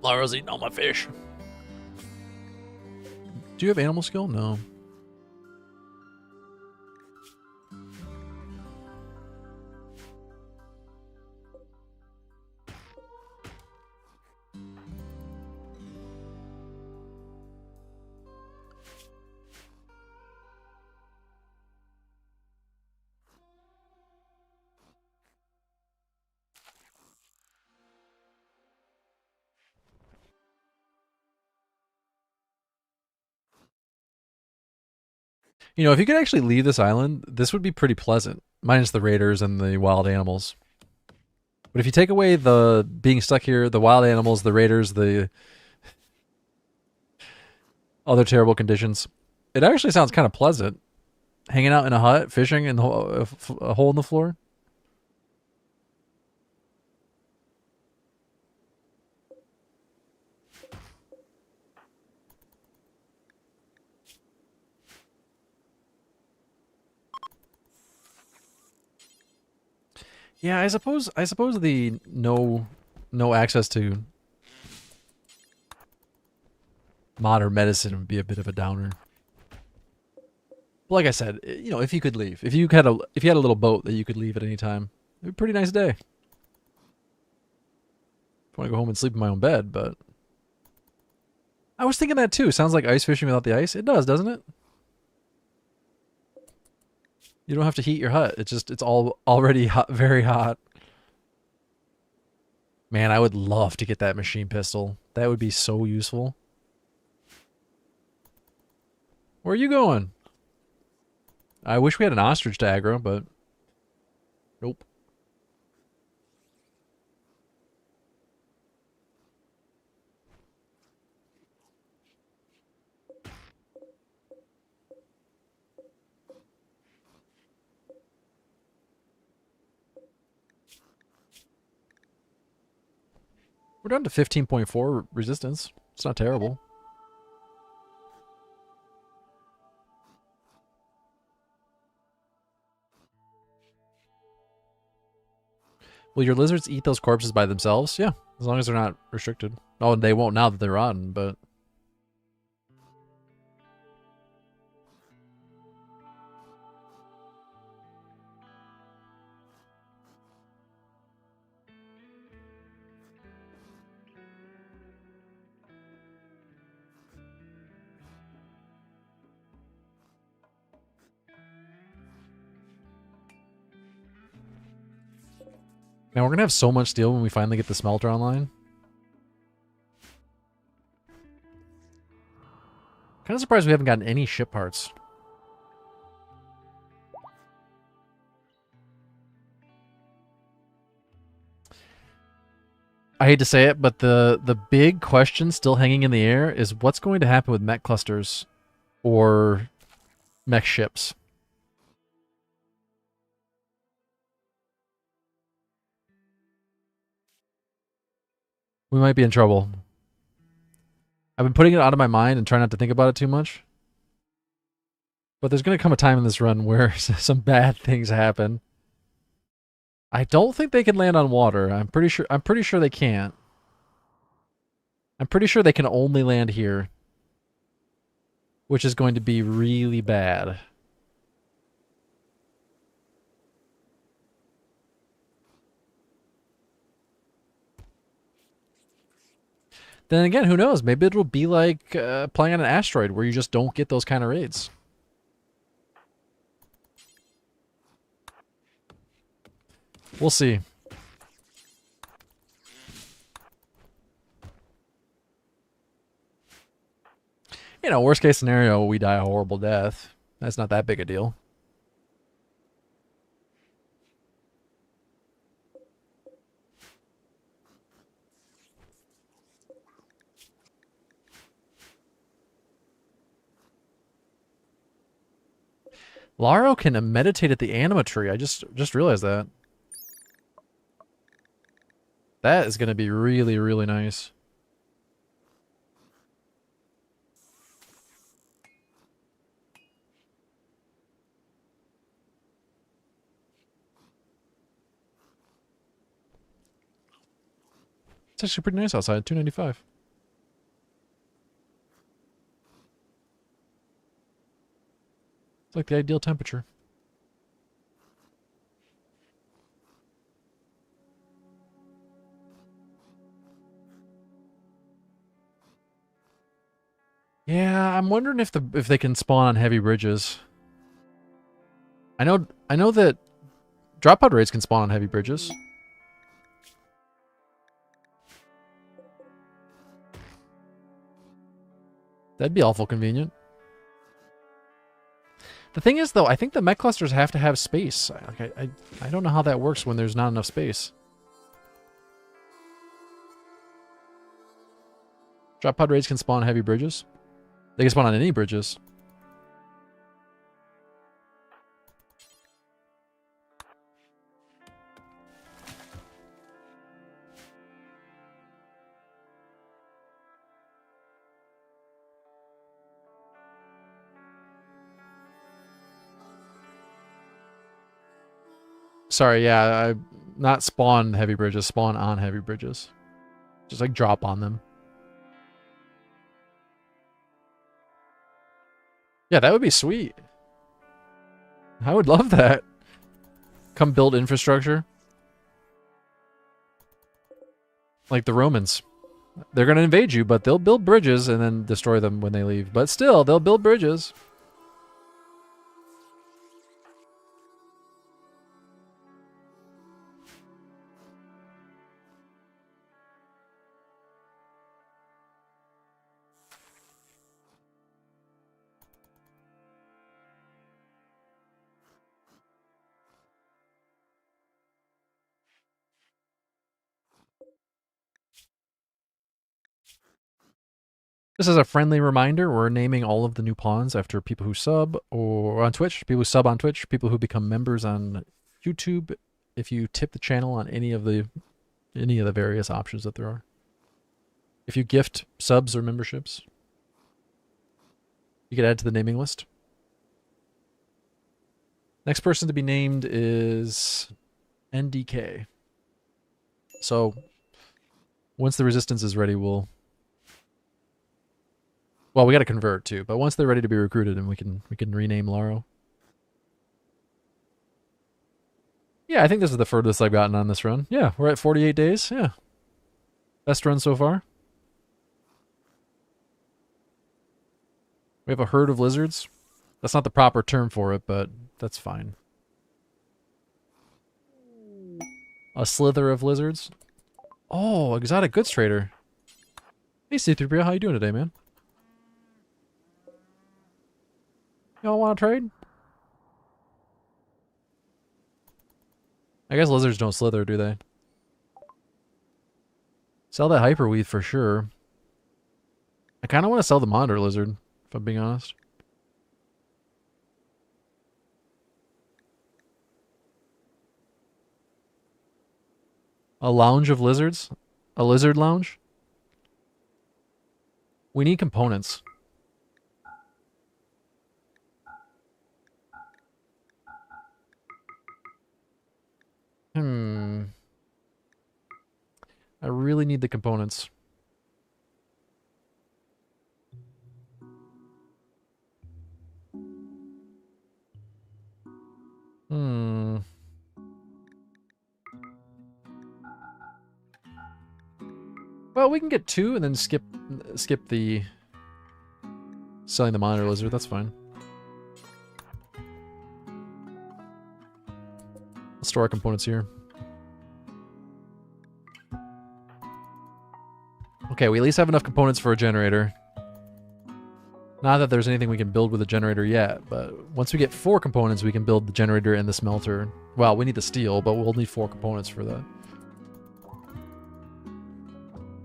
Speaker 1: Lara's eating all my fish. Do you have animal skill? No. You know, if you could actually leave this island, this would be pretty pleasant, minus the raiders and the wild animals. But if you take away the being stuck here, the wild animals, the raiders, the other terrible conditions, it actually sounds kind of pleasant. Hanging out in a hut, fishing in a hole in the floor. Yeah, I suppose the no access to modern medicine would be a bit of a downer. But like I said, you know, if you could leave, if you had a little boat that you could leave at any time, it'd be a pretty nice day. If I want to go home and sleep in my own bed, but I was thinking that too. Sounds like ice fishing without the ice. It does, doesn't it? You don't have to heat your hut. It's all already hot, very hot. Man, I would love to get that machine pistol. That would be so useful. Where are you going? I wish we had an ostrich to aggro, but nope. We're down to 15.4 resistance. It's not terrible. Will your lizards eat those corpses by themselves? Yeah, as long as they're not restricted. Oh, they won't now that they're rotten, but... Man, we're gonna have so much steel when we finally get the smelter online. Kind of surprised we haven't gotten any ship parts. I hate to say it, but the big question still hanging in the air is what's going to happen with mech clusters or mech ships. We might be in trouble. I've been putting it out of my mind and trying not to think about it too much. But there's going to come a time in this run where some bad things happen. I don't think they can land on water. I'm pretty sure they can't. I'm pretty sure they can only land here, which is going to be really bad. Then again, who knows? Maybe it'll be like playing on an asteroid where you just don't get those kind of raids. We'll see. You know, worst case scenario, we die a horrible death. That's not that big a deal. Laro can meditate at the anima tree. I just realized that. That is going to be really, really nice. It's actually pretty nice outside, 295. It's like the ideal temperature. Yeah, I'm wondering if they can spawn on heavy bridges. I know that drop pod raids can spawn on heavy bridges. That'd be awful convenient. The thing is, though, I think the mech clusters have to have space. Like, I don't know how that works when there's not enough space. Drop pod raids can spawn heavy bridges. They can spawn on any bridges. Sorry, yeah, not spawn heavy bridges, spawn on heavy bridges. Just like drop on them. Yeah, that would be sweet. I would love that. Come build infrastructure. Like the Romans. They're going to invade you, but they'll build bridges and then destroy them when they leave. But still, they'll build bridges. This is a friendly reminder. We're naming all of the new pawns after people who sub or on Twitch, people who sub on Twitch, people who become members on YouTube. If you tip the channel on any of the various options that there are. If you gift subs or memberships, you get added to the naming list. Next person to be named is NDK. So once the resistance is ready, well, we got to convert too, but once they're ready to be recruited, and we can rename Laro. Yeah, I think this is the furthest I've gotten on this run. Yeah, we're at 48 days. Yeah. Best run so far. We have a herd of lizards. That's not the proper term for it, but that's fine. A slither of lizards. Oh, exotic goods trader. Hey, C3PO, how you doing today, man? Y'all want to trade? I guess lizards don't slither, do they? Sell that hyperweave for sure. I kind of want to sell the monitor lizard, if I'm being honest. A lounge of lizards? A lizard lounge? We need components. I really need the components. Well, we can get 2 and then skip the selling the monitor lizard. That's fine. Let's store our components here. Okay, we at least have enough components for a generator. Not that there's anything we can build with a generator yet, but once we get 4 components, we can build the generator and the smelter. Well, we need the steel, but we'll need 4 components for that.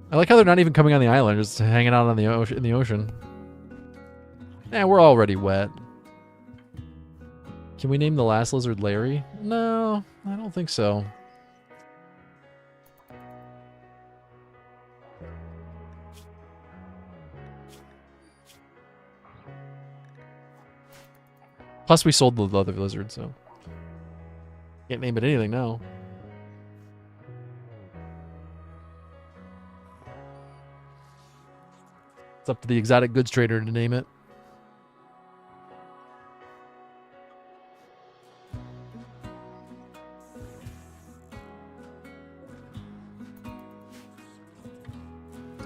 Speaker 1: I like how they're not even coming on the island, just hanging out on the ocean, in the ocean. Eh, we're already wet. Can we name the last lizard Larry? No, I don't think so. Plus, we sold the other lizard, so can't name it anything now. It's up to the exotic goods trader to name it.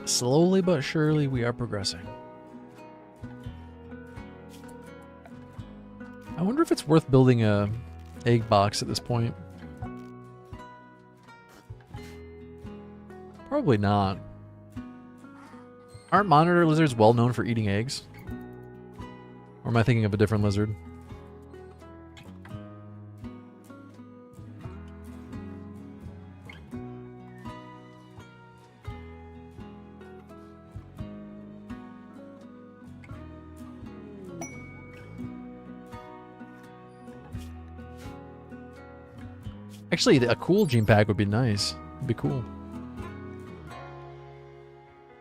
Speaker 1: Slowly but surely, we are progressing. I wonder if it's worth building a egg box at this point. Probably not. Aren't monitor lizards well known for eating eggs? Or am I thinking of a different lizard? Actually, a cool gene pack would be nice. It'd be cool.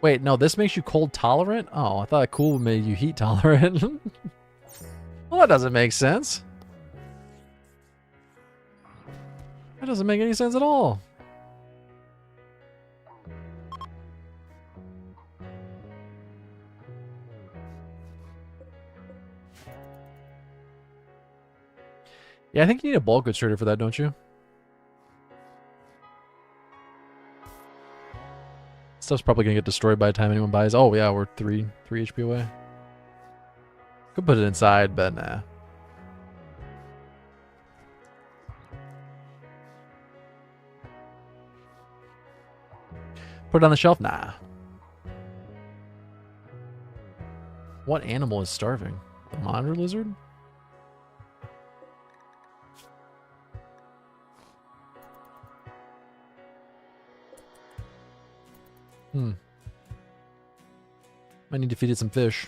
Speaker 1: Wait, no, this makes you cold tolerant? Oh, I thought cool made you heat tolerant. Well, that doesn't make sense. That doesn't make any sense at all. Yeah, I think you need a bulk goods trader for that, don't you? Stuff's probably gonna get destroyed by the time anyone buys. Oh yeah, we're 3 HP away. Could put it inside, but nah. Put it on the shelf? Nah. What animal is starving? The monitor lizard? Might need to feed it some fish.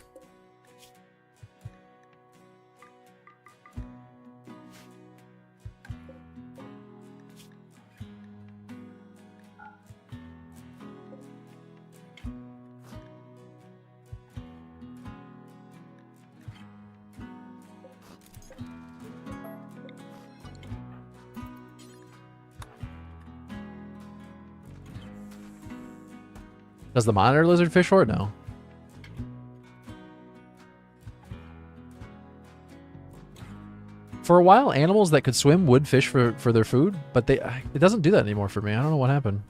Speaker 1: Does the monitor lizard fish for it? No. For a while, animals that could swim would fish for their food, but it doesn't do that anymore for me. I don't know what happened.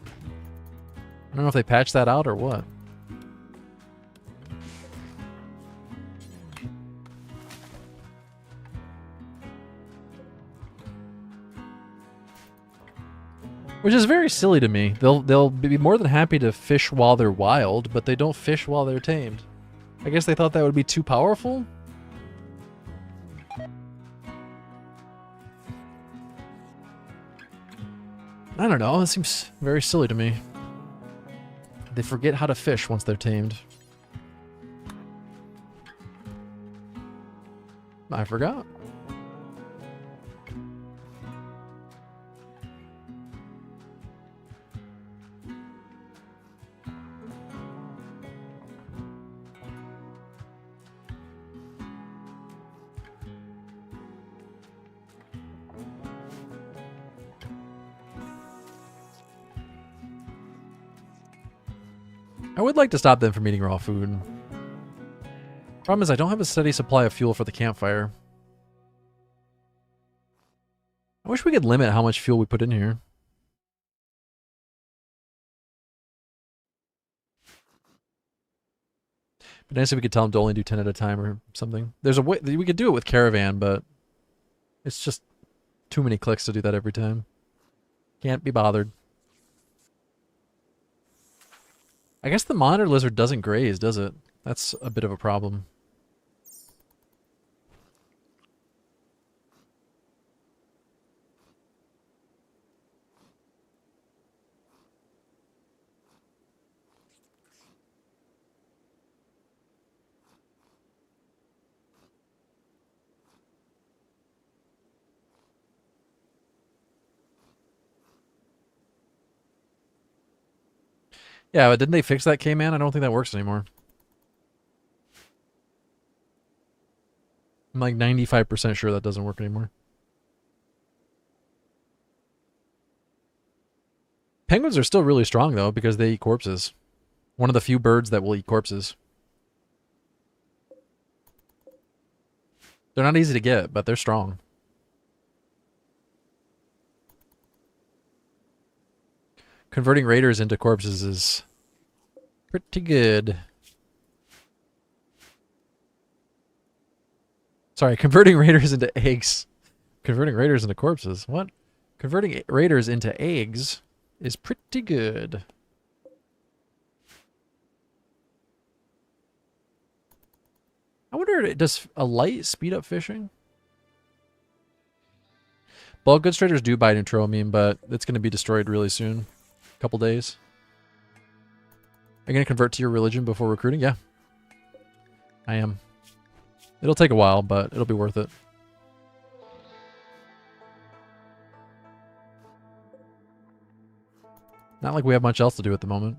Speaker 1: I don't know if they patched that out or what. Which is very silly to me. They'll be more than happy to fish while they're wild, but they don't fish while they're tamed. I guess they thought that would be too powerful? I don't know, it seems very silly to me. They forget how to fish once they're tamed. I forgot. I would like to stop them from eating raw food. Problem is I don't have a steady supply of fuel for the campfire. I wish we could limit how much fuel we put in here. But nice if we could tell them to only do 10 at a time or something. There's a way we could do it with Caravan, but it's just too many clicks to do that every time. Can't be bothered. I guess the monitor lizard doesn't graze, does it? That's a bit of a problem. Yeah, but didn't they fix that K-Man? I don't think that works anymore. I'm like 95% sure that doesn't work anymore. Penguins are still really strong, though, because they eat corpses. One of the few birds that will eat corpses. They're not easy to get, but they're strong. Converting raiders into corpses is pretty good. Sorry, converting raiders into eggs. Converting raiders into corpses. What? Converting raiders into eggs is pretty good. I wonder, does a light speed up fishing? Bulk goods traders do buy neutroamine, but it's going to be destroyed really soon. A couple days. Are you going to convert to your religion before recruiting? Yeah. I am. It'll take a while, but it'll be worth it. Not like we have much else to do at the moment.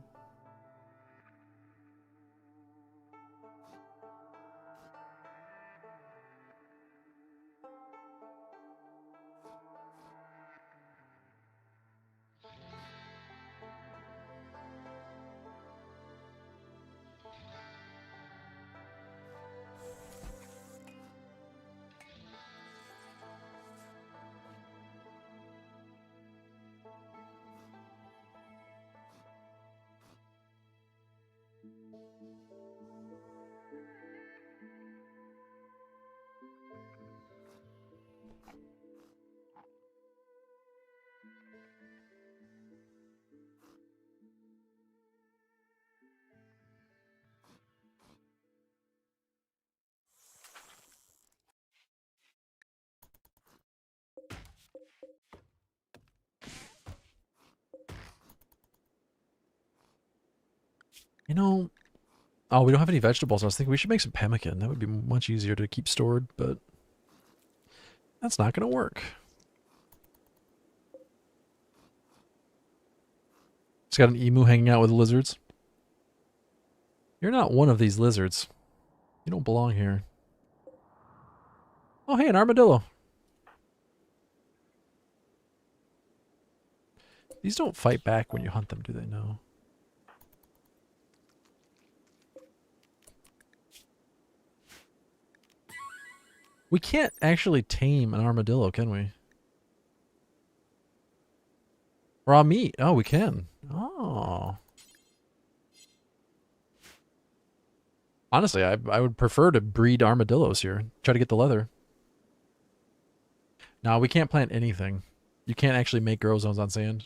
Speaker 1: You know, oh, we don't have any vegetables. I was thinking we should make some pemmican. That would be much easier to keep stored, but that's not going to work. It's got an emu hanging out with lizards. You're not one of these lizards. You don't belong here. Oh, hey, an armadillo. These don't fight back when you hunt them, do they? No. We can't actually tame an armadillo, can we? Raw meat. Oh, we can. Oh. Honestly, I would prefer to breed armadillos here. Try to get the leather. No, we can't plant anything. You can't actually make grow zones on sand.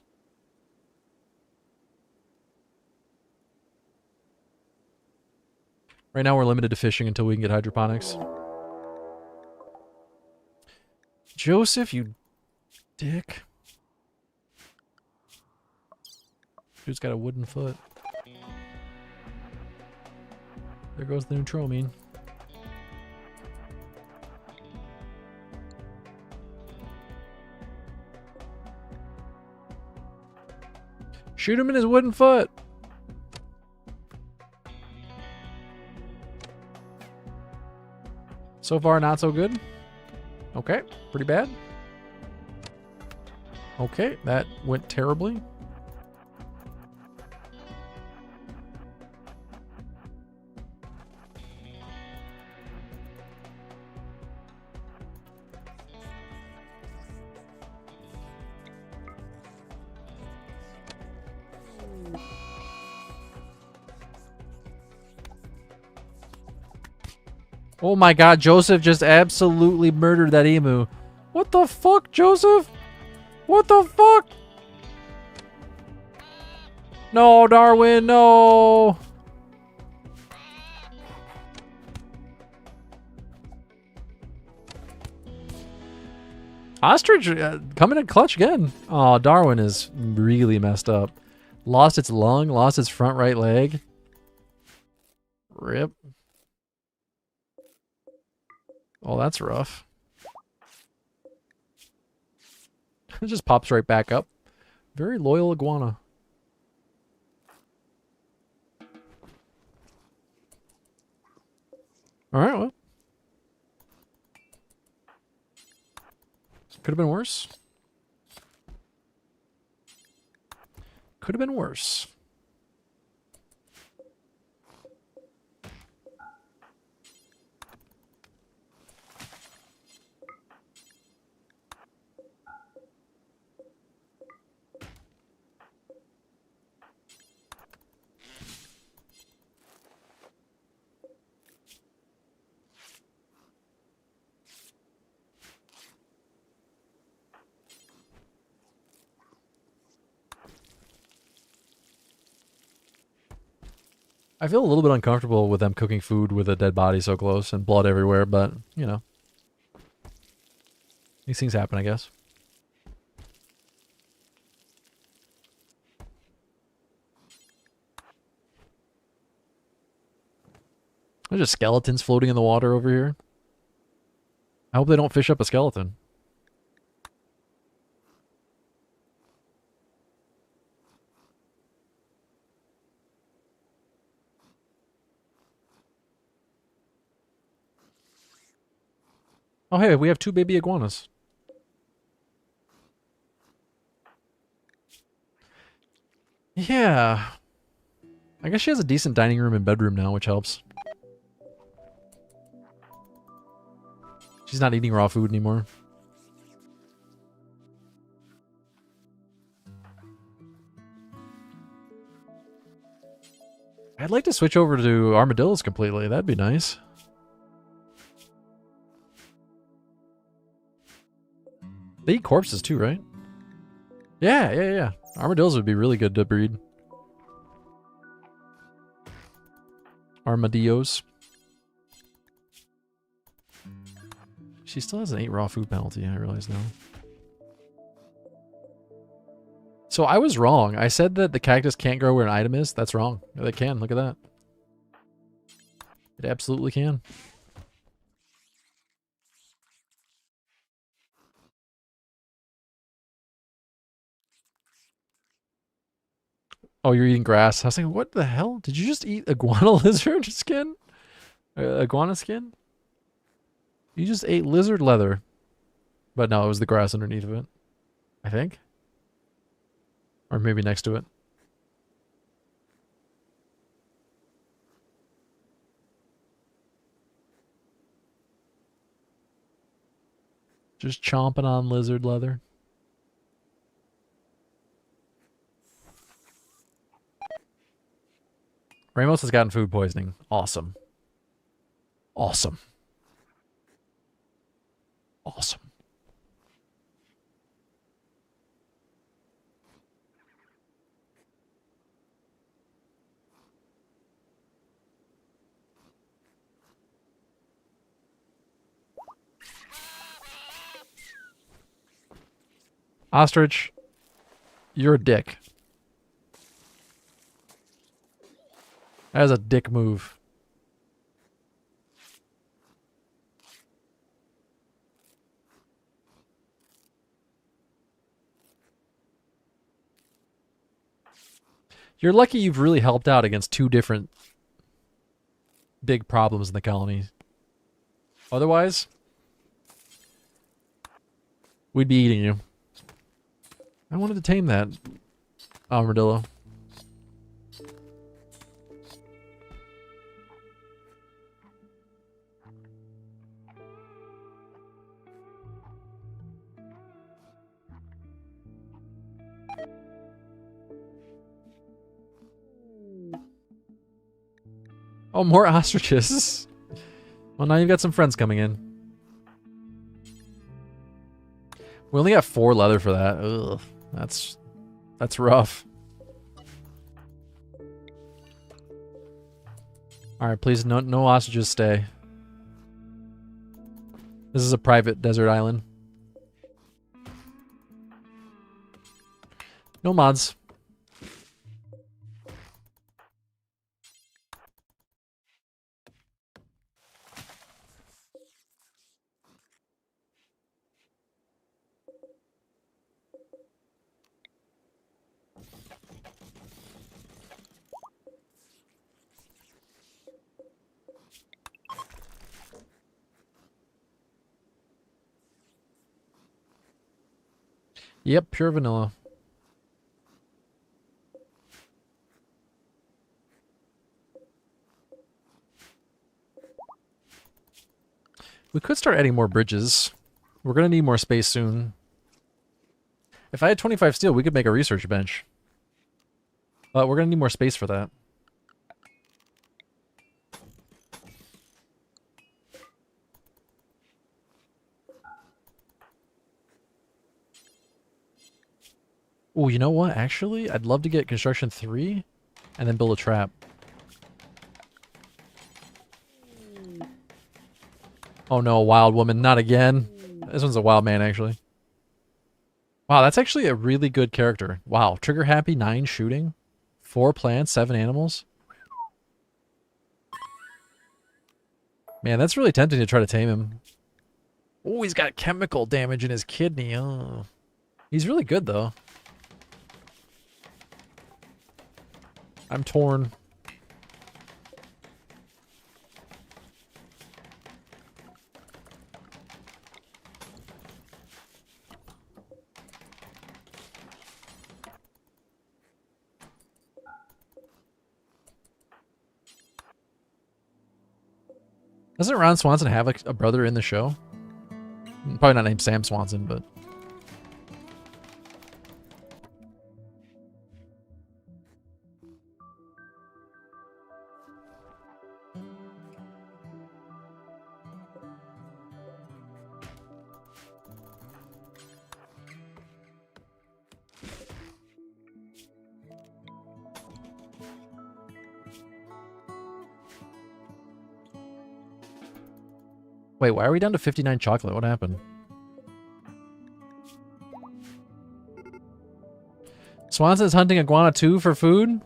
Speaker 1: Right now we're limited to fishing until we can get hydroponics. Joseph, you dick. Dude's got a wooden foot. There goes the neutromine. Shoot him in his wooden foot. So far, not so good. Okay, pretty bad. Okay, that went terribly. Oh my god, Joseph just absolutely murdered that emu. What the fuck, Joseph? What the fuck? No, Darwin, no. Ostrich coming in clutch again. Oh, Darwin is really messed up. Lost its lung, lost its front right leg. Rip. Oh, that's rough. It just pops right back up. Very loyal iguana. Alright, well. Could have been worse. Could have been worse. I feel a little bit uncomfortable with them cooking food with a dead body so close and blood everywhere, but, you know. These things happen, I guess. There's just skeletons floating in the water over here. I hope they don't fish up a skeleton. Oh, hey, we have 2 baby iguanas. Yeah. I guess she has a decent dining room and bedroom now, which helps. She's not eating raw food anymore. I'd like to switch over to armadillos completely. That'd be nice. They eat corpses too, right? Yeah. Armadillos would be really good to breed. Armadillos. She still has an 8 raw food penalty, I realize now. So I was wrong. I said that the cactus can't grow where an item is. That's wrong. They can. Look at that. It absolutely can. Oh, you're eating grass. I was like, what the hell? Did you just eat iguana lizard skin? Iguana skin? You just ate lizard leather. But no, it was the grass underneath of it. I think. Or maybe next to it. Just chomping on lizard leather. Ramos has gotten food poisoning. Awesome. Awesome. Awesome. Ostrich, you're a dick. That is a dick move. You're lucky you've really helped out against 2 different big problems in the colony. Otherwise, we'd be eating you. I wanted to tame that armadillo. Oh, more ostriches. Well, now you've got some friends coming in. We only got 4 leather for that. Ugh, that's rough. All right, please, no ostriches stay. This is a private desert island. No mods. Yep, pure vanilla. We could start adding more bridges. We're going to need more space soon. If I had 25 steel, we could make a research bench. But we're going to need more space for that. Oh, you know what? Actually, I'd love to get construction 3 and then build a trap. Oh no, wild woman, not again. This one's a wild man, actually. Wow, that's actually a really good character. Wow, trigger happy, 9 shooting, 4 plants, 7 animals. Man, that's really tempting to try to tame him. Oh, he's got chemical damage in his kidney. Oh, he's really good though. I'm torn. Doesn't Ron Swanson have a brother in the show? Probably not named Sam Swanson, but... Wait, why are we down to 59 chocolate? What happened? Swanson's hunting iguana 2 for food?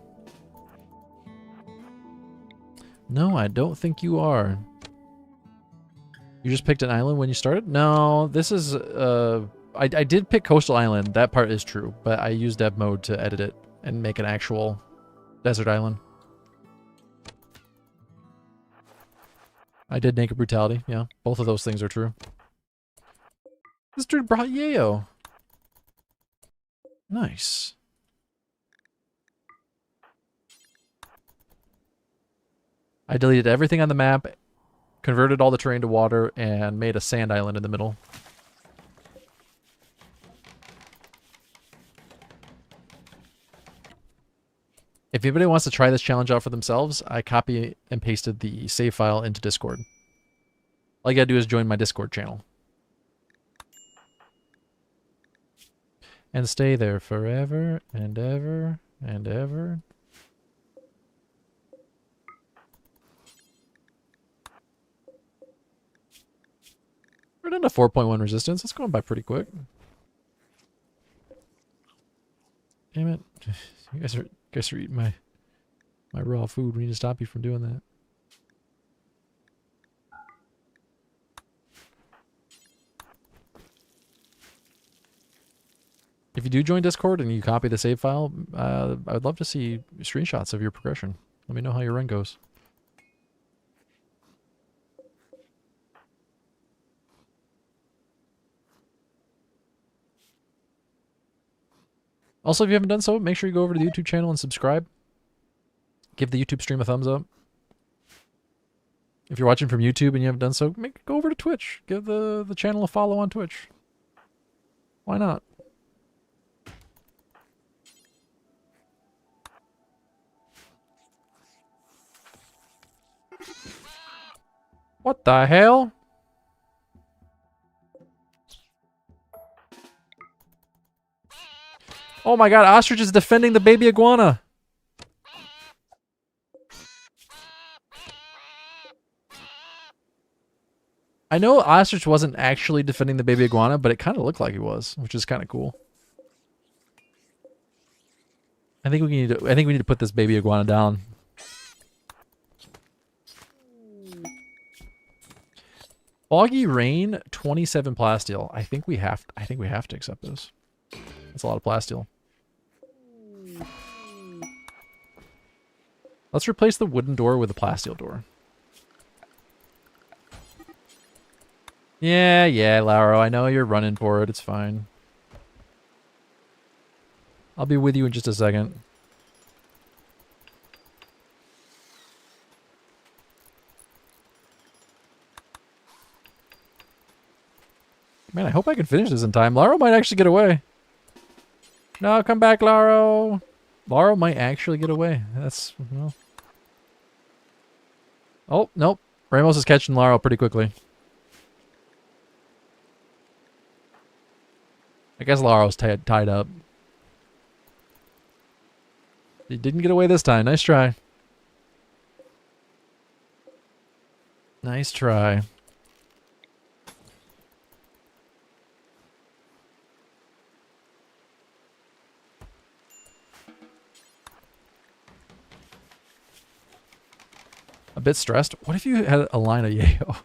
Speaker 1: No, I don't think you are. You just picked an island when you started? No, this is... I did pick Coastal Island. That part is true. But I used dev mode to edit it and make an actual desert island. I did Naked Brutality, yeah. Both of those things are true. This dude brought Yayo. Nice. I deleted everything on the map, converted all the terrain to water, and made a sand island in the middle. If anybody wants to try this challenge out for themselves, I copy and pasted the save file into Discord. All you gotta do is join my Discord channel. And stay there forever and ever and ever. We're down to 4.1 resistance. That's going by pretty quick. Damn it. You guys are eating my raw food. We need to stop you from doing that. If you do join Discord and you copy the save file, I would love to see screenshots of your progression. Let me know how your run goes. Also, if you haven't done so, make sure you go over to the YouTube channel and subscribe. Give the YouTube stream a thumbs up. If you're watching from YouTube and you haven't done so, go over to Twitch. Give the channel a follow on Twitch. Why not? What the hell? Oh my god, Ostrich is defending the baby iguana. I know Ostrich wasn't actually defending the baby iguana, but it kind of looked like he was, which is kind of cool. I think we need to put this baby iguana down. Foggy Rain, 27 plasteel. I think we have to accept this. That's a lot of plasteel. Let's replace the wooden door with a plasteel door. Yeah, Lauro, I know you're running for it. It's fine. I'll be with you in just a second. Man, I hope I can finish this in time. Lauro might actually get away. No, come back, Lauro. Lauro might actually get away. That's, well. Oh, nope. Ramos is catching Lauro pretty quickly. I guess Lauro's tied up. He didn't get away this time. Nice try. Nice try. A bit stressed. What if you had a line of yayo?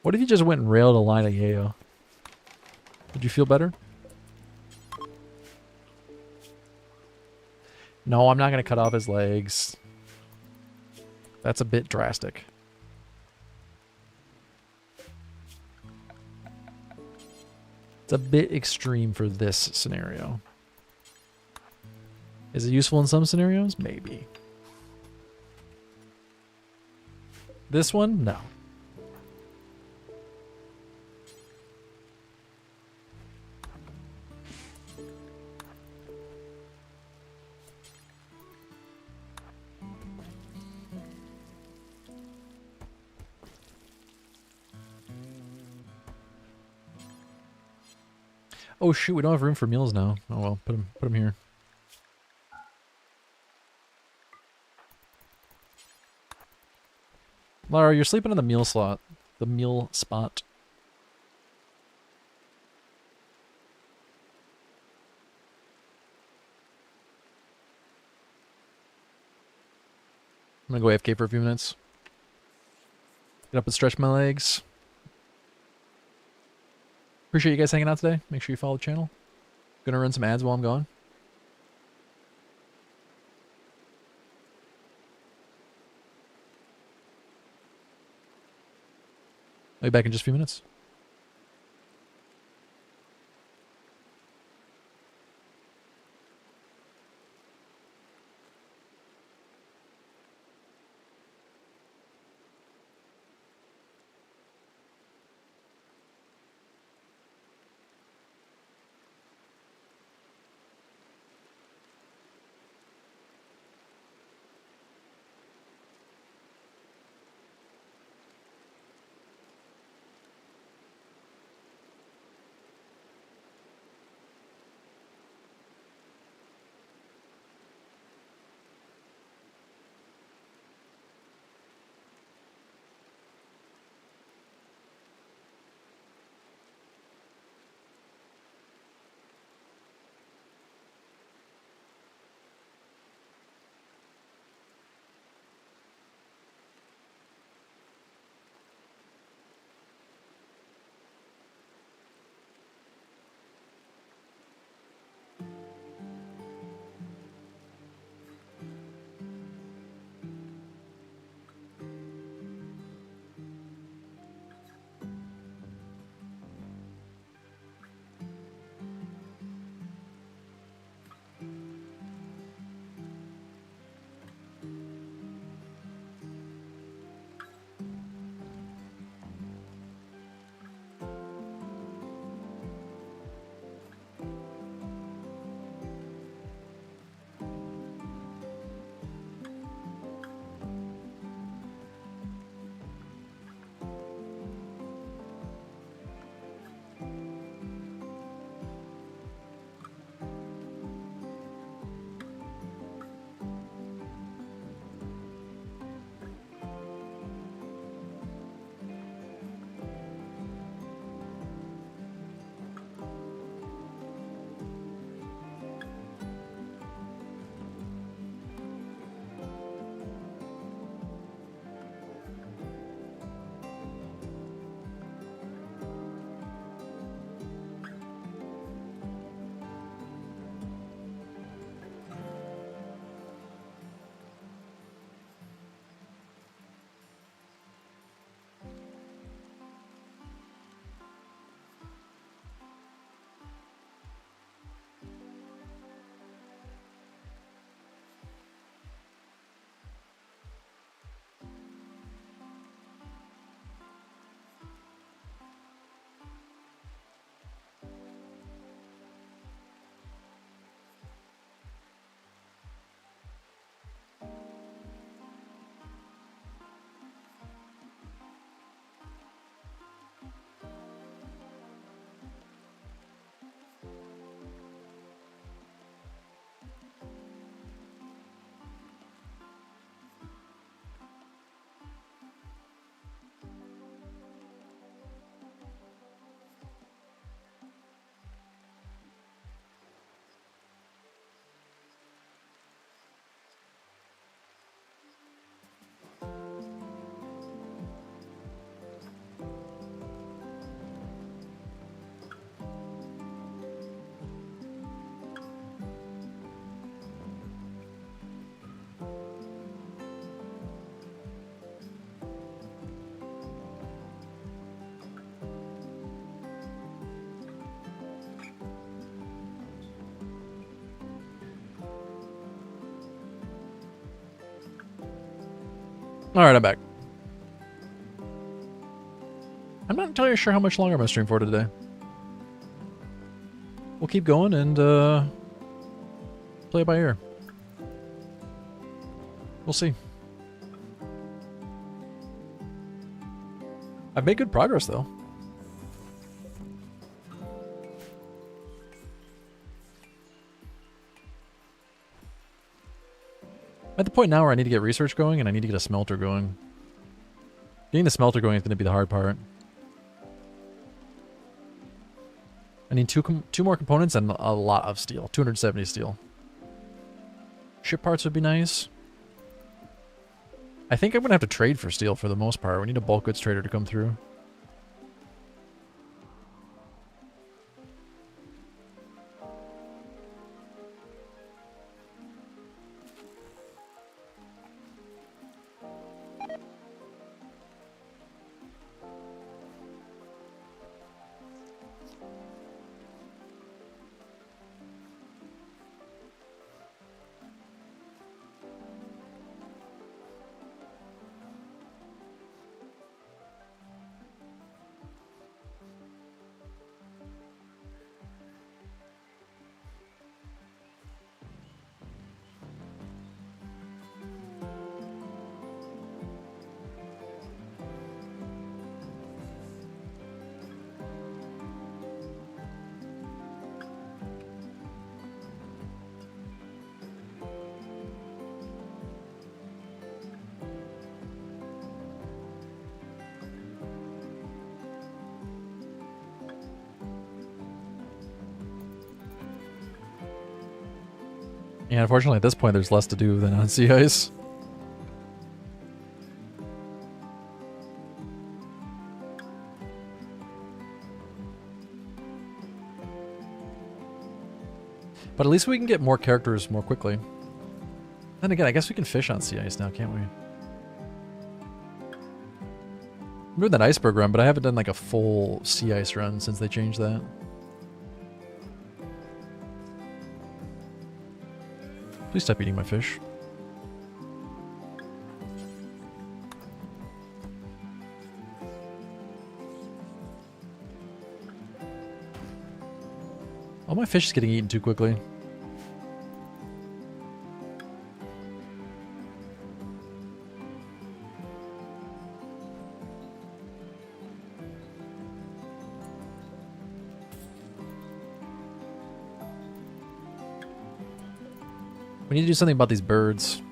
Speaker 1: What if you just went and railed a line of yayo? Would you feel better? No, I'm not going to cut off his legs. That's a bit drastic. It's a bit extreme for this scenario. Is it useful in some scenarios? Maybe. This one? No. Oh shoot, we don't have room for meals now. Oh well, put them here. Lara, you're sleeping in the meal slot. The meal spot. I'm gonna go AFK for a few minutes. Get up and stretch my legs. Appreciate you guys hanging out today. Make sure you follow the channel. Gonna run some ads while I'm gone. I'll be back in just a few minutes. Alright, I'm back. I'm not entirely sure how much longer I'm going to stream for today. We'll keep going and play it by ear. We'll see. I've made good progress, though. at the point now where I need to get research going and I need to get a smelter going. Getting the smelter going is going to be the hard part. I need two more components and a lot of steel. 270 steel. Ship parts would be nice. I think I'm going to have to trade for steel for the most part. We need a bulk goods trader to come through. Yeah, unfortunately at this point there's less to do than on sea ice. But at least we can get more characters more quickly. Then again, I guess we can fish on sea ice now, can't we? I'm doing that iceberg run, but I haven't done like a full sea ice run since they changed that. Please stop eating my fish. All my fish is getting eaten too quickly. We need to do something about these birds.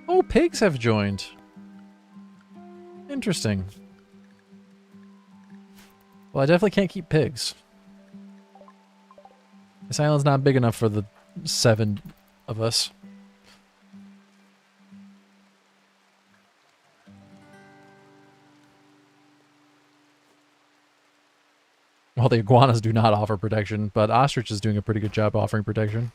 Speaker 1: Oh, pigs have joined. Interesting. Well, I definitely can't keep pigs. This island's not big enough for the 7 of us. Well, the iguanas do not offer protection, but ostrich is doing a pretty good job offering protection.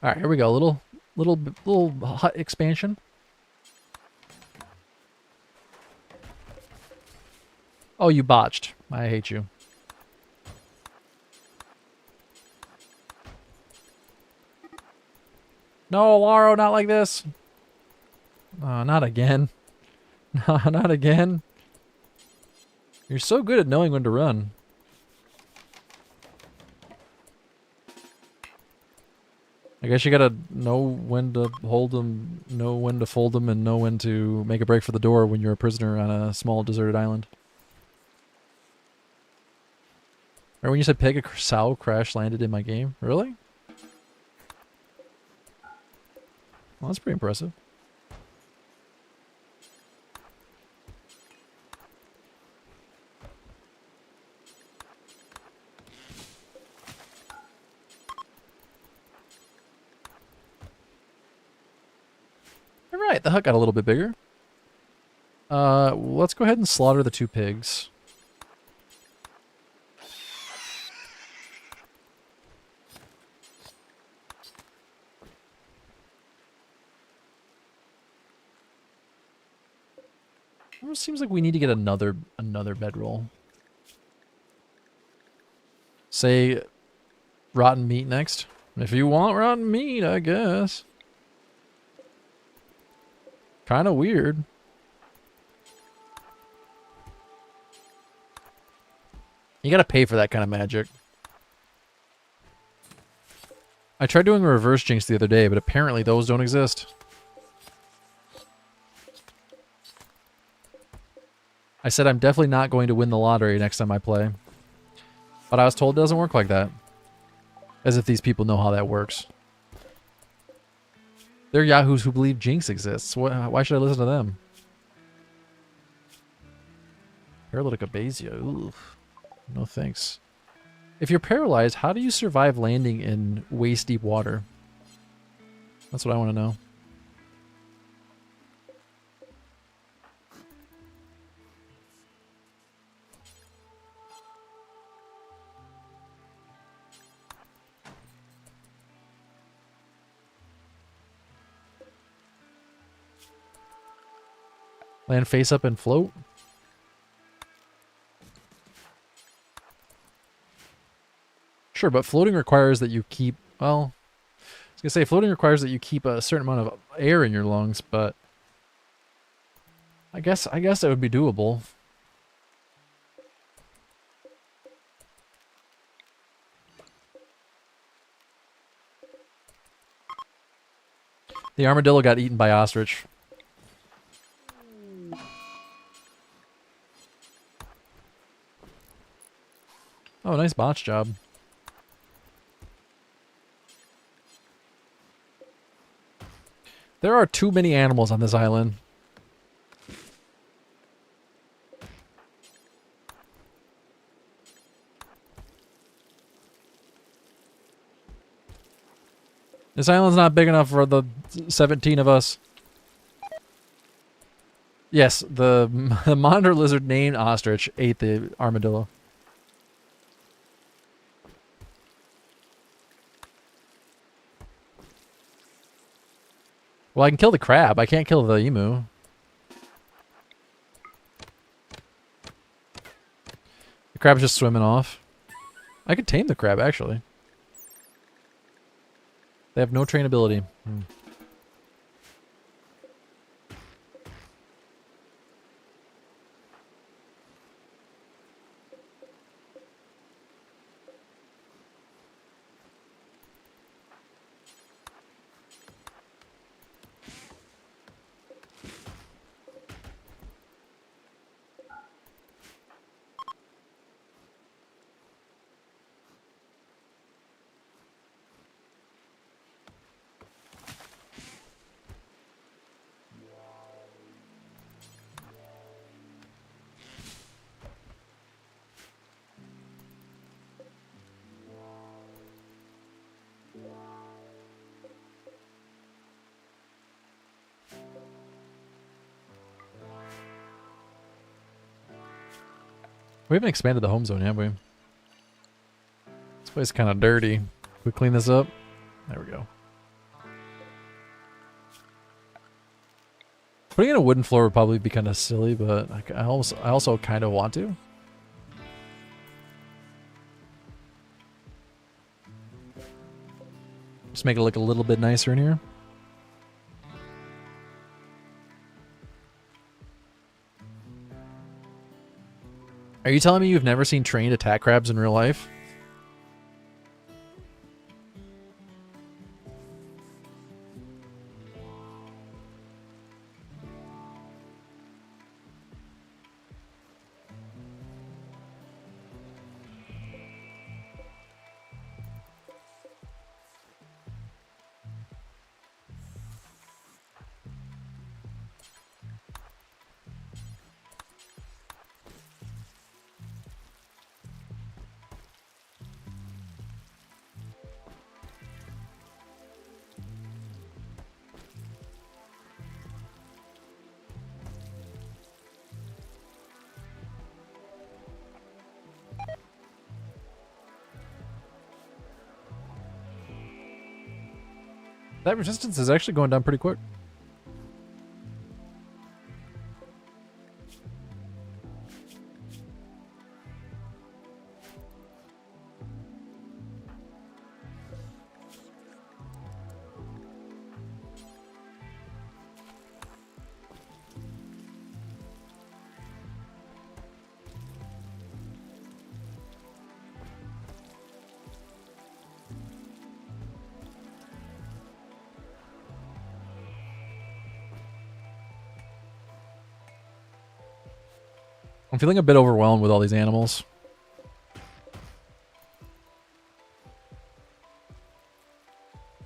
Speaker 1: All right, here we go. Little hut expansion. Oh, you botched. I hate you. No, Laro, not like this. Not again. No, not again. You're so good at knowing when to run. I guess you gotta know when to hold them, know when to fold them, and know when to make a break for the door when you're a prisoner on a small deserted island. Or when you said pig, a sow crash landed in my game? Really? Well, that's pretty impressive. Alright, the hut got a little bit bigger. Let's go ahead and slaughter the 2 pigs. It seems like we need to get another bedroll. Say rotten meat next. If you want rotten meat, I guess. Kind of weird. You gotta pay for that kind of magic. I tried doing a reverse jinx the other day, but apparently those don't exist. I said I'm definitely not going to win the lottery next time I play. But I was told it doesn't work like that. As if these people know how that works. They're yahoos who believe jinx exists. Why should I listen to them? Paralytic Abasia. Oof. No thanks. If you're paralyzed, how do you survive landing in waist-deep water? That's what I want to know. Land face up and float? Sure, but floating requires that you keep, well, I was gonna say floating requires that you keep a certain amount of air in your lungs, but I guess it would be doable. The armadillo got eaten by ostrich. Oh, nice botch job. There are too many animals on this island. This island's not big enough for the 17 of us. Yes, the monitor lizard named Ostrich ate the armadillo. Well, I can kill the crab. I can't kill the emu. The crab's just swimming off. I could tame the crab, actually. They have no trainability. We haven't expanded the home zone, have we? This place is kind of dirty. Can we clean this up? There we go. Putting in a wooden floor would probably be kind of silly, but I also kind of want to. Just make it look a little bit nicer in here. Are you telling me you've never seen trained attack crabs in real life? That resistance is actually going down pretty quick. I'm feeling a bit overwhelmed with all these animals.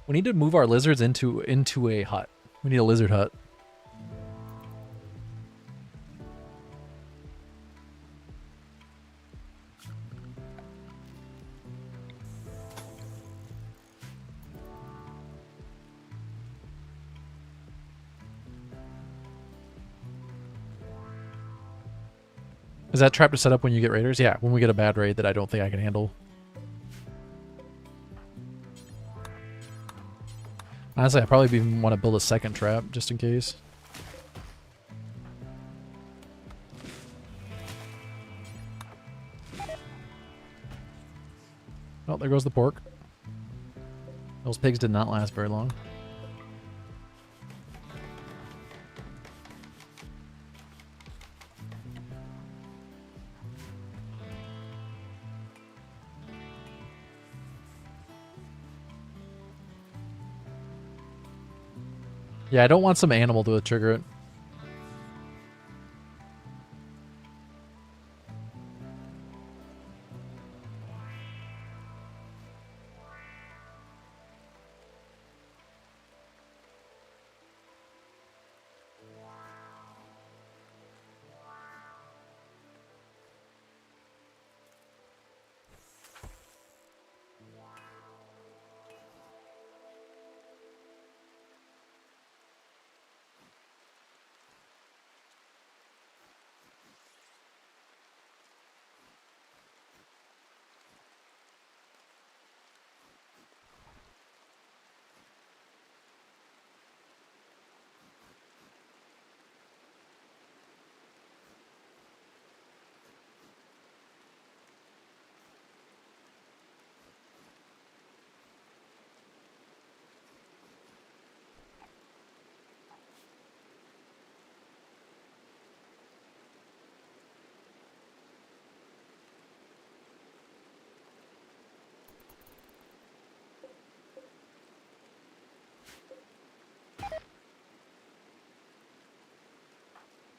Speaker 1: We need to move our lizards into a hut. We need a lizard hut. Is that trap to set up when you get raiders? Yeah, when we get a bad raid that I don't think I can handle. Honestly, I probably even want to build a second trap just in case. Oh, there goes the pork. Those pigs did not last very long. Yeah, I don't want some animal to trigger it.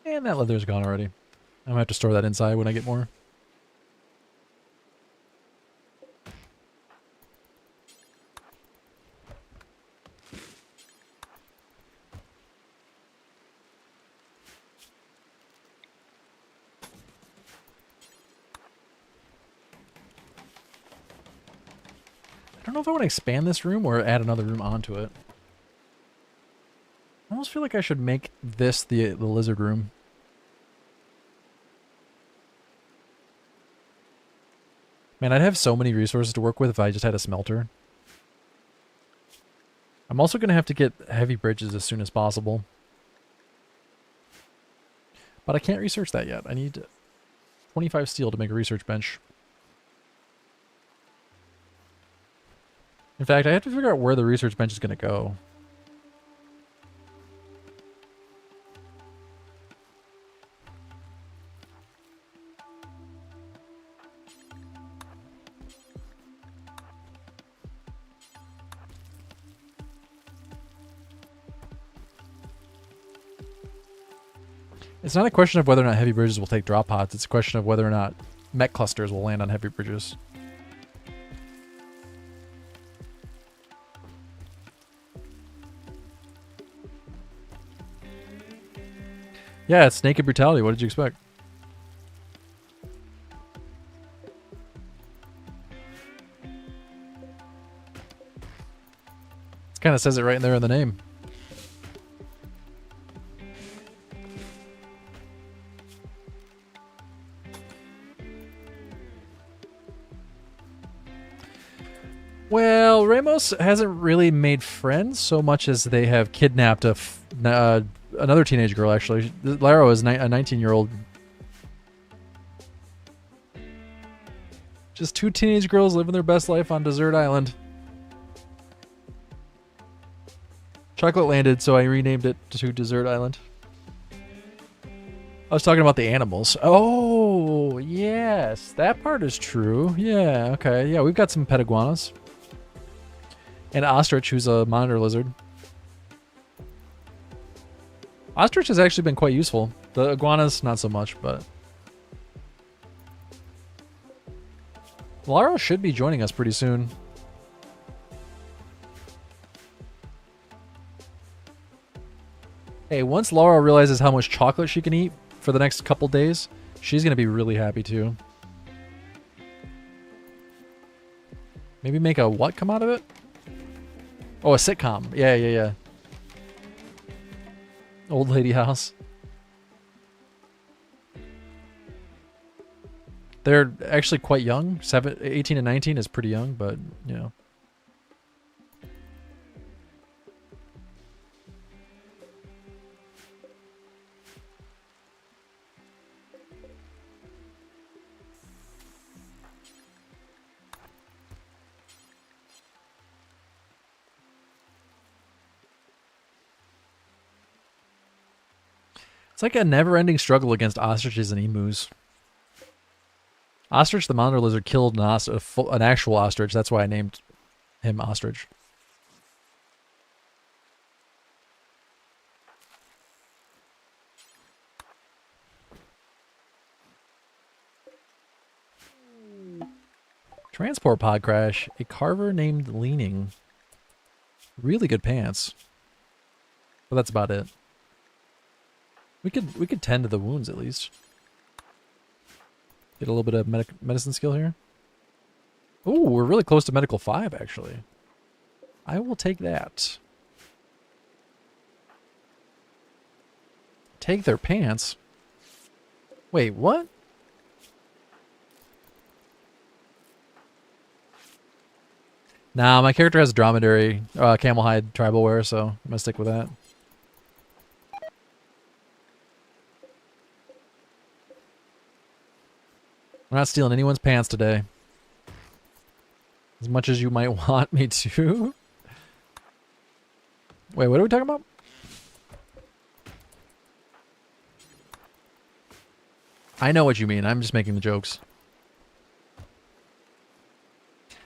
Speaker 1: And that leather's gone already. I'm gonna have to store that inside when I get more. I don't know if I want to expand this room or add another room onto it. I almost feel like I should make this the lizard room. Man, I'd have so many resources to work with if I just had a smelter. I'm also going to have to get heavy bridges as soon as possible. But I can't research that yet. I need 25 steel to make a research bench. In fact, I have to figure out where the research bench is going to go. It's not a question of whether or not heavy bridges will take drop pods. It's a question of whether or not mech clusters will land on heavy bridges. Yeah, it's naked brutality. What did you expect? It kind of says it right in there in the name. Well, Ramos hasn't really made friends so much as they have kidnapped another teenage girl, actually. Laro is a 19-year-old. Just two teenage girls living their best life on Desert Island. Chocolate landed, so I renamed it to Desert Island. I was talking about the animals. Oh, yes. That part is true. Yeah, okay. Yeah, we've got some pet iguanas. And Ostrich, who's a monitor lizard. Ostrich has actually been quite useful. The iguanas, not so much, but Lara should be joining us pretty soon. Hey, once Lara realizes how much chocolate she can eat for the next couple days, she's going to be really happy too. Maybe make a what come out of it? Oh, a sitcom. Yeah. Old lady house. They're actually quite young. 18 and 19 is pretty young, but, you know. It's like a never-ending struggle against ostriches and emus. Ostrich the monitor lizard killed an actual ostrich. That's why I named him Ostrich. Transport pod crash. A carver named Leaning. Really good pants. But that's about it. We could tend to the wounds at least. Get a little bit of medicine skill here. Ooh, we're really close to medical 5 actually. I will take that. Take their pants. Wait, what? Nah, my character has dromedary, camel hide tribal wear, so I'm gonna stick with that. I'm not stealing anyone's pants today. As much as you might want me to. Wait, what are we talking about? I know what you mean. I'm just making the jokes.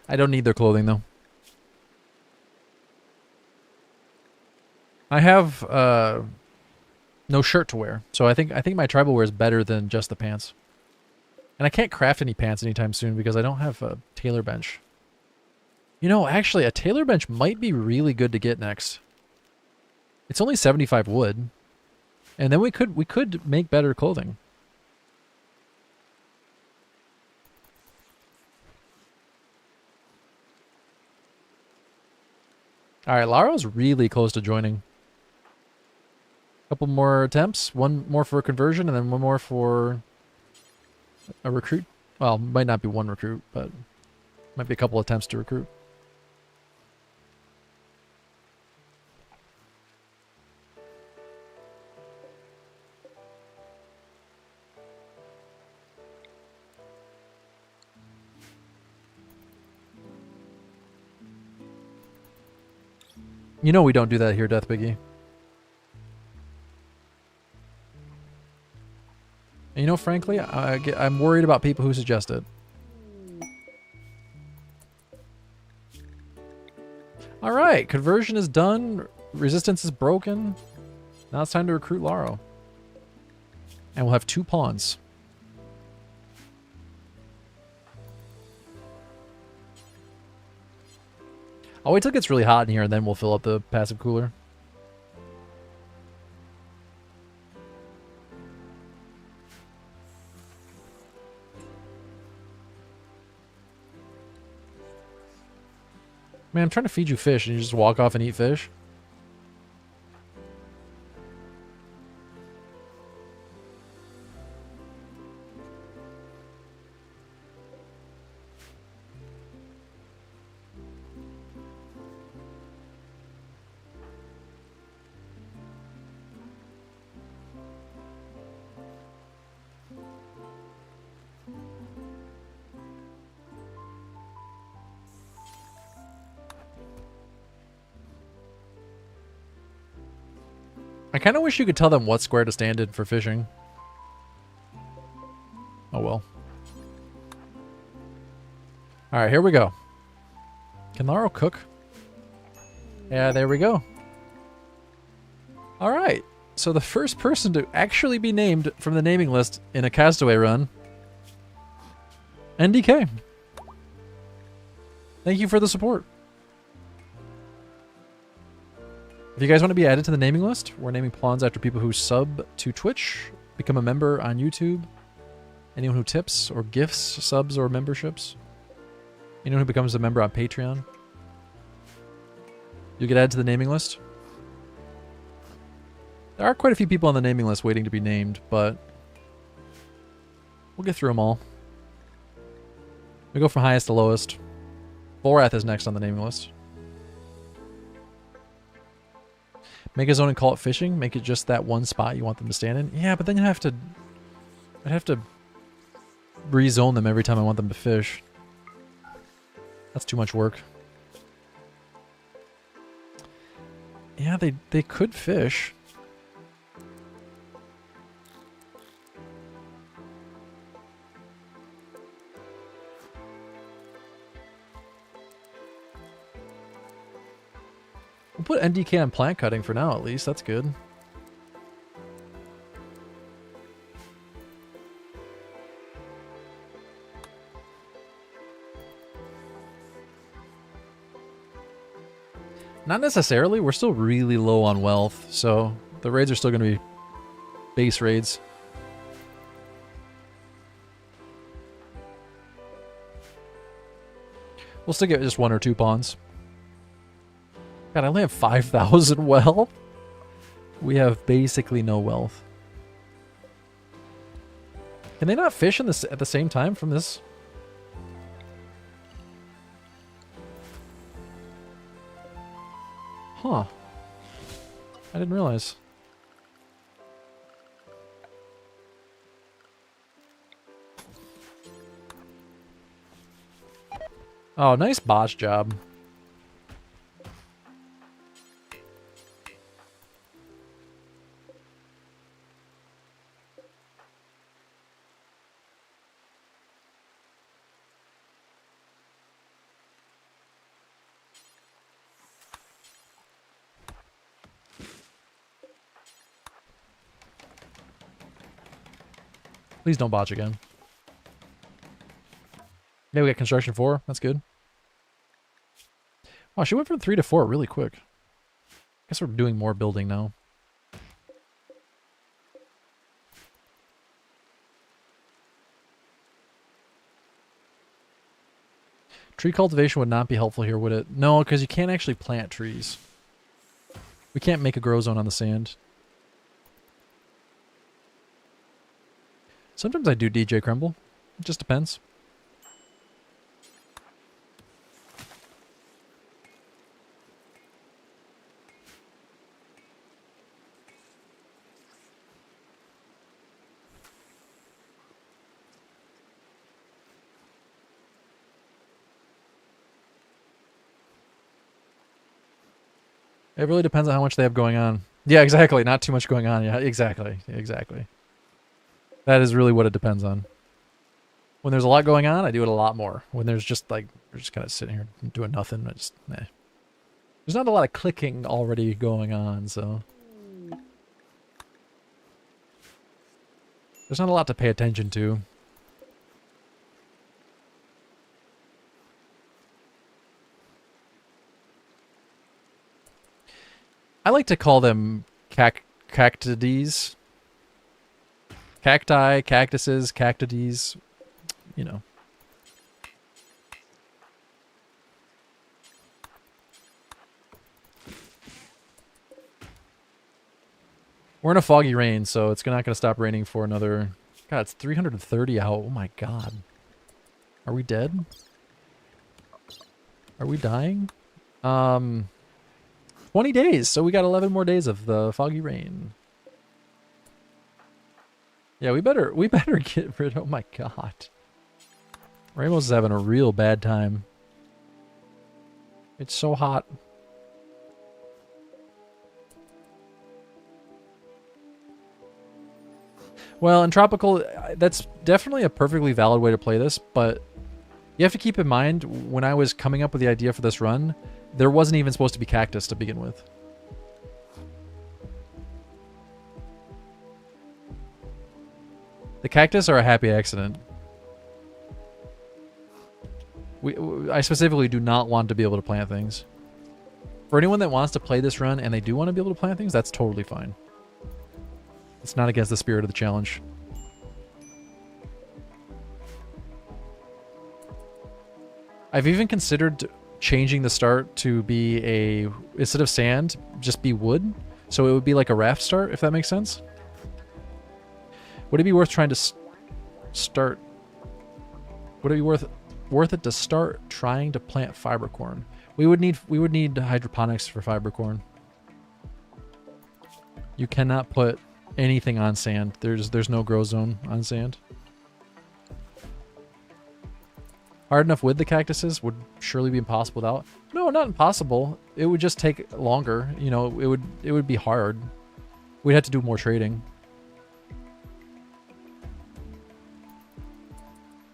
Speaker 1: I don't need their clothing, though. I have no shirt to wear, so I think my tribal wear is better than just the pants. And I can't craft any pants anytime soon because I don't have a tailor bench. You know, actually, a tailor bench might be really good to get next. It's only 75 wood, and then we could make better clothing. All right, Lara's really close to joining. Couple more attempts. One more for a conversion, and then one more for a recruit. Well, might not be one recruit, but might be a couple attempts to recruit. You know we don't do that here, Death Biggie. And you know, frankly, I'm worried about people who suggest it. All right, conversion is done. Resistance is broken. Now it's time to recruit Laro. And we'll have 2 pawns. I'll wait till it gets really hot in here and then we'll fill up the passive cooler. Man, I'm trying to feed you fish and you just walk off and eat fish. I kind of wish you could tell them what square to stand in for fishing. Oh well. Alright, here we go. Can Laro cook? Yeah, there we go. Alright, so the first person to actually be named from the naming list in a Castaway run, NDK. Thank you for the support. If you guys want to be added to the naming list, we're naming pawns after people who sub to Twitch, become a member on YouTube, anyone who tips or gifts subs or memberships, anyone who becomes a member on Patreon. You get added to the naming list. There are quite a few people on the naming list waiting to be named, but we'll get through them all. We go from highest to lowest. Volrath is next on the naming list. Make a zone and call it fishing. Make it just that one spot you want them to stand in. Yeah, but then I'd have to rezone them every time I want them to fish. That's too much work. Yeah, they could fish. We'll put NDK on plant cutting for now, at least. That's good. Not necessarily. We're still really low on wealth, so the raids are still going to be base raids. We'll still get just 1 or 2 pawns. God, I only have 5,000 wealth. We have basically no wealth. Can they not fish in this at the same time from this? Huh. I didn't realize. Oh, nice botch job. Please don't botch again. Yeah, we got construction 4. That's good. Wow, she went from 3 to 4 really quick. Guess we're doing more building now. Tree cultivation would not be helpful here, would it? No, because you can't actually plant trees. We can't make a grow zone on the sand. Sometimes I do DJ Crumble. It just depends. It really depends on how much they have going on. Yeah, exactly. Not too much going on. Yeah, exactly. Exactly. That is really what it depends on. When there's a lot going on, I do it a lot more. When there's just like, we're just kind of sitting here doing nothing, I just, nah. There's not a lot of clicking already going on, so. There's not a lot to pay attention to. I like to call them cactides. Cacti, cactuses, cactides, you know. We're in a foggy rain, so it's not going to stop raining for another... God, it's 330 out. Oh my god. Are we dead? Are we dying? 20 days, so we got 11 more days of the foggy rain. Yeah, we better get rid of... Oh my god. Ramos is having a real bad time. It's so hot. Well, in Tropical, that's definitely a perfectly valid way to play this, but you have to keep in mind, when I was coming up with the idea for this run, there wasn't even supposed to be cactus to begin with. The cactus are a happy accident. I specifically do not want to be able to plant things. For anyone that wants to play this run and they do want to be able to plant things, that's totally fine. It's not against the spirit of the challenge. I've even considered changing the start to be a, instead of sand, just be wood. So it would be like a raft start, if that makes sense. Would it be worth trying to start? Would it be worth it to start trying to plant fiber corn? We would need hydroponics for fiber corn. You cannot put anything on sand. There's no grow zone on sand. Hard enough with the cactuses would surely be impossible without. No, not impossible. It would just take longer. You know, it would be hard. We'd have to do more trading.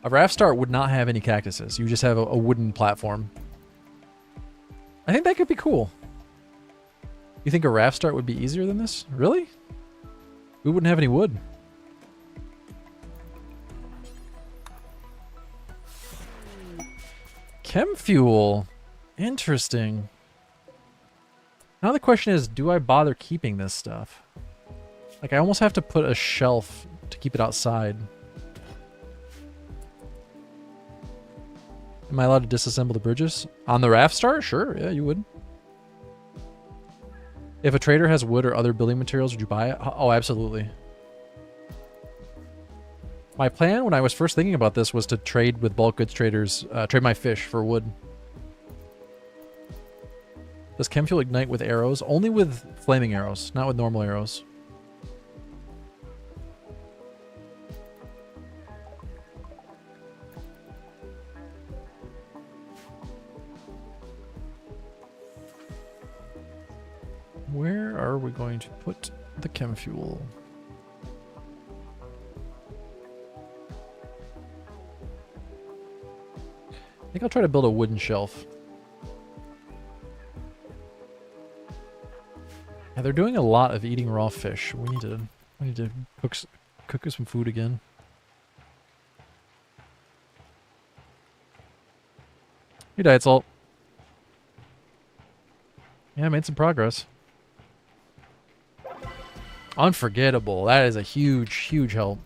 Speaker 1: A raft start would not have any cactuses. You just have a wooden platform. I think that could be cool. You think a raft start would be easier than this? Really? We wouldn't have any wood. Chem fuel. Interesting. Now the question is, do I bother keeping this stuff? Like, I almost have to put a shelf to keep it outside. Am I allowed to disassemble the bridges? On the raft start? Sure, yeah, you would. If a trader has wood or other building materials, would you buy it? Oh, absolutely. My plan when I was first thinking about this was to trade with bulk goods traders, trade my fish for wood. Does chem fuel ignite with arrows? Only with flaming arrows, not with normal arrows. Where are we going to put the chem fuel? I think I'll try to build a wooden shelf. Yeah, they're doing a lot of eating raw fish. We need to cook some food again. Hey, Diet Salt. Yeah, I made some progress. Unforgettable. That is a huge, huge help.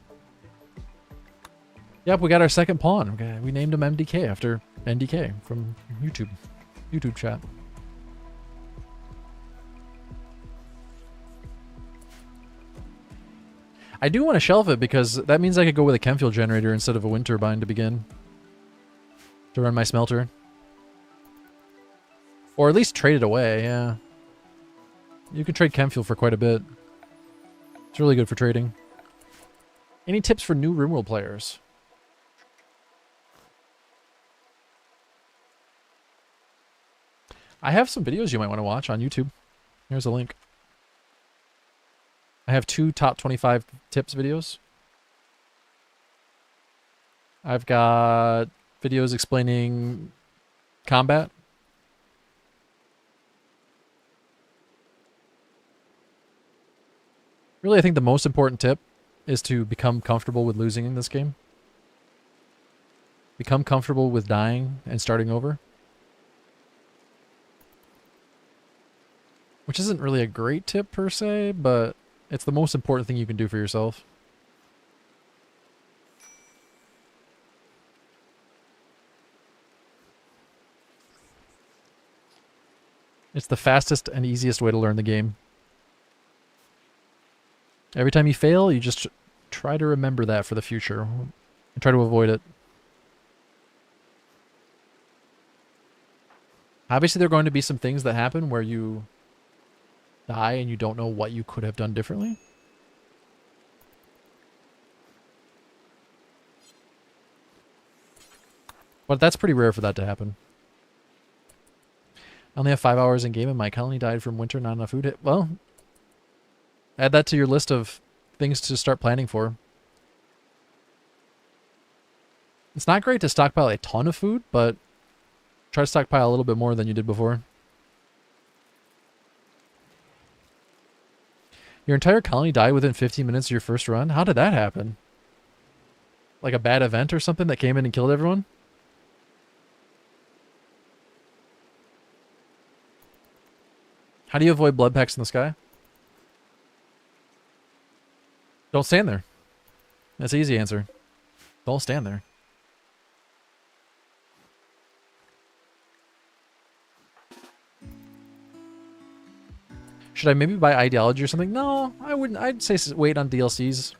Speaker 1: Yep, we got our second pawn. Okay, we named him MDK after NDK from YouTube chat. I do want to shelve it because that means I could go with a chem fuel generator instead of a wind turbine to begin. To run my smelter. Or at least trade it away, yeah. You can trade chem fuel for quite a bit. It's really good for trading. Any tips for new RimWorld players? I have some videos you might want to watch on YouTube. Here's a link. I have 2 top 25 tips videos. I've got videos explaining combat. Really, I think the most important tip is to become comfortable with losing in this game. Become comfortable with dying and starting over. Which isn't really a great tip per se, but it's the most important thing you can do for yourself. It's the fastest and easiest way to learn the game. Every time you fail, you just try to remember that for the future and try to avoid it. Obviously, there are going to be some things that happen where you die and you don't know what you could have done differently. But that's pretty rare for that to happen. I only have 5 hours in game and my colony died from winter, not enough food. Well, add that to your list of things to start planning for. It's not great to stockpile a ton of food, but try to stockpile a little bit more than you did before. Your entire colony died within 15 minutes of your first run? How did that happen? Like a bad event or something that came in and killed everyone? How do you avoid blood packs in the sky? Don't stand there. That's the easy answer. Don't stand there. Should I maybe buy Ideology or something? No, I wouldn't. I'd say wait on DLCs.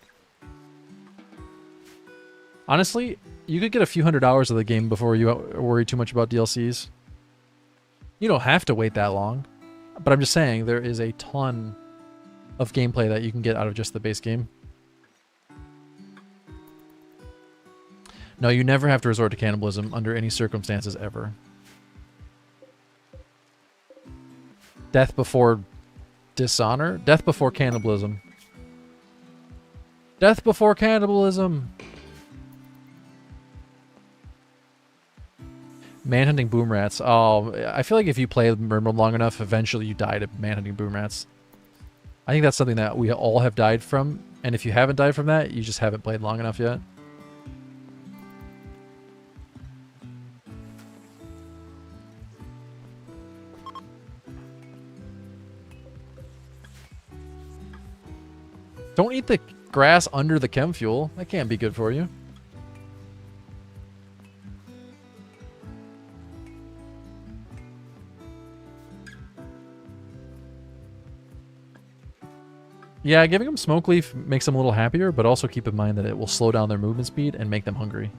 Speaker 1: Honestly, you could get a few $100s of the game before you worry too much about DLCs. You don't have to wait that long. But I'm just saying, there is a ton of gameplay that you can get out of just the base game. No, you never have to resort to cannibalism under any circumstances ever. Death before dishonor? Death before cannibalism. Death before cannibalism! Manhunting boom rats. Oh, I feel like if you play RimWorld long enough, eventually you die to manhunting boom rats. I think that's something that we all have died from, and if you haven't died from that, you just haven't played long enough yet. Don't eat the grass under the chem fuel. That can't be good for you. Yeah, giving them smoke leaf makes them a little happier, but also keep in mind that it will slow down their movement speed and make them hungry.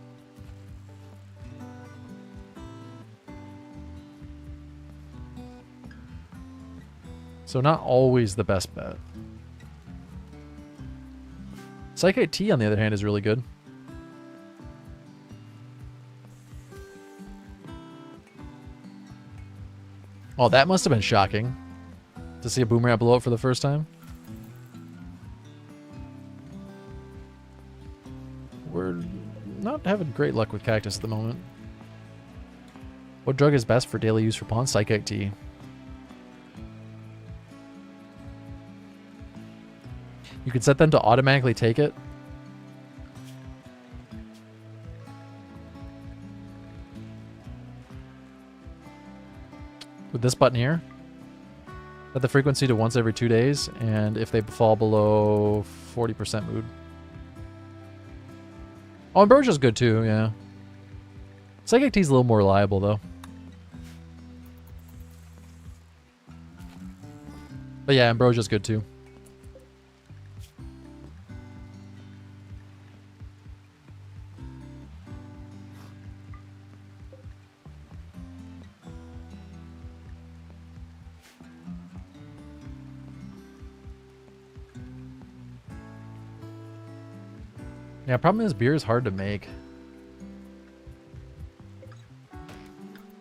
Speaker 1: So not always the best bet. Psychite Tea, on the other hand, is really good. Oh, that must have been shocking. To see a boom rat blow up for the first time. We're not having great luck with cactus at the moment. What drug is best for daily use for pawns? Psychite Tea. You could set them to automatically take it. With this button here. Set the frequency to once every 2 days, and if they fall below 40% mood. Oh, Ambrosia's good too, yeah. Psychic Tea's a little more reliable though. But yeah, Ambrosia's good too. Yeah, problem is beer is hard to make.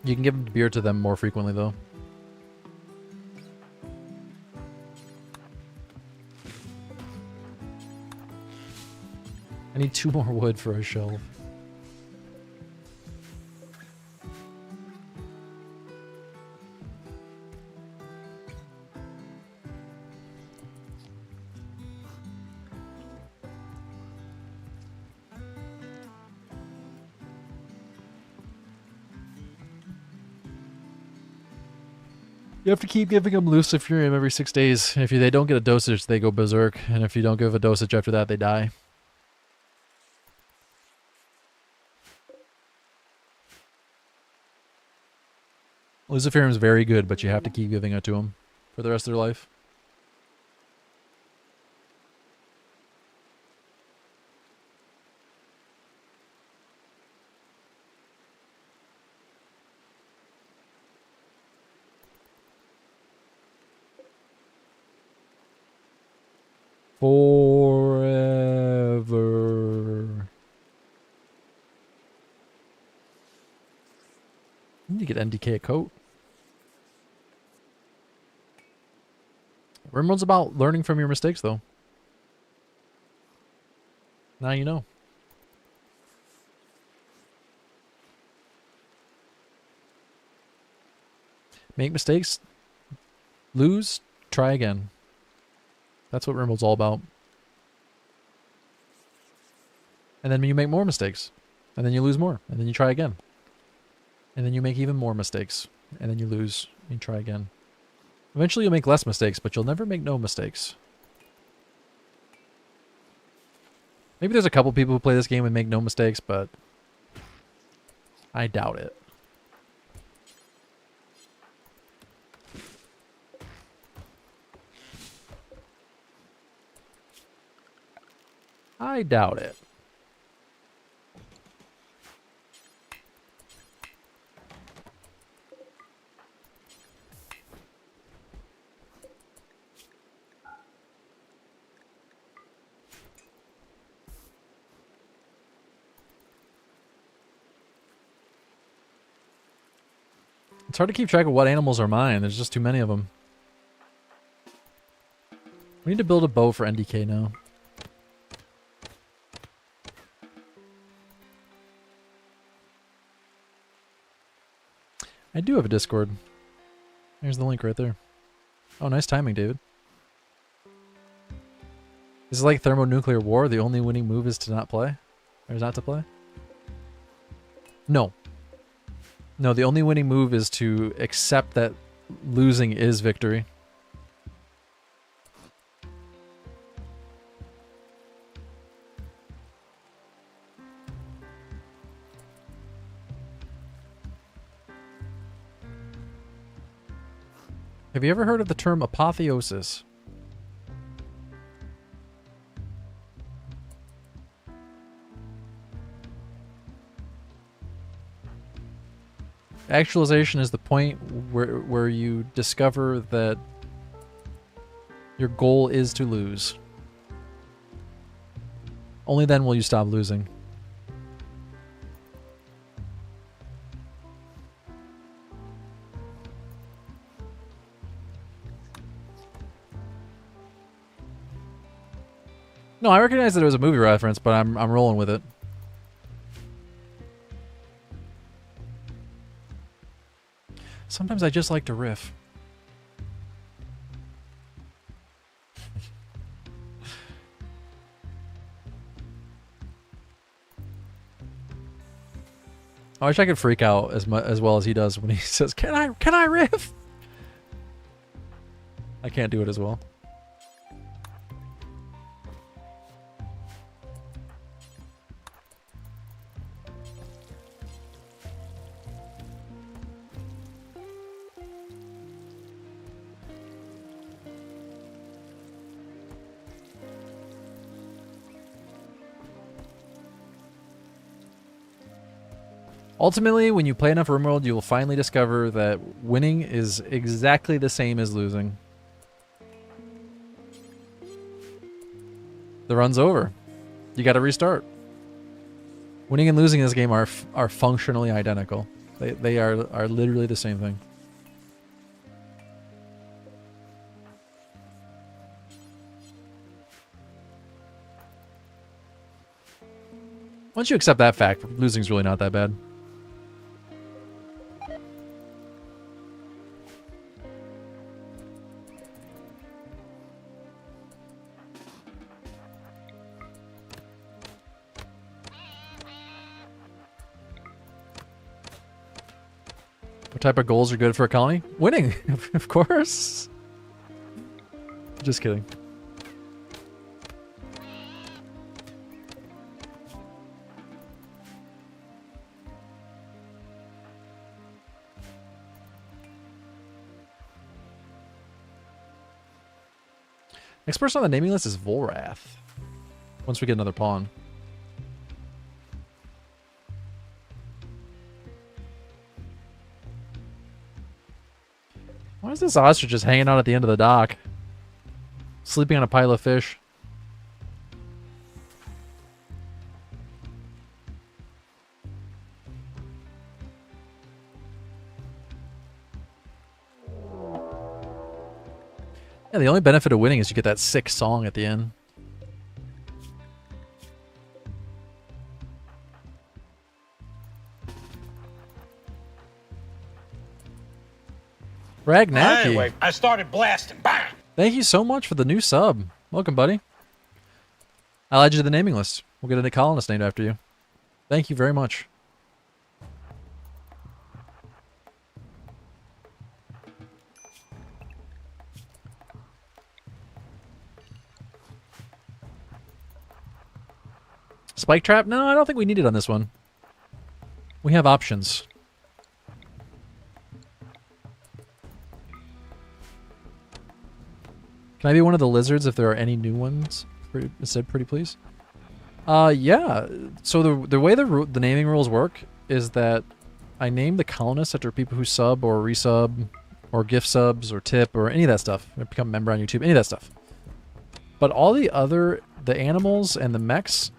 Speaker 1: You can give beer to them more frequently though. I need 2 more wood for a shelf. You have to keep giving them luciferium every 6 days. If they don't get a dosage, they go berserk. And if you don't give a dosage after that, they die. Luciferium is very good, but you have to keep giving it to them for the rest of their life. Forever. You need to get NDK a coat. RimWorld's about learning from your mistakes, though. Now you know. Make mistakes, lose, try again. That's what RimWorld's all about. And then you make more mistakes. And then you lose more. And then you try again. And then you make even more mistakes. And then you lose and you try again. Eventually you'll make less mistakes, but you'll never make no mistakes. Maybe there's a couple people who play this game and make no mistakes, but I doubt it. I doubt it. It's hard to keep track of what animals are mine. There's just too many of them. We need to build a bow for NDK now. I do have a Discord. There's the link right there. Oh, nice timing, David. Is it like thermonuclear war? The only winning move is to not play? Or is not to play? No. No, the only winning move is to accept that losing is victory. Have you ever heard of the term apotheosis? Actualization is the point where you discover that your goal is to lose. Only then will you stop losing. No, I recognize that it was a movie reference, but I'm rolling with it. Sometimes I just like to riff. I wish I could freak out as well as he does when he says, "Can I riff?" I can't do it as well. Ultimately, when you play enough RimWorld, you will finally discover that winning is exactly the same as losing. The run's over. You got to restart. Winning and losing in this game are functionally identical. They are literally the same thing. Once you accept that fact, losing's really not that bad. What type of goals are good for a colony? Winning, of course. Just kidding. Next person on the naming list is Volrath. Once we get another pawn. Why is this ostrich just hanging out at the end of the dock? Sleeping on a pile of fish. Yeah, the only benefit of winning is you get that sick song at the end. Ragnaki.
Speaker 2: Anyway, I started blasting. Bang!
Speaker 1: Thank you so much for the new sub. Welcome, buddy. I'll add you to the naming list. We'll get a colonist named after you. Thank you very much. Spike trap? No, I don't think we need it on this one. We have options. Can I be one of the lizards if there are any new ones? Said pretty please. Yeah. So the way the naming rules work is that I name the colonists after people who sub or resub or gift subs or tip or any of that stuff. Or become a member on YouTube, any of that stuff. But all the animals and the mechs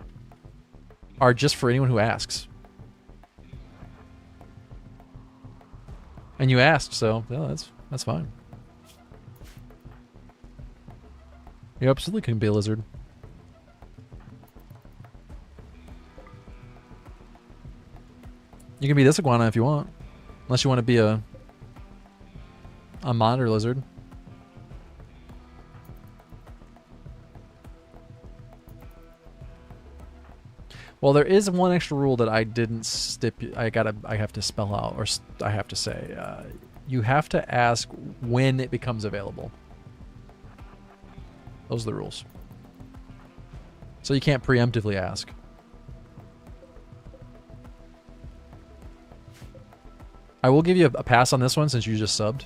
Speaker 1: are just for anyone who asks. And you asked, so yeah, that's fine. You absolutely can be a lizard. You can be this iguana if you want. Unless you want to be a monitor lizard. Well, there is one extra rule that I didn't I have to spell out, or I have to say. You have to ask when it becomes available. Those are the rules. So you can't preemptively ask. I will give you a pass on this one since you just subbed.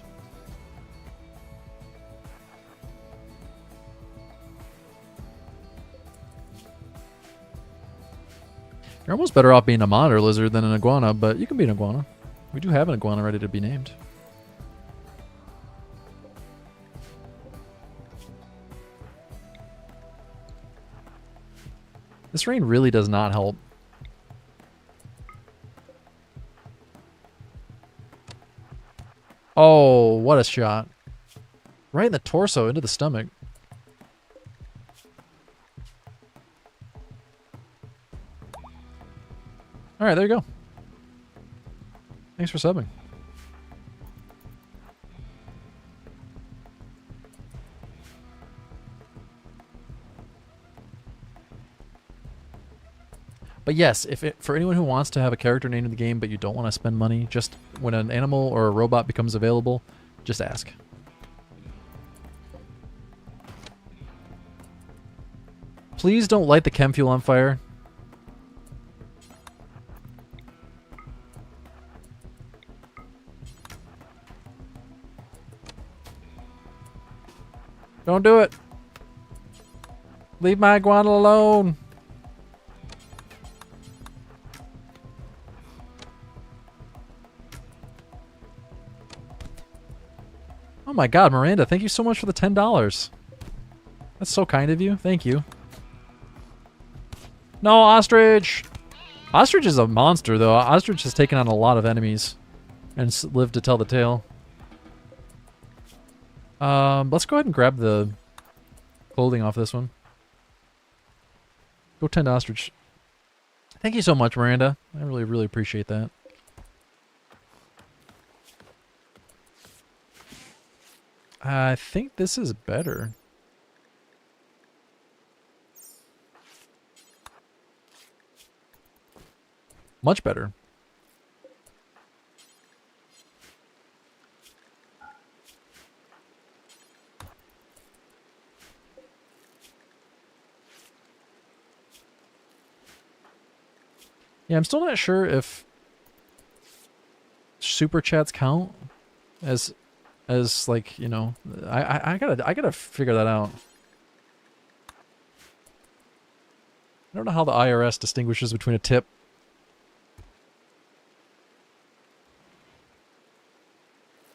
Speaker 1: You're almost better off being a monitor lizard than an iguana, but you can be an iguana. We do have an iguana ready to be named. This rain really does not help. Oh, what a shot. Right in the torso, into the stomach. Alright, there you go. Thanks for subbing. But yes, for anyone who wants to have a character named in the game but you don't want to spend money, just when an animal or a robot becomes available, just ask. Please don't light the chem fuel on fire. Don't do it. Leave my iguana alone. Oh my god, Miranda, thank you so much for the $10. That's so kind of you. Thank you. No, Ostrich! Ostrich is a monster, though. Ostrich has taken on a lot of enemies and lived to tell the tale. Let's go ahead and grab the clothing off this one. Go tend Ostrich. Thank you so much, Miranda. I really, really appreciate that. I think this is better. Much better. Yeah, I'm still not sure if super chats count as like, you know, I gotta figure that out. I don't know how the IRS distinguishes between a tip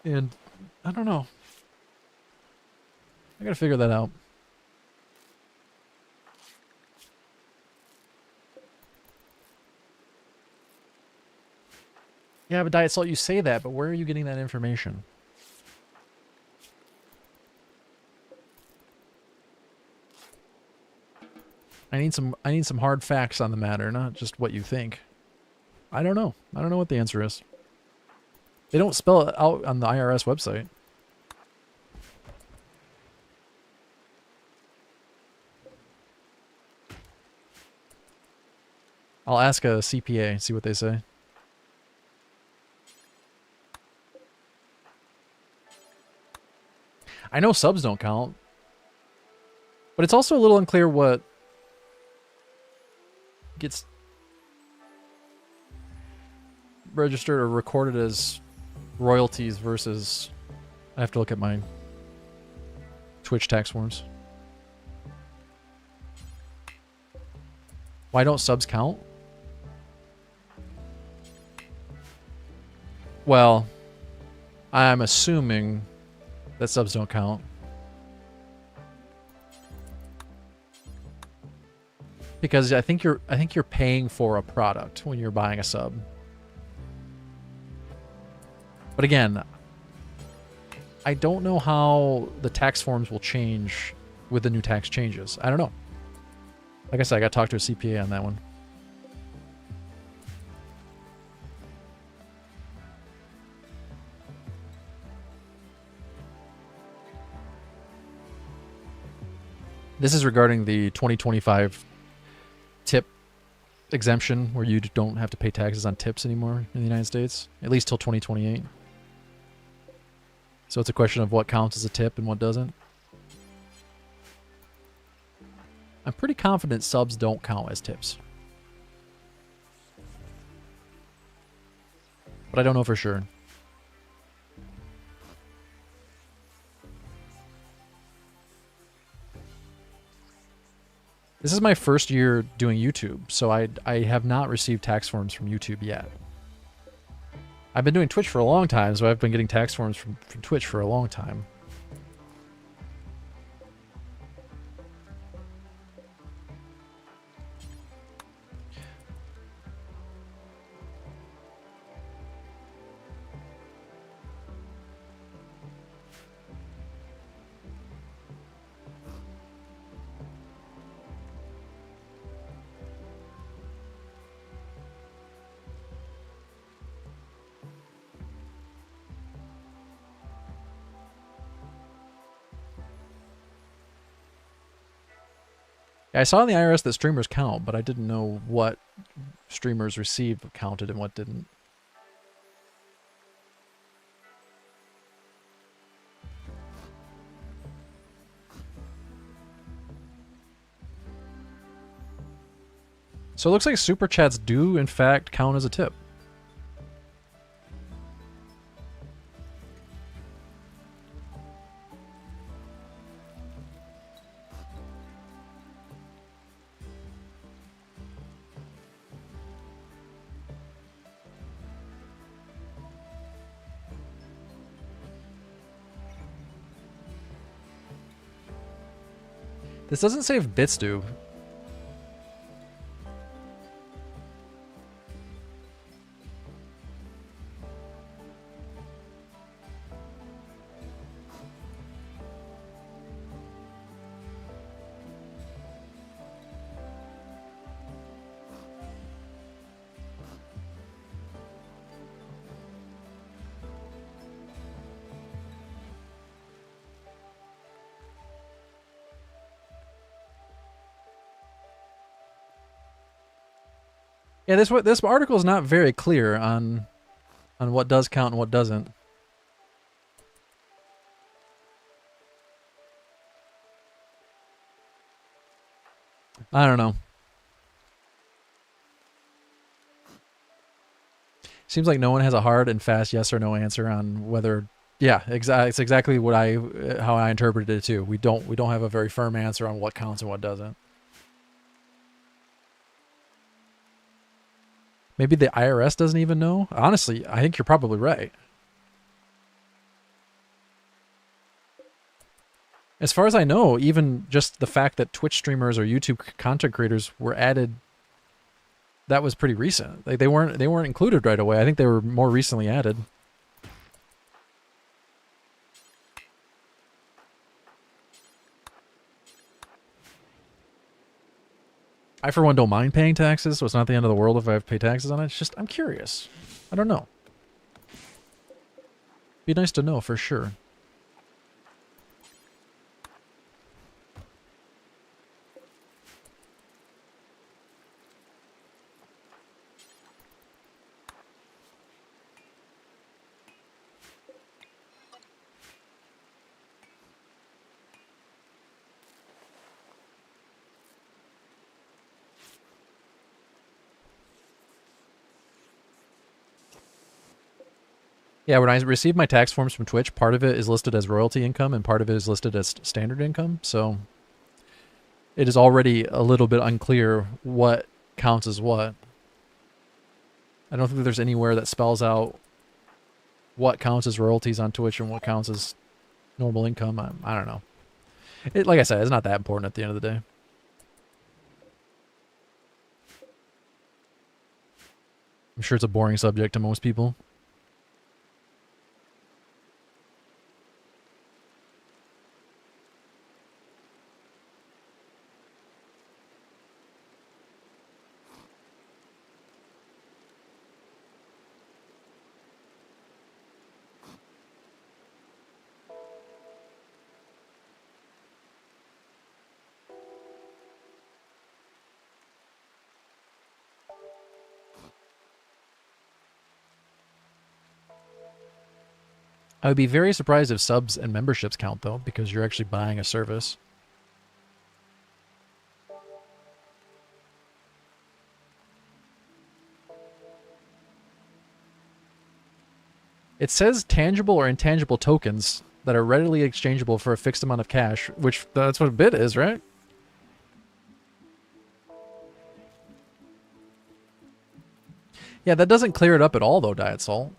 Speaker 1: and I don't know. I gotta figure that out. Yeah, but Diet Salt, you say that, but where are you getting that information? I need some hard facts on the matter, not just what you think. I don't know. I don't know what the answer is. They don't spell it out on the IRS website. I'll ask a CPA and see what they say. I know subs don't count. But it's also a little unclear what gets registered or recorded as royalties versus... I have to look at my Twitch tax forms. Why don't subs count? Well, I'm assuming that subs don't count. Because I think you're paying for a product when you're buying a sub. But again, I don't know how the tax forms will change with the new tax changes. I don't know. Like I said, I got to talk to a CPA on that one. This is regarding the 2025 tip exemption, where you don't have to pay taxes on tips anymore in the United States, at least till 2028. So it's a question of what counts as a tip and what doesn't. I'm pretty confident subs don't count as tips, but I don't know for sure. This is my first year doing YouTube, so I have not received tax forms from YouTube yet. I've been doing Twitch for a long time, so I've been getting tax forms from Twitch for a long time. I saw in the IRS that streamers count, but I didn't know what streamers received counted and what didn't. So it looks like super chats do, in fact, count as a tip. This doesn't say if bits do. Yeah, this article is not very clear on what does count and what doesn't. I don't know. Seems like no one has a hard and fast yes or no answer on whether. Yeah, it's exactly what how I interpreted it too. We don't have a very firm answer on what counts and what doesn't. Maybe the IRS doesn't even know? Honestly, I think you're probably right. As far as I know, even just the fact that Twitch streamers or YouTube content creators were added, that was pretty recent. Like they weren't included right away. I think they were more recently added. I, for one, don't mind paying taxes, so it's not the end of the world if I have to pay taxes on it. It's just, I'm curious. I don't know. Be nice to know for sure. Yeah, when I receive my tax forms from Twitch, part of it is listed as royalty income and part of it is listed as standard income. So it is already a little bit unclear what counts as what. I don't think there's anywhere that spells out what counts as royalties on Twitch and what counts as normal income. I don't know. Like I said, it's not that important at the end of the day. I'm sure it's a boring subject to most people. I would be very surprised if subs and memberships count, though, because you're actually buying a service. It says tangible or intangible tokens that are readily exchangeable for a fixed amount of cash, which that's what a bit is, right? Yeah, that doesn't clear it up at all, though, Diet Salt.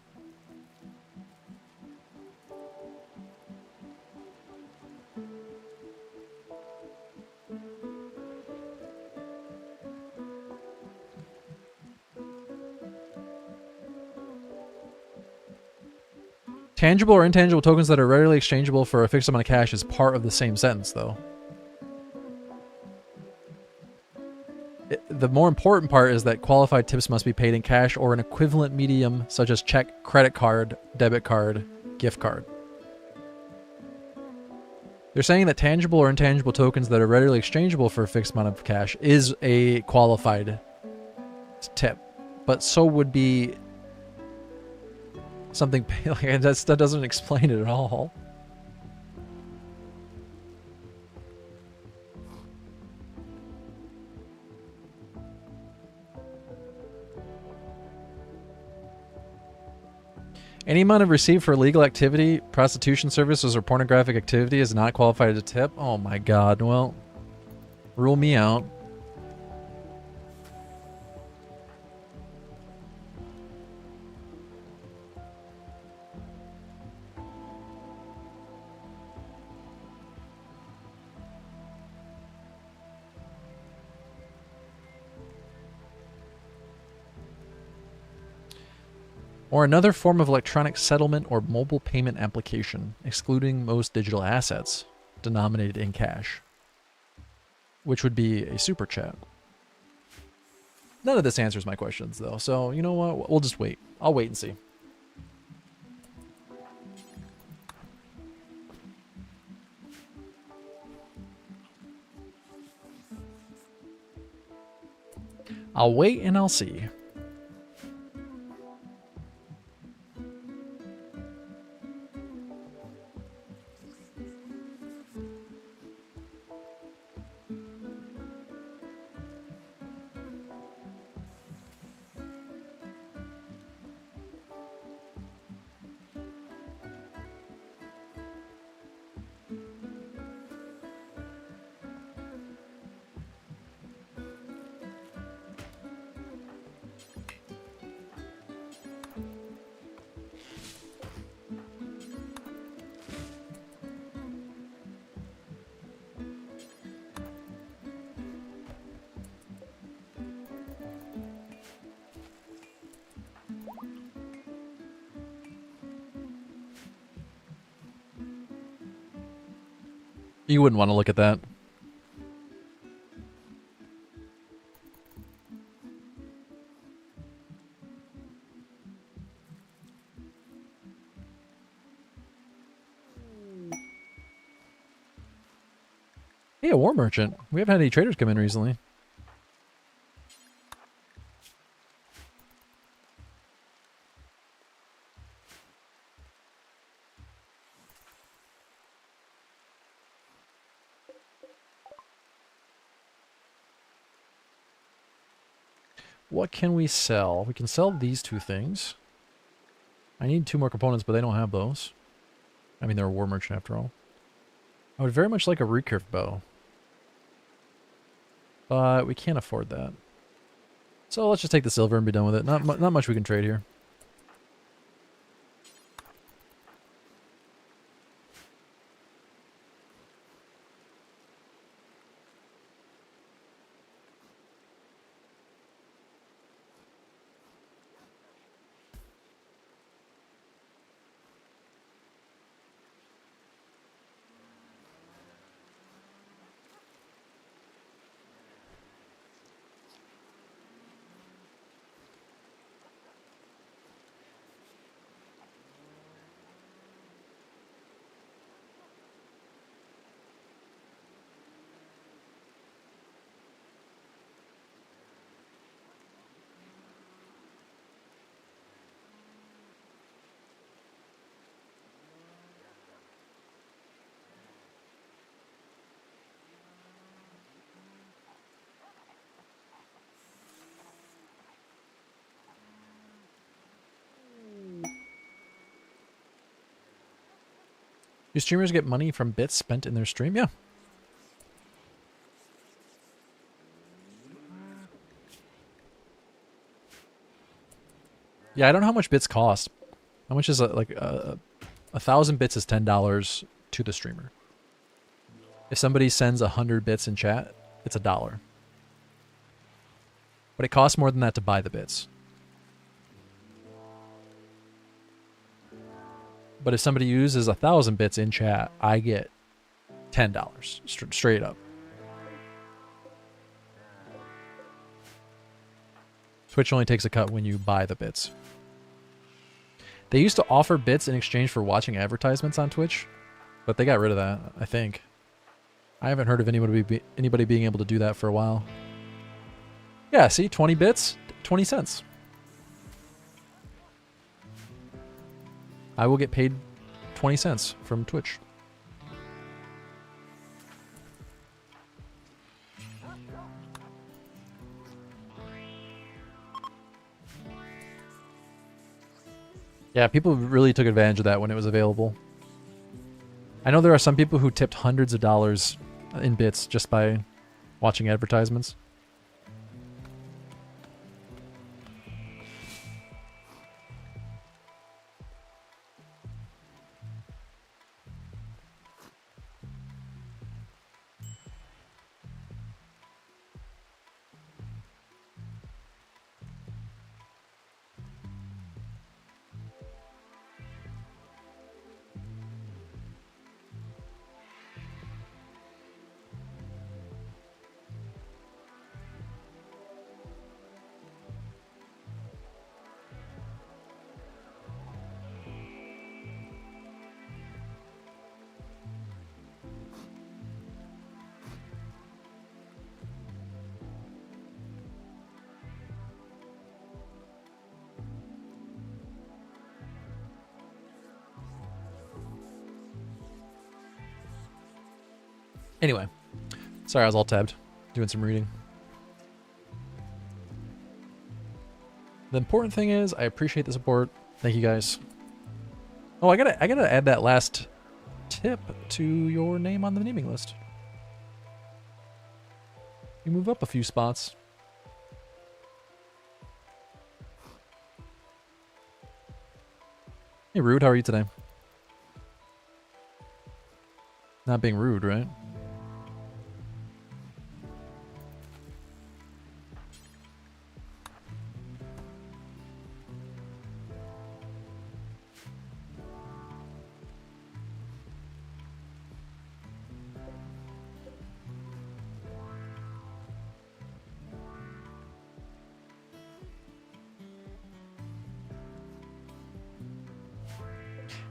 Speaker 1: Tangible or intangible tokens that are readily exchangeable for a fixed amount of cash is part of the same sentence, though. The more important part is that qualified tips must be paid in cash or an equivalent medium such as check, credit card, debit card, gift card. They're saying that tangible or intangible tokens that are readily exchangeable for a fixed amount of cash is a qualified tip, but so would be something like that doesn't explain it at all. Any amount of received for illegal activity, prostitution services, or pornographic activity is not qualified as a tip. Oh my god, well, rule me out. Or another form of electronic settlement or mobile payment application, excluding most digital assets, denominated in cash, which would be a super chat. None of this answers my questions, though, so you know what? We'll just wait. I'll wait and see. I'll wait and I'll see. You wouldn't want to look at that. Hey, a war merchant. We haven't had any traders come in recently. What can we sell? We can sell these two things. I need 2 more components, but they don't have those. I mean, they're a war merchant after all. I would very much like a recurve bow. But we can't afford that. So let's just take the silver and be done with it. Not much we can trade here. Do streamers get money from bits spent in their stream? Yeah. Yeah, I don't know how much bits cost. How much is like 1,000 bits is $10 to the streamer. If somebody sends 100 bits in chat, it's $1. But it costs more than that to buy the bits. But if somebody uses 1,000 bits in chat, I get $10 straight up. Twitch only takes a cut when you buy the bits. They used to offer bits in exchange for watching advertisements on Twitch, but they got rid of that, I think. I haven't heard of anybody being able to do that for a while. Yeah, see, 20 bits, 20 cents. I will get paid 20 cents from Twitch. Yeah, people really took advantage of that when it was available. I know there are some people who tipped hundreds of dollars in bits just by watching advertisements. Anyway, sorry I was all tabbed, doing some reading. The important thing is I appreciate the support. Thank you guys. Oh, I gotta add that last tip to your name on the naming list. You move up a few spots. Hey, Rude, how are you today? Not being rude, right?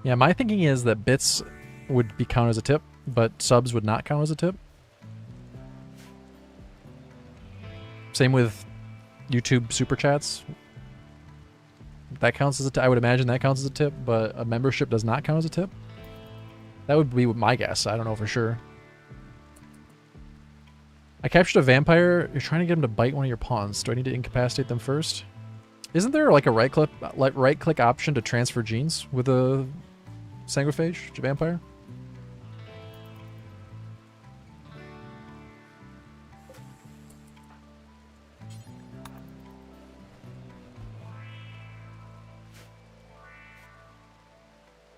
Speaker 1: Yeah, my thinking is that bits would be counted as a tip, but subs would not count as a tip. Same with YouTube super chats. That counts as a tip. I would imagine that counts as a tip, but a membership does not count as a tip. That would be my guess. I don't know for sure. I captured a vampire. You're trying to get him to bite one of your pawns. Do I need to incapacitate them first? Isn't there like a right click option to transfer genes with a sanguiphage vampire?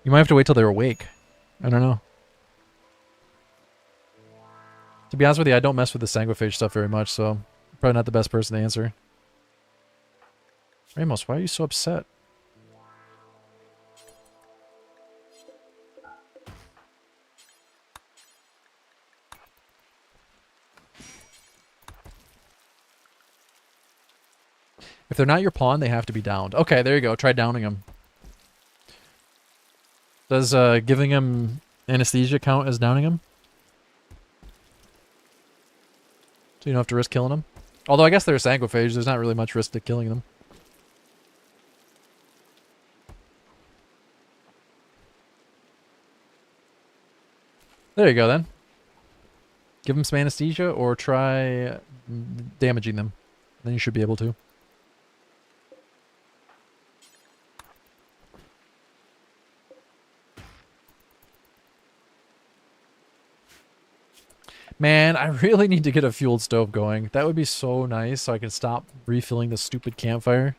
Speaker 1: You might have to wait till they're awake. I don't know. To be honest with you, I don't mess with the sanguiphage stuff very much, so probably not the best person to answer. Ramos, why are you so upset? If they're not your pawn, they have to be downed. Okay, there you go. Try downing them. Does giving him anesthesia count as downing him? So you don't have to risk killing them? Although I guess they're a sanguiphage, there's not really much risk to killing them. There you go then. Give them some anesthesia or try damaging them. Then you should be able to. Man, I really need to get a fueled stove going. That would be so nice so I can stop refilling the stupid campfire.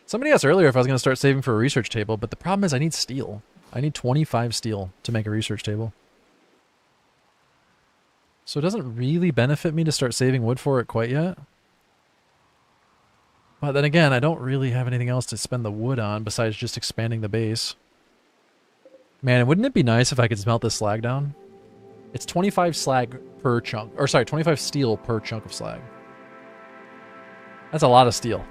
Speaker 1: Somebody asked earlier if I was going to start saving for a research table, but the problem is I need steel. I need 25 steel to make a research table. So it doesn't really benefit me to start saving wood for it quite yet. But then again, I don't really have anything else to spend the wood on besides just expanding the base. Man, wouldn't it be nice if I could smelt this slag down? It's 25 slag per chunk. Or sorry, 25 steel per chunk of slag. That's a lot of steel.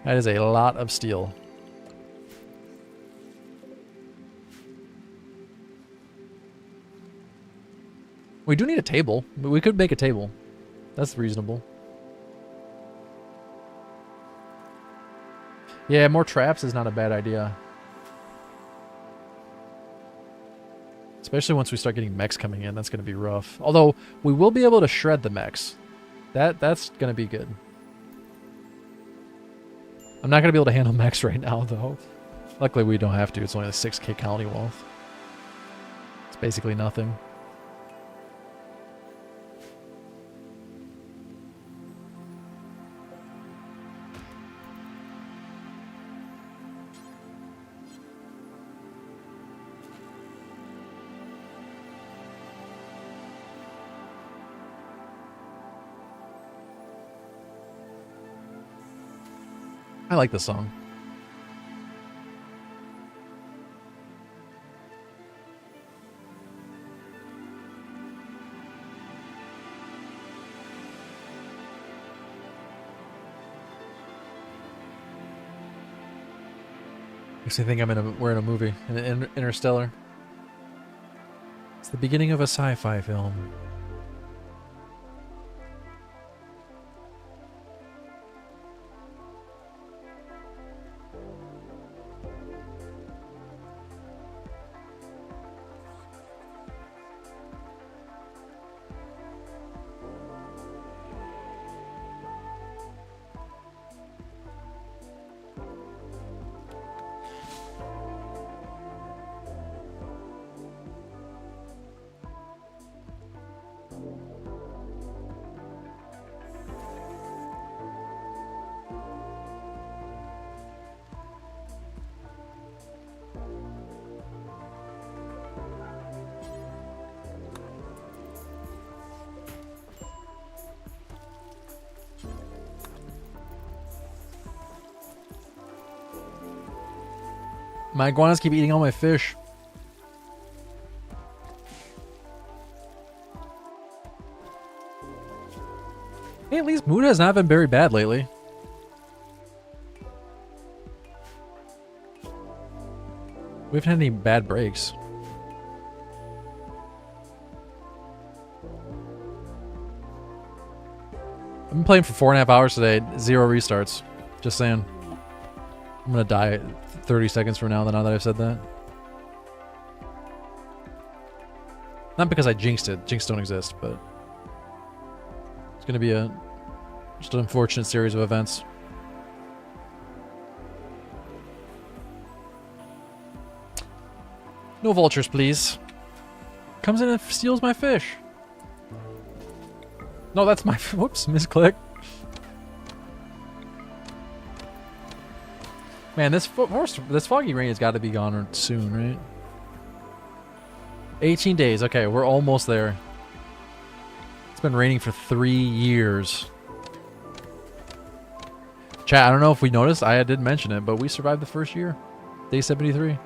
Speaker 1: That is a lot of steel. We do need a table, but we could make a table. That's reasonable. Yeah, more traps is not a bad idea. Especially once we start getting mechs coming in, that's going to be rough. Although, we will be able to shred the mechs. That's going to be good. I'm not going to be able to handle mechs right now, though. Luckily, we don't have to. It's only a 6k colony wealth. It's basically nothing. I like this song. Makes me think we're in a movie, in Interstellar. It's the beginning of a sci-fi film. My iguanas keep eating all my fish. least mood has not been very bad lately. We haven't had any bad breaks. I've been playing for 4.5 hours today. 0 restarts. Just saying. I'm gonna die 30 seconds from now that I've said that. Not because I jinxed it. Jinx don't exist, but it's gonna be just an unfortunate series of events. No vultures, please. Comes in and steals my fish. No, that's my... Whoops, misclick. Man, this foggy rain has got to be gone soon, right? 18 days. Okay, we're almost there. It's been raining for 3 years. Chat, I don't know if we noticed. I did mention it, but we survived the first year. Day 73.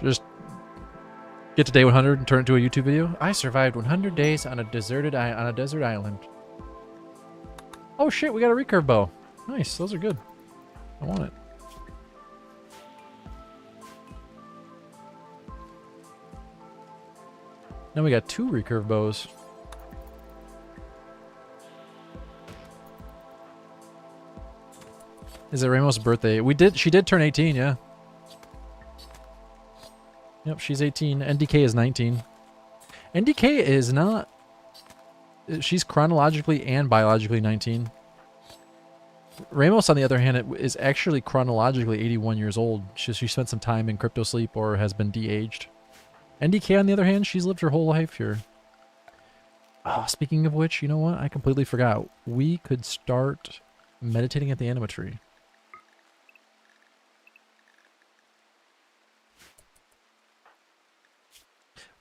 Speaker 1: Just get to day 100 and turn it to a YouTube video. I survived 100 days on a desert island. Oh shit, we got a recurve bow. Nice, those are good. I want it. Now we got 2 recurve bows. Is it Rainbow's birthday? She did turn 18, yeah. Yep, she's 18. NDK is 19. NDK is not... She's chronologically and biologically 19. Ramos, on the other hand, is actually chronologically 81 years old. She spent some time in crypto sleep or has been de-aged. NDK, on the other hand, she's lived her whole life here. Oh, speaking of which, you know what? I completely forgot. We could start meditating at the anima tree.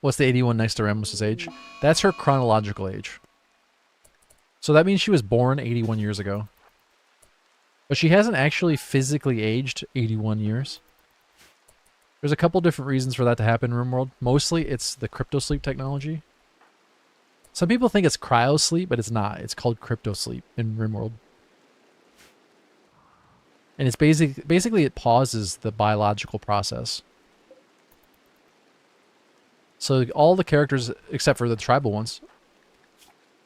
Speaker 1: What's the 81 next to Ramos's age? That's her chronological age. So that means she was born 81 years ago. But she hasn't actually physically aged 81 years. There's a couple different reasons for that to happen in RimWorld. Mostly it's the crypto sleep technology. Some people think it's cryo sleep, but it's not. It's called crypto sleep in RimWorld. And it's basically it pauses the biological process. So all the characters, except for the tribal ones,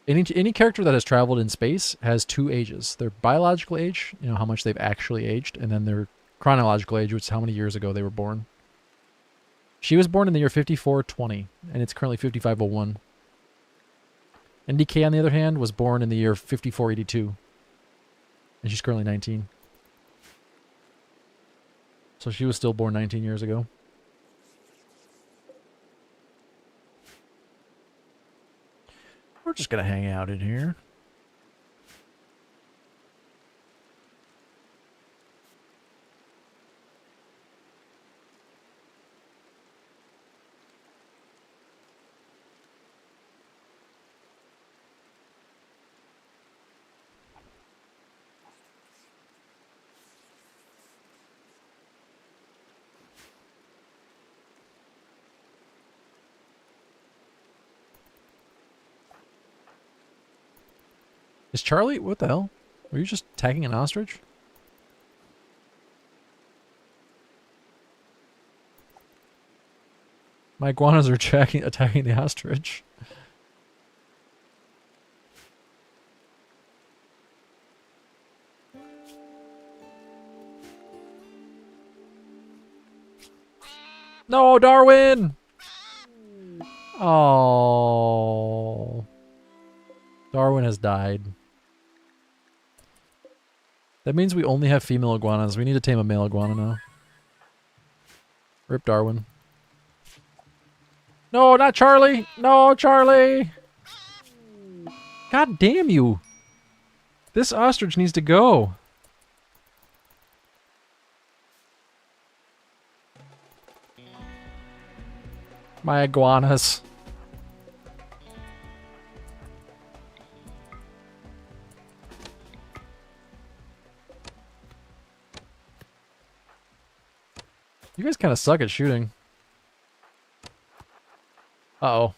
Speaker 1: any character that has traveled in space has 2 ages. Their biological age, you know, how much they've actually aged, and then their chronological age, which is how many years ago they were born. She was born in the year 5420, and it's currently 5501. NDK, on the other hand, was born in the year 5482, and she's currently 19. So she was still born 19 years ago. We're just going to hang out in here. Is Charlie... What the hell? Were you just tagging an ostrich? My iguanas are attacking the ostrich. No, Darwin! Oh... Darwin has died. That means we only have female iguanas. We need to tame a male iguana now. Rip Darwin. No, not Charlie! No, Charlie! God damn you! This ostrich needs to go. My iguanas. You guys kind of suck at shooting. Uh-oh.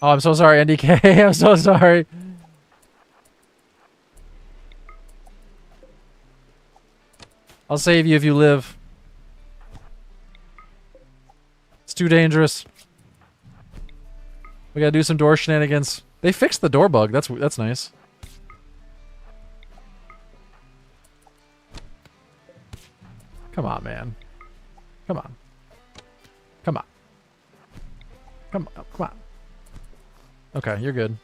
Speaker 1: Oh, I'm so sorry, NDK. I'm so sorry. I'll save you if you live. It's too dangerous. We gotta do some door shenanigans. They fixed the door bug. That's nice. Come on, man. Come on. Come on. Come on. Come on. Okay, you're good.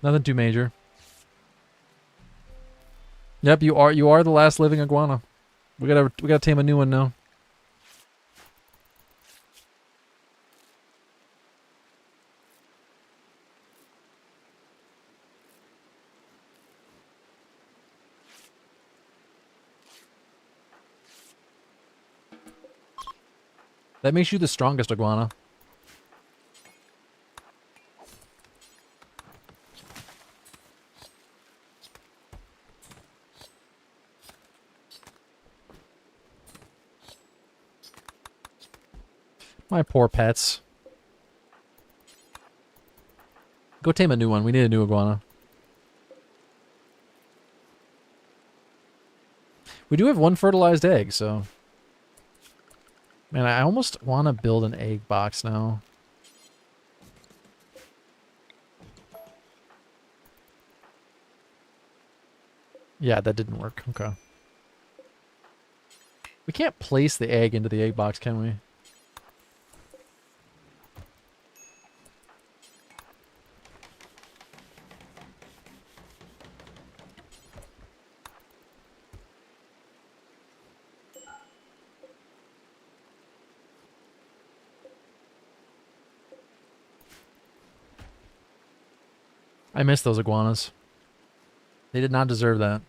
Speaker 1: Nothing too major. Yep, you are the last living iguana. We gotta tame a new one now. That makes you the strongest iguana. My poor pets. Go tame a new one. We need a new iguana. We do have one fertilized egg, so... Man, I almost want to build an egg box now. Yeah, that didn't work. Okay. We can't place the egg into the egg box, can we? I miss those iguanas. They did not deserve that.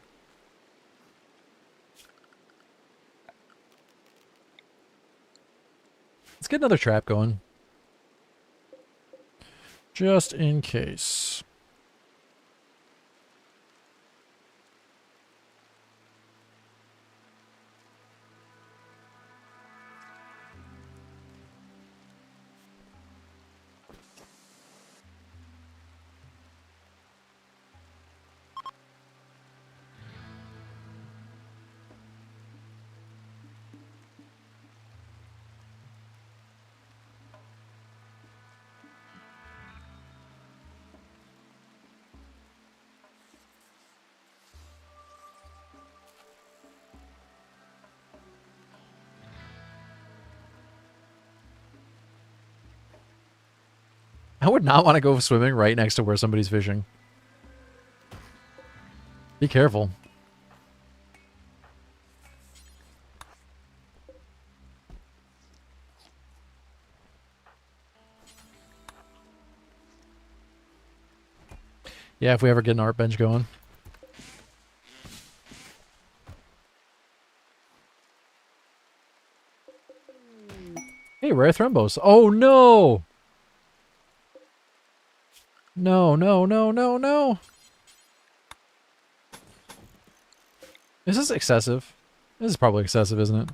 Speaker 1: Let's get another trap going. Just in case. I would not want to go swimming right next to where somebody's fishing. Be careful. Yeah, if we ever get an art bench going. Hey, rare thrombos. Oh, no! No, no, no, no, no! This is excessive. This is probably excessive, isn't it?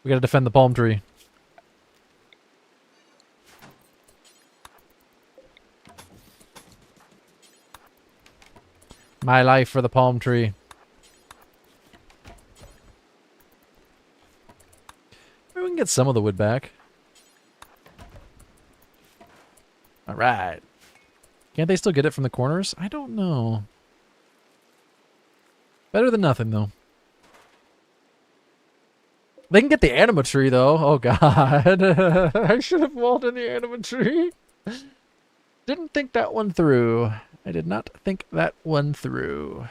Speaker 1: We gotta defend the palm tree. My life for the palm tree. Maybe we can get some of the wood back. Alright. Can't they still get it from the corners? I don't know. Better than nothing, though. They can get the anima tree, though. Oh, God. I should have walled in the anima tree. Didn't think that one through. I did not think that one through.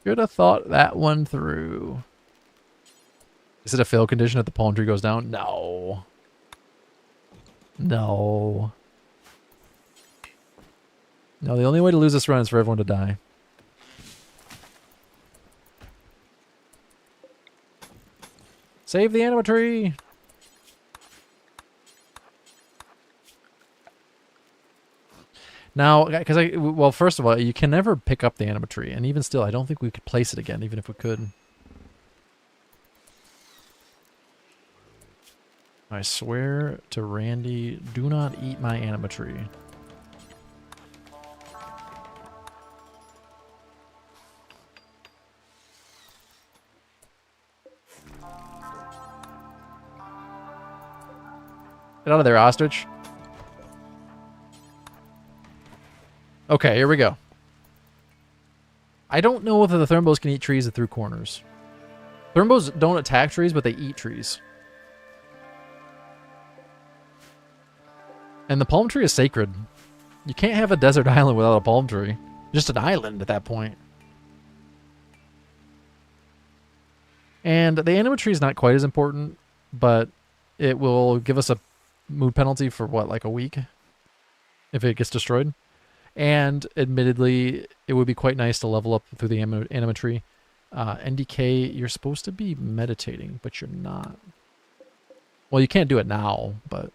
Speaker 1: Should have thought that one through. Is it a fail condition if the palm tree goes down? No. No. No, the only way to lose this run is for everyone to die. Save the anima tree! Now, because well, first of all, you can never pick up the anima tree, and even still, I don't think we could place it again, even if we could. I swear to Randy, do not eat my anima tree. Get out of there, ostrich. Okay, here we go. I don't know whether the Thurmbos can eat trees through corners. Thurmbos don't attack trees, but they eat trees. And the palm tree is sacred. You can't have a desert island without a palm tree. Just an island at that point. And the anima tree is not quite as important, but it will give us a mood penalty for what, like a week? If it gets destroyed. And admittedly, it would be quite nice to level up through the anima tree. NDK, you're supposed to be meditating, but you're not. Well, you can't do it now, but...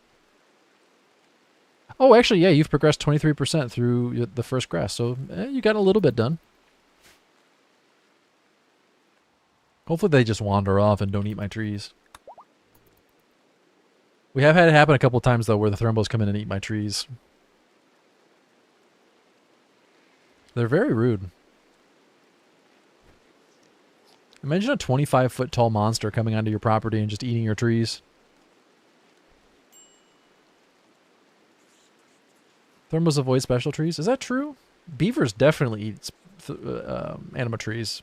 Speaker 1: Oh, actually, yeah, you've progressed 23% through the first grass, so you got a little bit done. Hopefully they just wander off and don't eat my trees. We have had it happen a couple times, though, where the Thurmbos come in and eat my trees. They're very rude. Imagine a 25-foot tall monster coming onto your property and just eating your trees. Thurmbos avoid special trees. Is that true? Beavers definitely eat anima trees.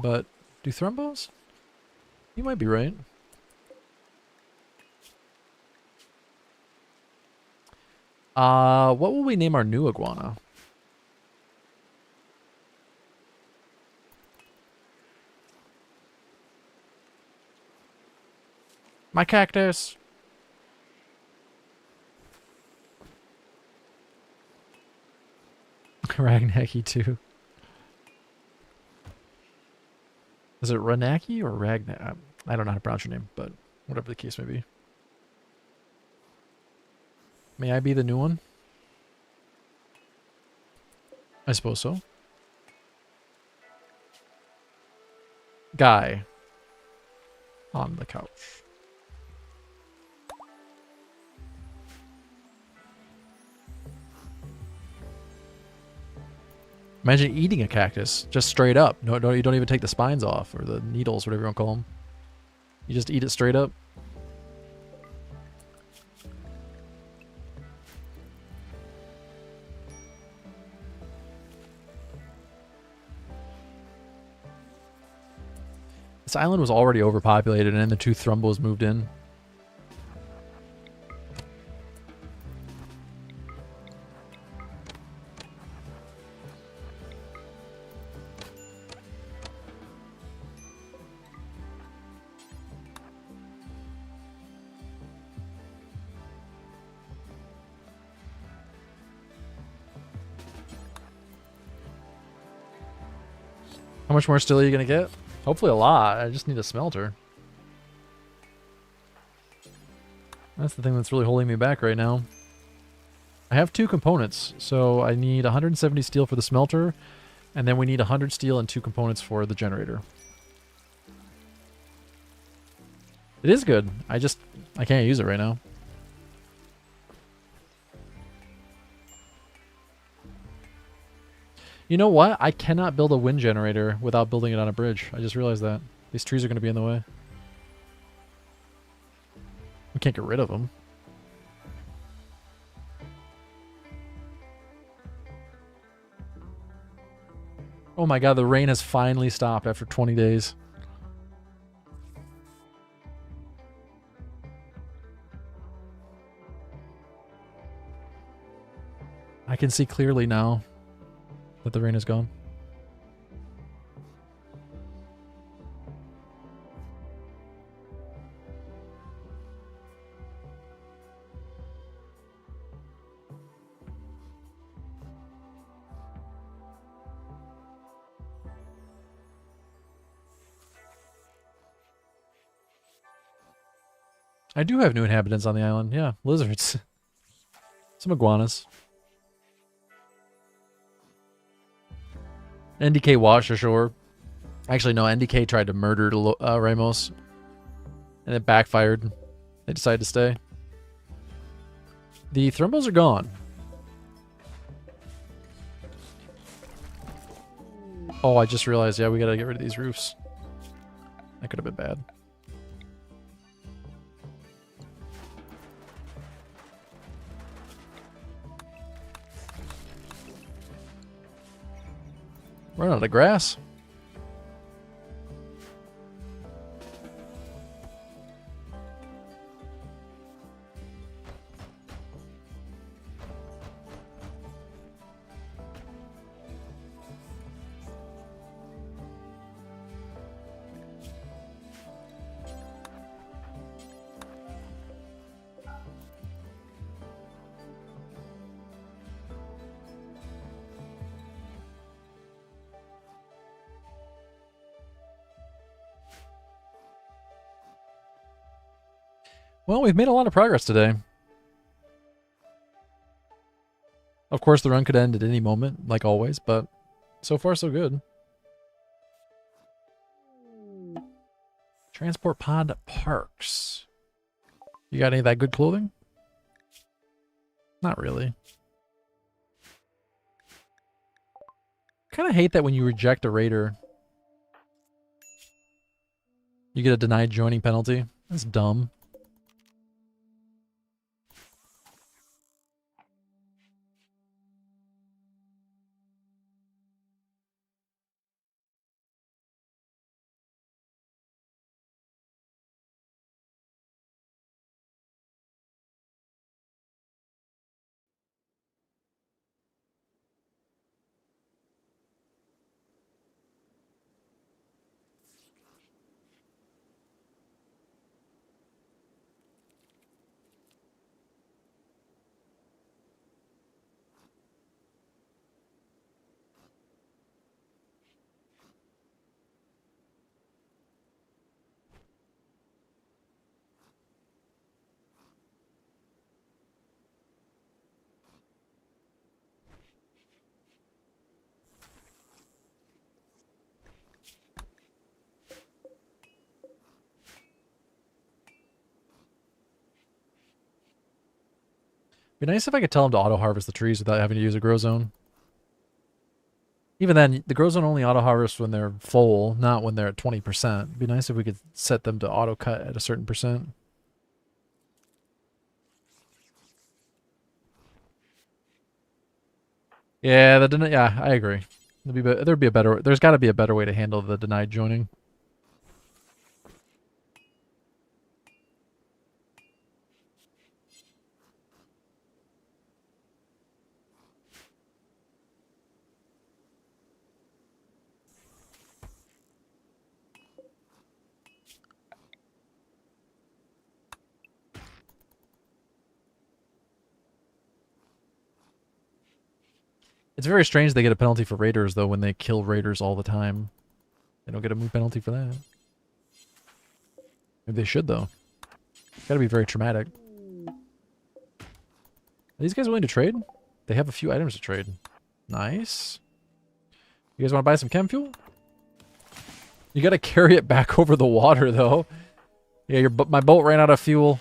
Speaker 1: But do Thurmbos? You might be right. What will we name our new iguana? My cactus. Ragnaki too. Is it Ranaki or Ragna? I don't know how to pronounce your name, but whatever the case may be. May I be the new one? I suppose so. Guy. On the couch. Imagine eating a cactus, just straight up. No, you don't even take the spines off, or the needles, whatever you want to call them. You just eat it straight up. This island was already overpopulated, and then the two Thrumbos moved in. How much more steel are you going to get? Hopefully a lot. I just need a smelter. That's the thing that's really holding me back right now. I have 2 components, so I need 170 steel for the smelter, and then we need 100 steel and 2 components for the generator. It is good. I can't use it right now. You know what? I cannot build a wind generator without building it on a bridge. I just realized that. These trees are going to be in the way. We can't get rid of them. Oh my god, the rain has finally stopped after 20 days. I can see clearly now that the rain is gone. I do have new inhabitants on the island. Yeah, lizards. Some iguanas. NDK watched ashore. Actually, no, NDK tried to murder Ramos, and it backfired. They decided to stay. The thermals are gone. Oh, I just realized, yeah, we gotta get rid of these roofs. That could have been bad. Run out of grass. Well, we've made a lot of progress today. Of course, the run could end at any moment, like always, but so far so good. Transport pod parks. You got any of that good clothing? Not really. Kind of hate that when you reject a raider, you get a denied joining penalty. That's dumb. Be nice if I could tell them to auto-harvest the trees without having to use a grow zone. Even then, the grow zone only auto-harvests when they're full, not when they're at 20%. It'd be nice if we could set them to auto-cut at a certain percent. Yeah, yeah, I agree. There'd be a better. There's got to be a better way to handle the denied joining. It's very strange they get a penalty for raiders, though, when they kill raiders all the time. They don't get a move penalty for that. Maybe they should, though. It's gotta be very traumatic. Are these guys willing to trade? They have a few items to trade. Nice. You guys want to buy some chem fuel? You gotta carry it back over the water, though. Yeah, my boat ran out of fuel.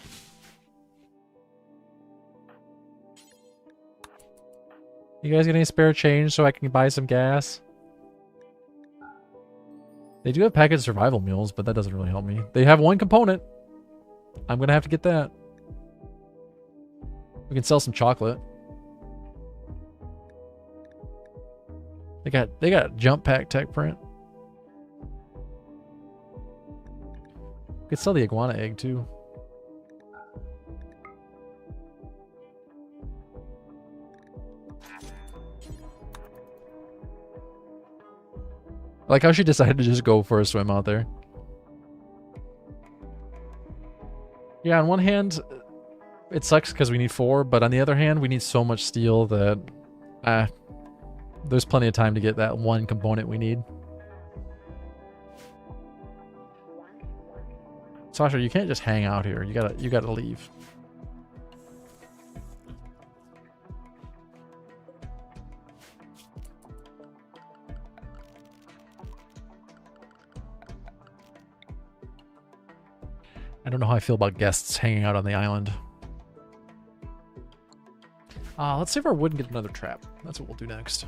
Speaker 1: You guys got any spare change so I can buy some gas? They do have packaged survival meals, but that doesn't really help me. They have one component. I'm gonna have to get that. We can sell some chocolate. They got jump pack tech print. We could sell the iguana egg too. I like how she decided to just go for a swim out there. Yeah, on one hand, it sucks because we need 4, but on the other hand, we need so much steel that there's plenty of time to get that one component we need. Sasha, you can't just hang out here. You gotta leave. I don't know how I feel about guests hanging out on the island. Let's see if our wood can get another trap. That's what we'll do next.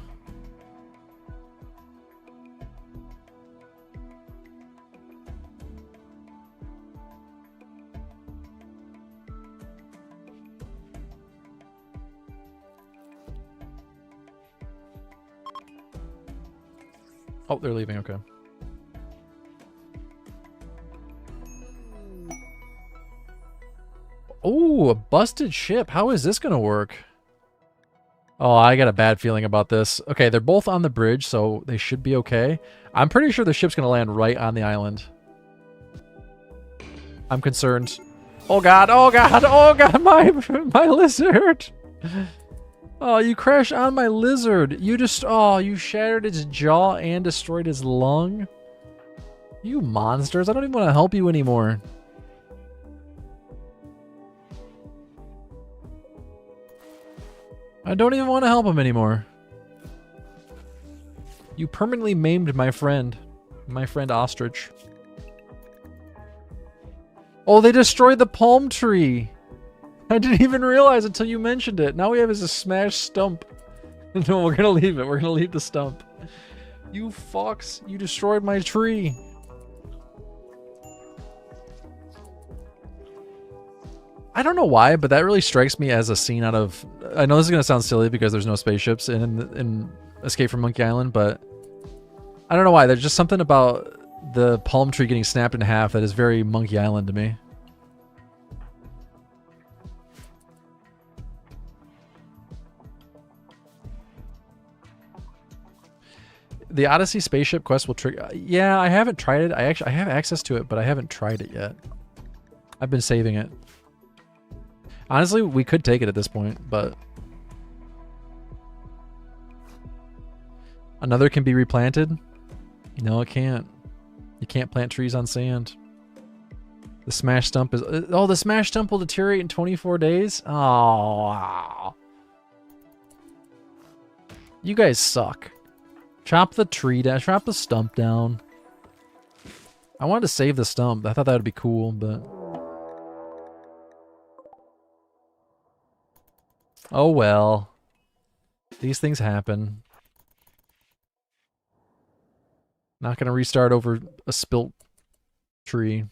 Speaker 1: Oh, they're leaving, okay. Oh, a busted ship. How is this gonna work? Oh, I got a bad feeling about this. Okay, they're both on the bridge, so they should be okay. I'm pretty sure the ship's gonna land right on the island. I'm concerned. Oh god, oh god, oh god, my lizard! Oh, you crashed on my lizard. You just, oh, you shattered its jaw and destroyed its lung. You monsters, I don't even want to help you anymore. I don't even want to help him anymore. You permanently maimed my friend Ostrich. Oh, they destroyed the palm tree. I didn't even realize until you mentioned it. Now we have is a smashed stump. No, we're gonna leave it. We're gonna leave the stump. You fox, you destroyed my tree. I don't know why, but that really strikes me as a scene out of... I know this is going to sound silly because there's no spaceships in Escape from Monkey Island, but I don't know why. There's just something about the palm tree getting snapped in half that is very Monkey Island to me. The Odyssey spaceship quest will trigger... Yeah, I haven't tried it. I have access to it, but I haven't tried it yet. I've been saving it. Honestly, we could take it at this point, but... Another can be replanted? No, it can't. You can't plant trees on sand. The smash stump is... Oh, the smash stump will deteriorate in 24 days? Oh, wow. You guys suck. Chop the tree down. Chop the stump down. I wanted to save the stump. I thought that would be cool, but... Oh well. These things happen. Not gonna restart over a spilt tree.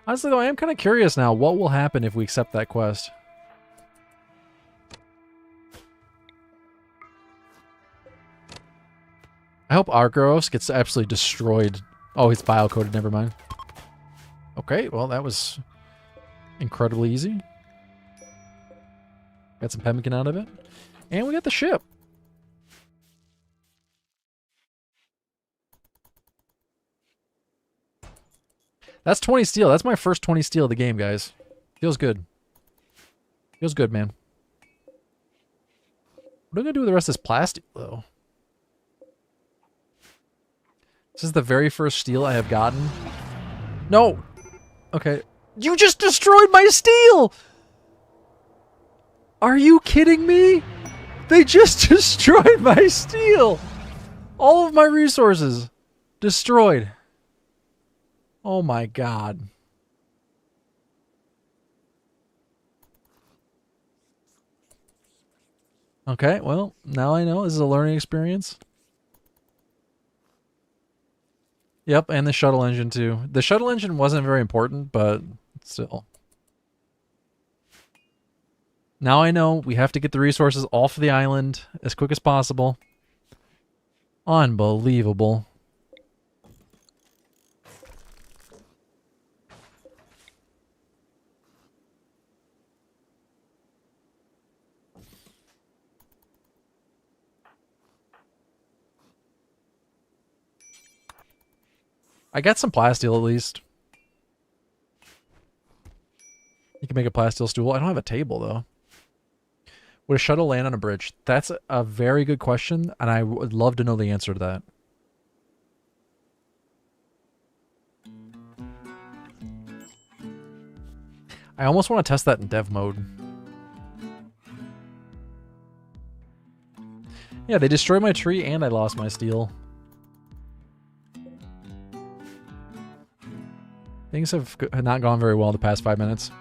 Speaker 1: Honestly though, I am kind of curious now what will happen if we accept that quest. I hope Argyros gets absolutely destroyed. Oh, he's bio-coded, never mind. Okay, well that was incredibly easy. Got some pemmican out of it. And we got the ship. That's 20 steel. That's my first 20 steel of the game, guys. Feels good. Feels good, man. What are we going to do with the rest of this plastic, though? This is the very first steel I have gotten. No! Okay. You just destroyed my steel! Are you kidding me? They just destroyed my steel! All of my resources destroyed. Oh my god. Okay, well, now I know. This is a learning experience. Yep, and the shuttle engine too. The shuttle engine wasn't very important, but still. Now I know we have to get the resources off the island as quick as possible. Unbelievable. I got some plasteel at least. You can make a plasteel stool. I don't have a table though. Would a shuttle land on a bridge? That's a very good question, and I would love to know the answer to that. I almost want to test that in dev mode. Yeah, they destroyed my tree and I lost my steel. Things have not gone very well the past 5 minutes.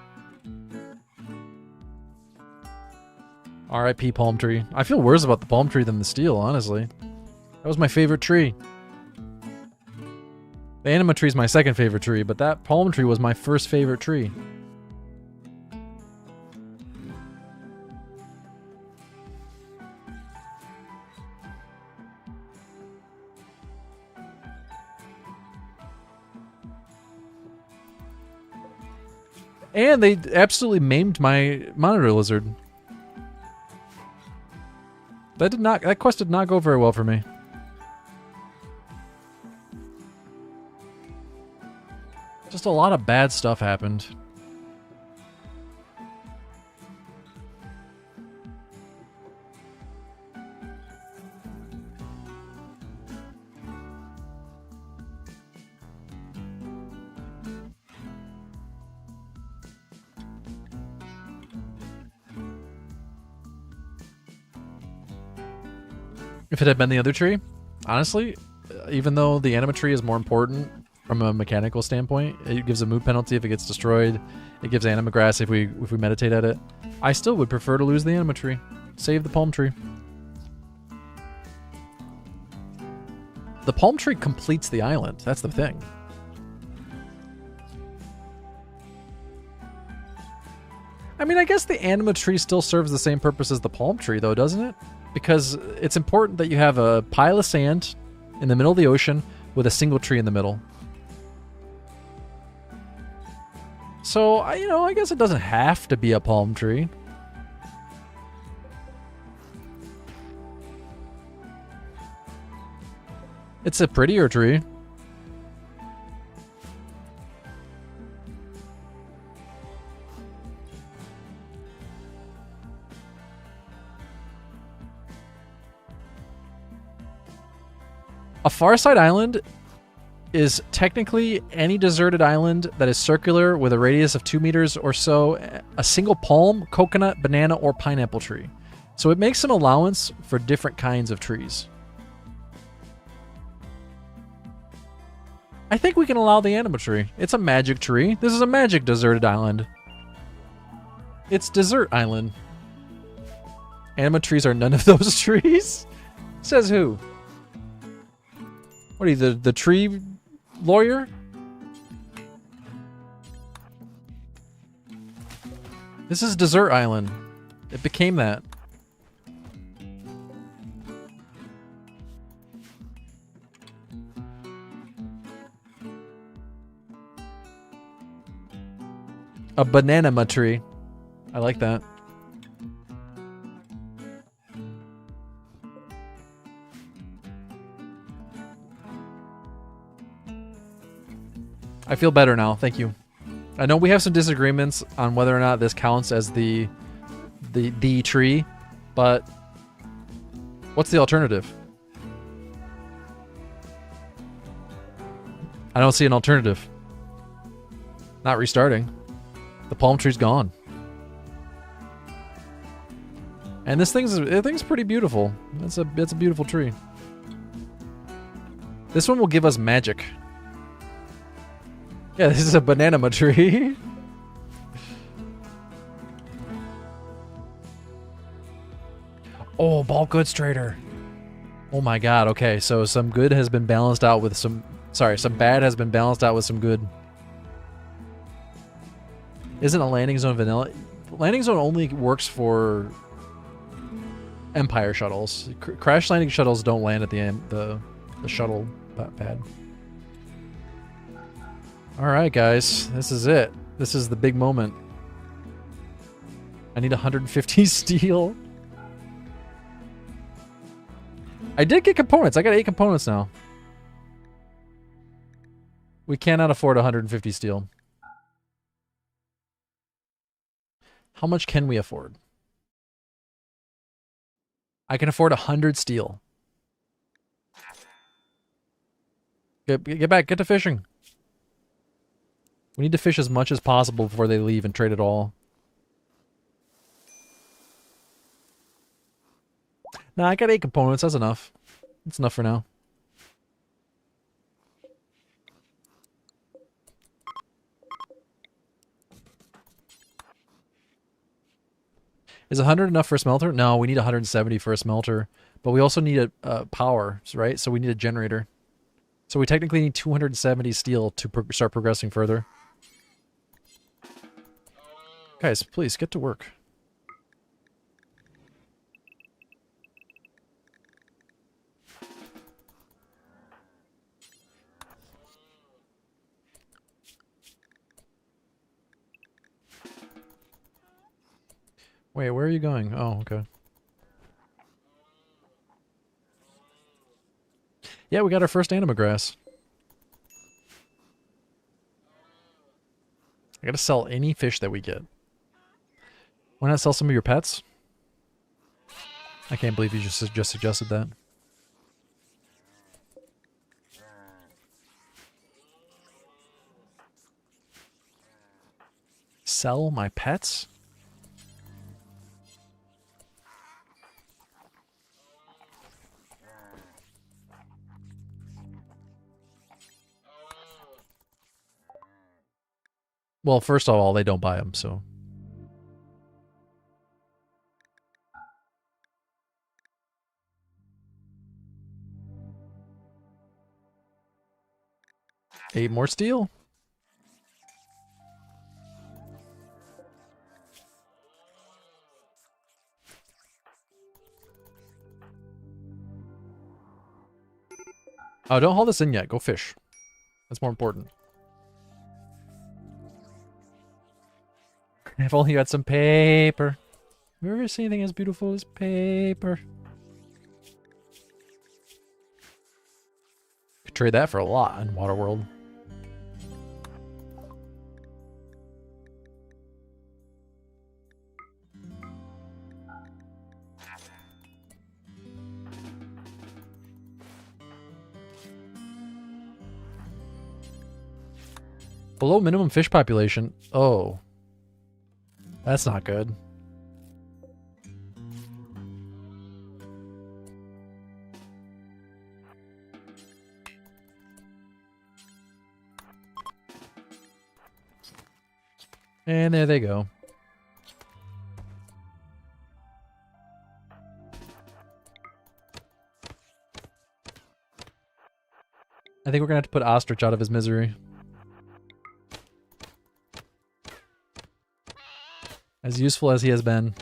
Speaker 1: R.I.P. palm tree. I feel worse about the palm tree than the steel, honestly. That was my favorite tree. The anima tree is my second favorite tree, but that palm tree was my first favorite tree. And they absolutely maimed my monitor lizard. That quest did not go very well for me. Just a lot of bad stuff happened. If it had been the other tree, honestly, even though the anima tree is more important from a mechanical standpoint, it gives a mood penalty if it gets destroyed. It gives anima grass if we meditate at it. I still would prefer to lose the anima tree. Save the palm tree. The palm tree completes the island. That's the thing. I mean, I guess the anima tree still serves the same purpose as the palm tree, though, doesn't it? Because it's important that you have a pile of sand in the middle of the ocean with a single tree in the middle. So, I guess it doesn't have to be a palm tree. It's a prettier tree. A Farside Island is technically any deserted island that is circular with a radius of 2 meters or so, a single palm, coconut, banana, or pineapple tree. So it makes some allowance for different kinds of trees. I think we can allow the anima tree. It's a magic tree. This is a magic deserted island. It's desert island. Anima trees are none of those trees? Says who? What are you, the tree lawyer? This is desert island. It became that. A banana tree. I like that. I feel better now, thank you. I know we have some disagreements on whether or not this counts as the tree, but what's the alternative? I don't see an alternative. Not restarting. The palm tree's gone. And this thing's pretty beautiful. It's a beautiful tree. This one will give us magic. Yeah, this is a banana tree. Oh, bulk goods trader. Oh my god, okay, so some good has been balanced out with some... Sorry, some bad has been balanced out with some good. Isn't a landing zone vanilla? Landing zone only works for Empire shuttles. Crash landing shuttles don't land at the shuttle pad. Alright guys, this is it. This is the big moment. I need 150 steel. I did get components. I got 8 components now. We cannot afford 150 steel. How much can we afford? I can afford 100 steel. Get back, get to fishing. We need to fish as much as possible before they leave and trade it all. Nah, I got 8 components. That's enough. That's enough for now. Is 100 enough for a smelter? No, we need 170 for a smelter. But we also need a power, right? So we need a generator. So we technically need 270 steel to start progressing further. Guys, please, get to work. Wait, where are you going? Oh, okay. Yeah, we got our first anima grass. I gotta sell any fish that we get. Why not sell some of your pets? I can't believe you just suggested that. Sell my pets? Well, first of all, they don't buy them, so... Eight more steel? Oh, don't haul this in yet. Go fish. That's more important. If only you had some paper. Have you ever seen anything as beautiful as paper? Could trade that for a lot in Waterworld. Below minimum fish population. Oh. That's not good. And there they go. I think we're gonna have to put Ostrich out of his misery. As useful as he has been.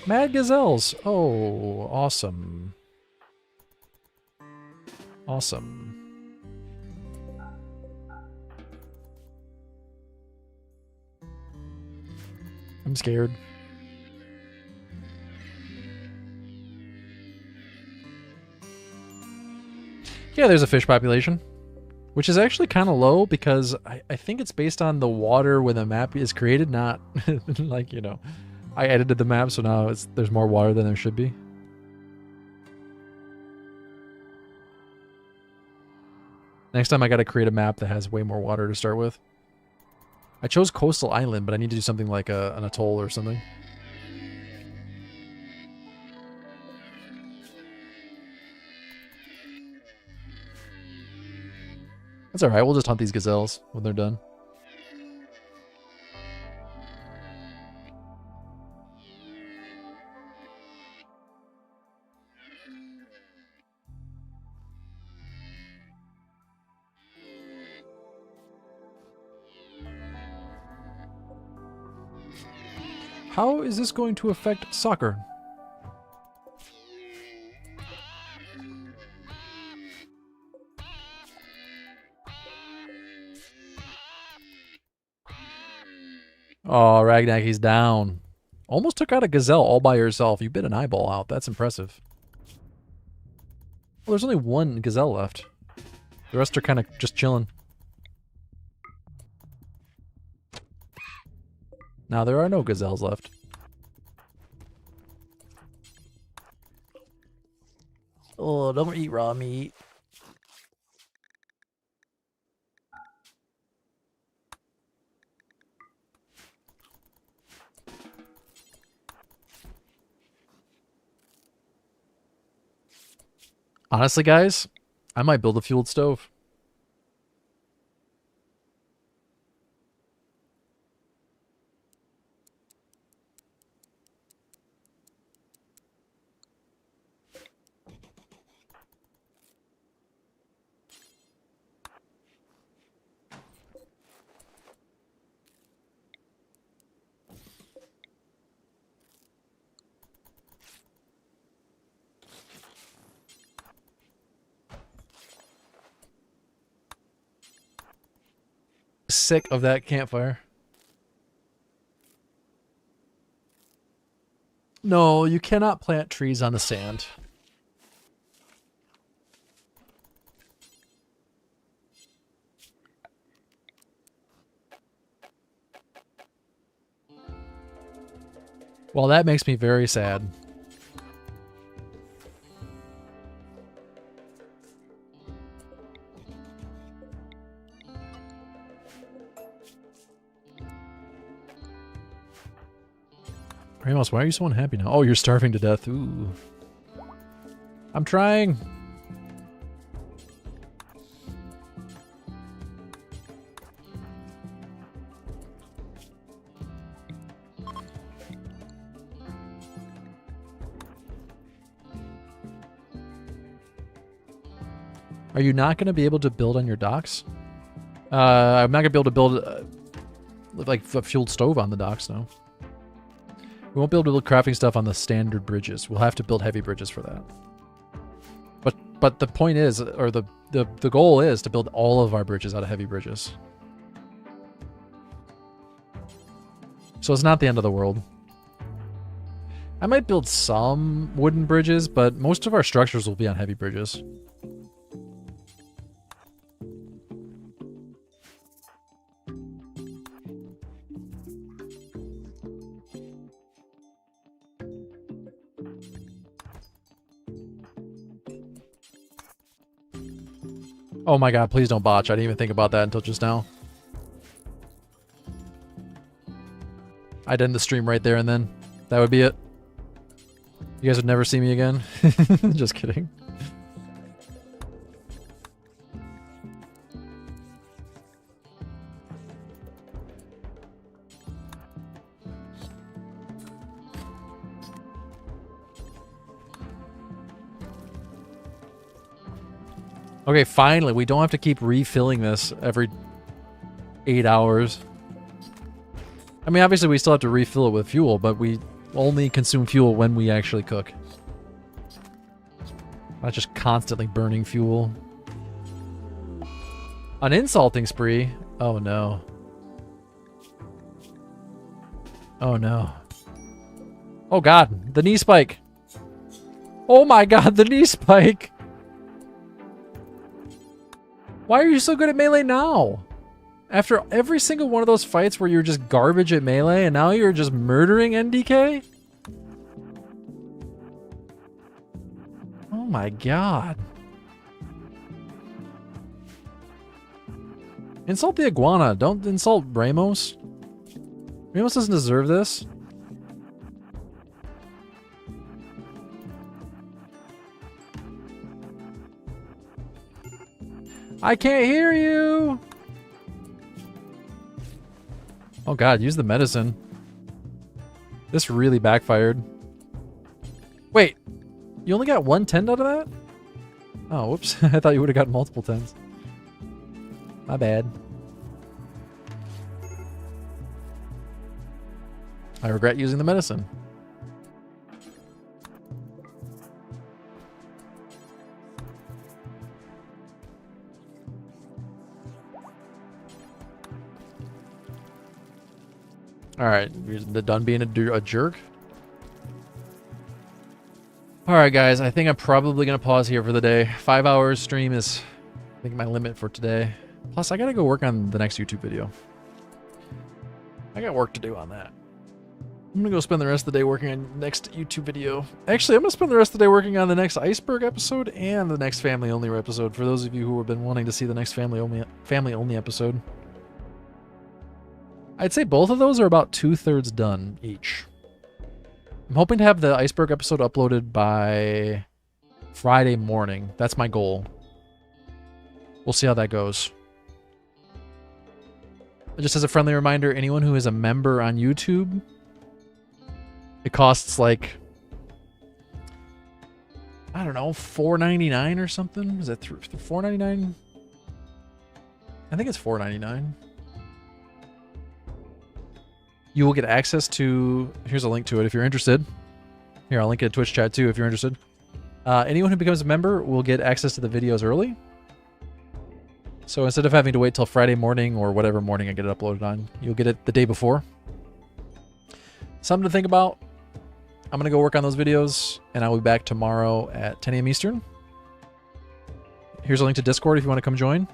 Speaker 1: Mad gazelles. Oh, awesome. Awesome. I'm scared. Yeah, there's a fish population, which is actually kind of low because I think it's based on the water when the map is created, not like, you know, I edited the map, so now there's more water than there should be. Next time I got to create a map that has way more water to start with. I chose Coastal Island, but I need to do something like an atoll or something. That's alright, we'll just hunt these gazelles when they're done. How is this going to affect soccer? Oh, Ragnaki's down. Almost took out a gazelle all by yourself. You bit an eyeball out. That's impressive. Well, there's only one gazelle left. The rest are kind of just chilling. Now there are no gazelles left. Oh, don't eat raw meat. Honestly, guys, I might build a fueled stove. sick of that campfire. No, you cannot plant trees on the sand. Well, that makes me very sad. Ramos, why are you so unhappy now? Oh, you're starving to death. Ooh. I'm trying. Are you not going to be able to build on your docks? I'm not going to be able to build like a fueled stove on the docks, no. We won't be able to build crafting stuff on the standard bridges. We'll have to build heavy bridges for that. But the point is, or the goal is to build all of our bridges out of heavy bridges. So it's not the end of the world. I might build some wooden bridges, but most of our structures will be on heavy bridges. Oh my god, please don't botch. I didn't even think about that until just now. I'd end the stream right there and then. That would be it. You guys would never see me again. Just kidding. Okay, finally, we don't have to keep refilling this every 8 hours. I mean, obviously we still have to refill it with fuel, but we only consume fuel when we actually cook. Not just constantly burning fuel. An insulting spree? Oh no. Oh no. Oh god, the knee spike. Oh my god, the knee spike. Why are you so good at melee now? After every single one of those fights where you're just garbage at melee and now you're just murdering NDK? Oh my god. Insult the iguana. Don't insult Ramos. Ramos doesn't deserve this. I can't hear you! Oh god, use the medicine. This really backfired. Wait, you only got 1 10 out of that? Oh, whoops. I thought you would have gotten multiple 10s. My bad. I regret using the medicine. Alright, you're done being a jerk? Alright guys, I think I'm probably going to pause here for the day. 5 hours stream is, I think, my limit for today. Plus, I gotta go work on the next YouTube video. I got work to do on that. I'm gonna go spend the rest of the day working on the next YouTube video. Actually, I'm gonna spend the rest of the day working on the next Iceberg episode and the next Family Only episode, for those of you who have been wanting to see the next Family Only episode. I'd say both of those are about 2/3 done each. I'm hoping to have the Iceberg episode uploaded by Friday morning. That's my goal. We'll see how that goes. Just as a friendly reminder, anyone who is a member on YouTube, it costs like, I don't know, $4.99 or something? Is that $4.99? I think it's $4.99. You will get access to, here's a link to it if you're interested. Here, I'll link it in Twitch chat too if you're interested. Anyone who becomes a member will get access to the videos early. So instead of having to wait till Friday morning or whatever morning I get it uploaded on, you'll get it the day before. Something to think about. I'm going to go work on those videos, and I'll be back tomorrow at 10 a.m. Eastern. Here's a link to Discord if you want to come join.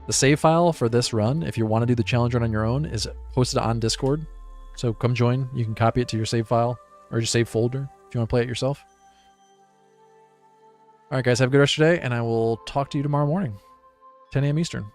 Speaker 1: The save file for this run, if you want to do the challenge run on your own, is posted on Discord. So come join. You can copy it to your save file or your save folder if you want to play it yourself. All right, guys, have a good rest of your day, and I will talk to you tomorrow morning, 10 a.m. Eastern.